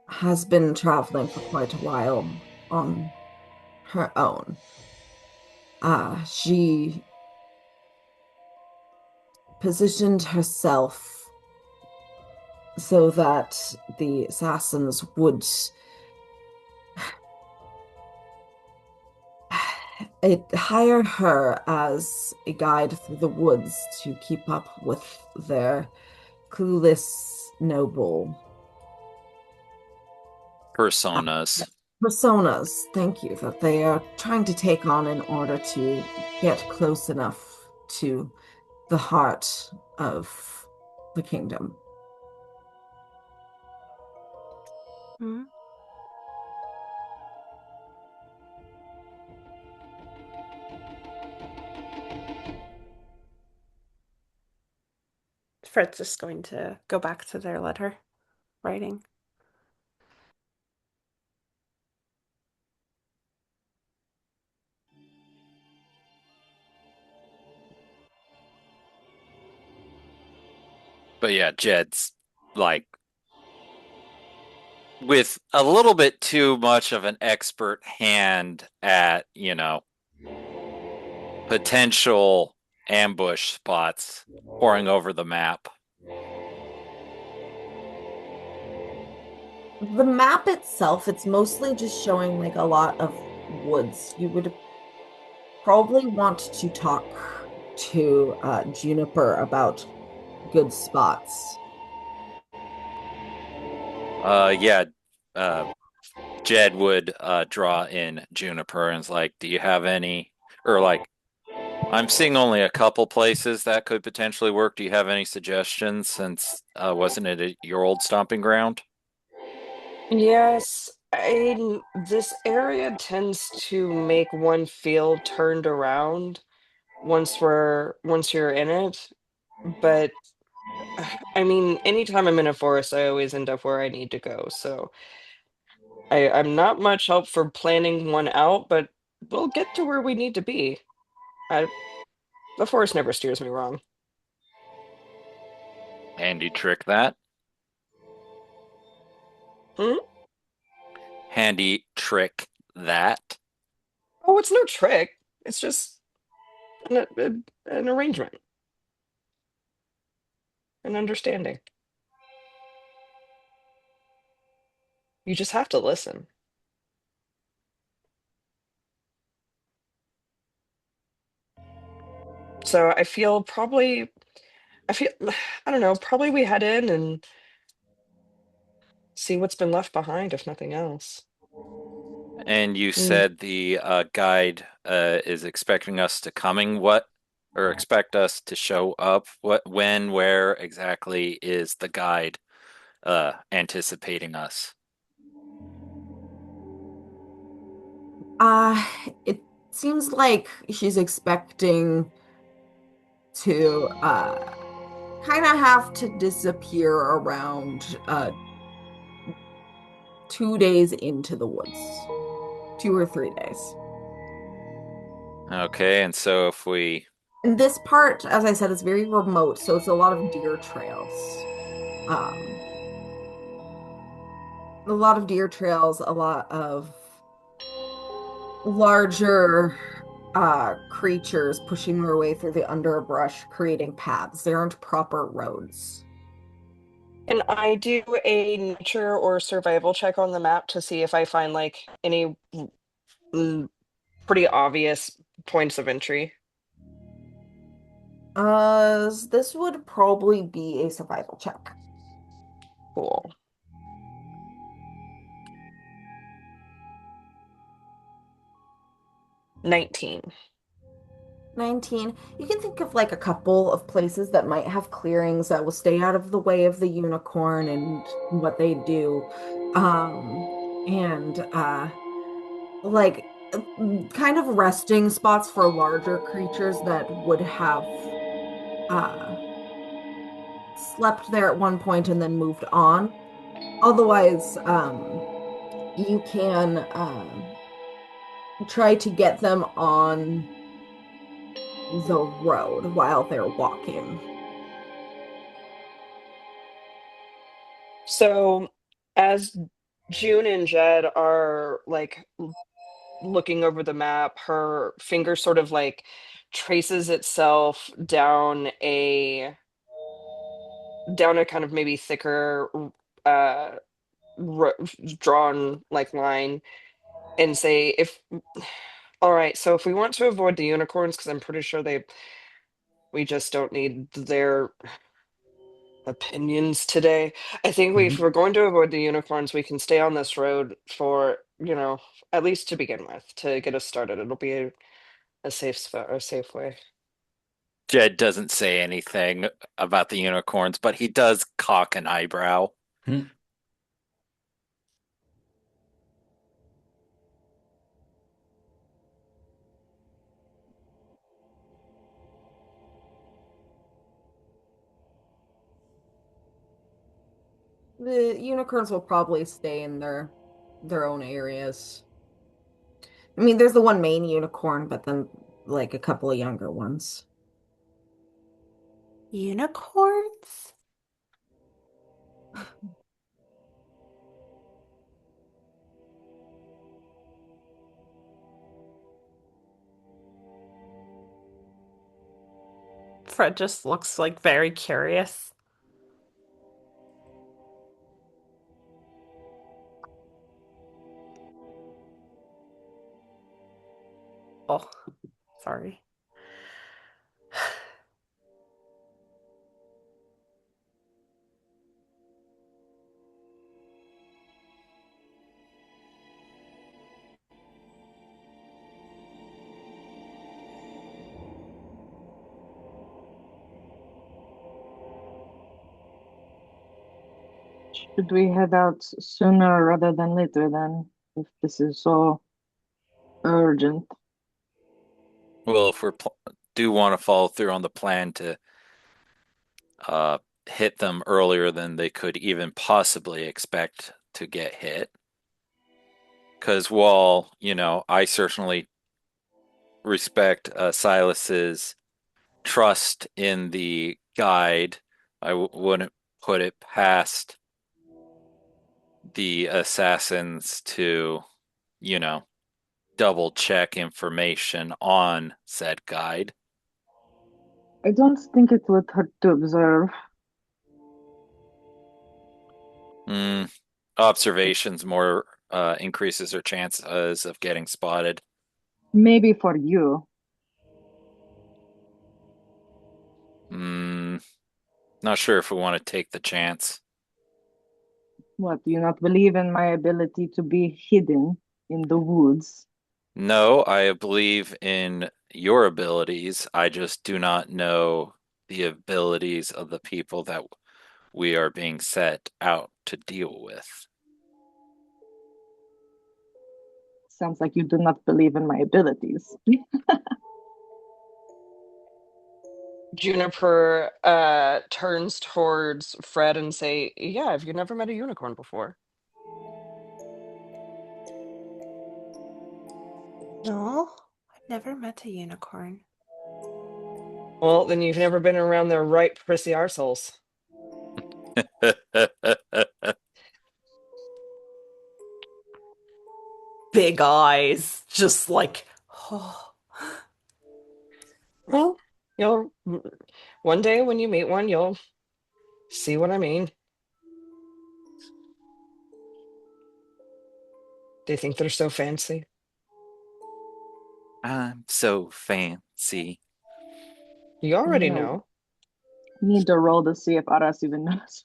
has been traveling for quite a while on her own. She positioned herself so that the assassins would hire her as a guide through the woods to keep up with their clueless noble uh, Personas. personas, thank you, that they are trying to take on in order to get close enough to the heart of the kingdom. Hmm? Fred's just going to go back to their letter writing. But yeah, Jed's like with a little bit too much of an expert hand at, potential ambush spots pouring over the map. The map itself, it's mostly just showing like a lot of woods. You would probably want to talk to Juniper about good spots. Yeah, uh, Jed would draw in Juniper and is like, do you have any, or like, I'm seeing only a couple places that could potentially work. Do you have any suggestions since wasn't it your old stomping ground? Yes, this area tends to make one feel turned around once you're in it. But I mean, anytime I'm in a forest, I always end up where I need to go. So I'm not much help for planning one out, but we'll get to where we need to be. I The forest never steers me wrong. Handy trick that. Hmm? Handy trick that. Oh, it's no trick. It's just an arrangement, an understanding. You just have to listen. So I feel, I don't know, probably we head in and see what's been left behind, if nothing else. And you Mm. said the guide is expecting us to coming what? Or expect us to show up? What, when, where exactly is the guide anticipating us? Uh, it's seems like she's expecting to kind of have to disappear around 2 days into the woods, 2 or 3 days. Okay, and so if we And this part, as I said, is very remote, so it's a lot of deer trails. Um, a lot of deer trails, a lot of larger creatures pushing their way through the underbrush, creating paths. They aren't proper roads. Can I do a nature or survival check on the map to see if I find like any mm, pretty obvious points of entry? This would probably be a survival check. Cool. 19. 19. You can think of like a couple of places that might have clearings that will stay out of the way of the unicorn and what they do. Um, and like kind of resting spots for larger creatures that would have uh slept there at one point and then moved on. Otherwise, you can try to get them on the road while they're walking. So as June and Jed are like looking over the map, her finger sort of like traces itself down a kind of maybe thicker uh ro drawn like line and say if all right, so if we want to avoid the unicorns, because I'm pretty sure we just don't need their opinions today. I think if Mhm. we're going to avoid the unicorns, we can stay on this road for, at least to begin with, to get us started. It'll be a safe spot, a safe way. Jed doesn't say anything about the unicorns, but he does cock an eyebrow. Hmm. The unicorns will probably stay in their own areas. I mean, there's the one main unicorn, but then like a couple of younger ones. Unicorns? Fred just looks like very curious. Oh, sorry. Should we head out sooner rather than later then, if this is so urgent? Well, if we do want to follow through on the plan to uh, hit them earlier than they could even possibly expect to get hit, because while, I certainly respect Silas's trust in the guide, I wouldn't put it past the assassins to, you know, double check information on said guide. I don't think it would hurt to observe. Mm, observations more increases their chances of getting spotted. Maybe for you. Mm, not sure if we want to take the chance. What, do you not believe in my ability to be hidden in the woods? No, I believe in your abilities. I just do not know the abilities of the people that we are being set out to deal with. Sounds like you do not believe in my abilities. Juniper turns towards Fred and say, "Yeah, have you never met a unicorn before?" No, I've never met a unicorn. Well, then you've never been around their right prissy arseholes. Big eyes, just like, oh. Well, you'll one day when you meet one, you'll see what I mean. They think they're so fancy. I'm so fancy. You already No. know. Need to roll to see if Aras even knows.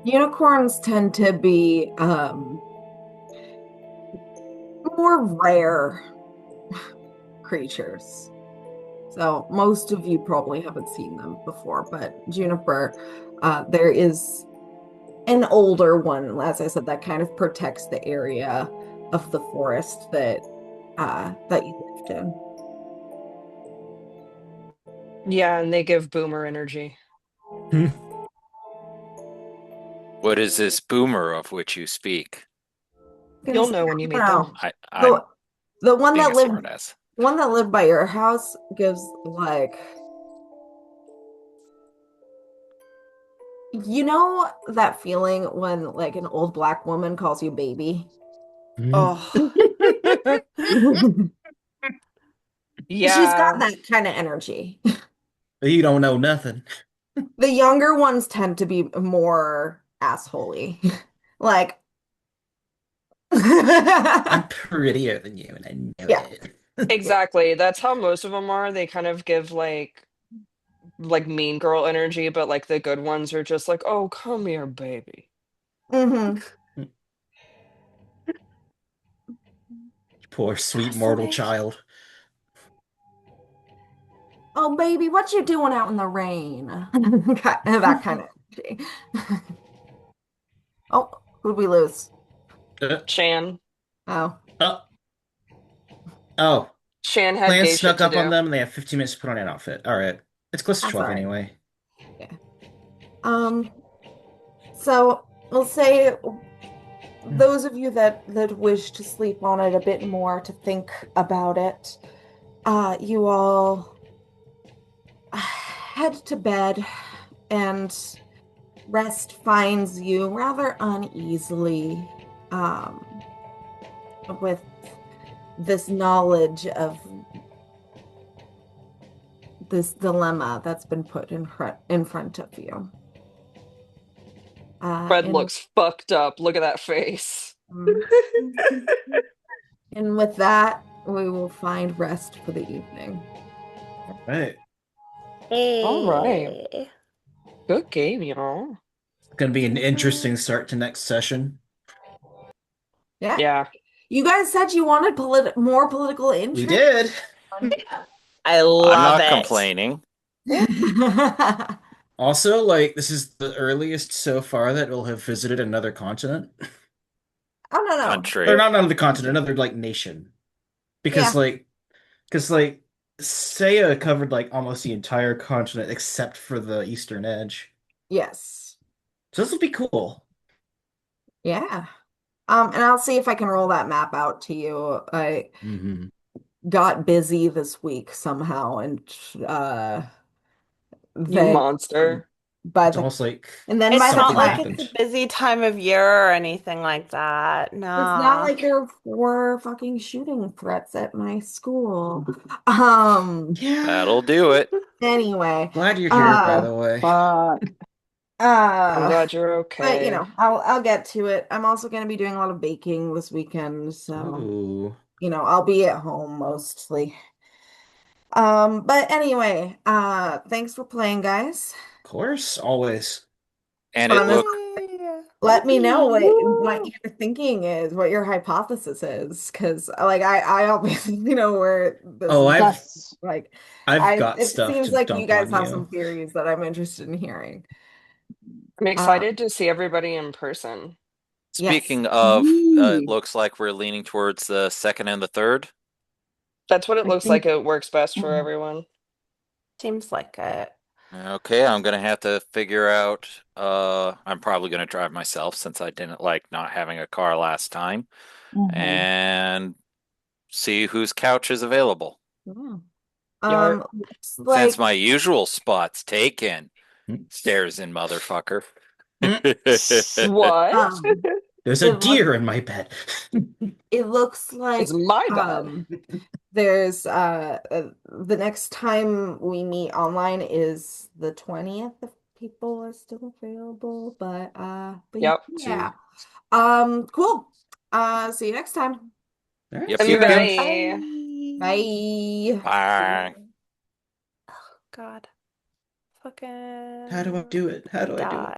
Unicorns tend to be more rare creatures. So most of you probably haven't seen them before, but Juniper, there is an older one, as I said, that kind of protects the area of the forest that you lived in. Yeah, and they give Boomer energy. What is this boomer of which you speak? You'll know when you meet them. No, I'm the one being that a lived smartass. one that lived by your house gives like you know that feeling when like an old black woman calls you baby? Oh, She's Yeah, got that kind of energy. You don't know nothing. The younger ones tend to be more assholey. Like, I'm prettier than you, and I know yeah, it. yeah. exactly. That's how most of them are. They kind of give like mean girl energy, but like the good ones are just like, "Oh, come here, baby." Hmm. Poor sweet mortal fascinating. child. Oh, baby, what you doing out in the rain? That kind of energy. Oh, who'd we lose? Uh, Shan. Oh, oh, oh. Shan had Plans gay shit snuck to up on do. them, and they have 15 minutes to put on an outfit. All right. It's close to that's all 12 right. anyway. Yeah. So we'll say those of you that wish to sleep on it a bit more, to think about it, you all head to bed, and rest finds you rather uneasily, um, with this knowledge of this dilemma that's been put in front of you. Uh, Fred and looks fucked up. Look at that face. um, and with that, we will find rest for the evening. Right. All right. Hey. Good game, y'all. Gonna be an interesting start to next session. Yeah. Yeah. You guys said you wanted more political We intrigue. did. I I'm love not it. complaining. Oh, Also, like, this is the earliest so far that we'll have visited another continent. no, no. Or Country. not another continent, another, like, nation. Because, Yeah. like, because, like, Saya covered, like, almost the entire continent except for the eastern edge. Yes. So this will be cool. Yeah. And I'll see if I can roll that map out to you. I Hmm. got busy this week somehow, and uh You then monster. by It's the almost like and then by It's the not something like time it's happened. a busy time of year or anything like that. it's not No. like there were fucking shooting threats at my school. Um Yeah. That'll do it. anyway, Glad you're here, by uh the way. Fuck. I'm uh glad you're but okay. I'll get to it. I'm also going to be doing a lot of baking this weekend, so Ooh, I'll be at home mostly. But anyway, thanks for playing, guys. of course, always. It's And it fun as looked Yay. let me know what Woo! your thinking is, what your hypothesis is, because like I obviously know where this Oh, is Yes. I've got it stuff seems to like you dump guys on have you. some theories that I'm interested in hearing. I'm Uh, excited to see everybody in person. yes. Speaking of, it Yee. looks like we're leaning towards the second and the third. That's what it I looks like think it works best for mm, everyone. Seems like it. Okay, I'm gonna have to figure out. I'm probably gonna drive myself since I didn't like not having a car last time, mhm. and see whose couch is available. Yeah. Yar. Looks Since like my usual spot's taken, Hmm? stairs in motherfucker. Hmm? What? um There's a it look deer in my bed. it looks It's like my bed. there's the next time we meet online is the 20th if people are still available, but Yep. yeah. Cool. See you next time. All right, Yep, see you yep, yep. around. Bye. Bye. Bye. Bye. God. How do I Fucking do it? How do I do die. it?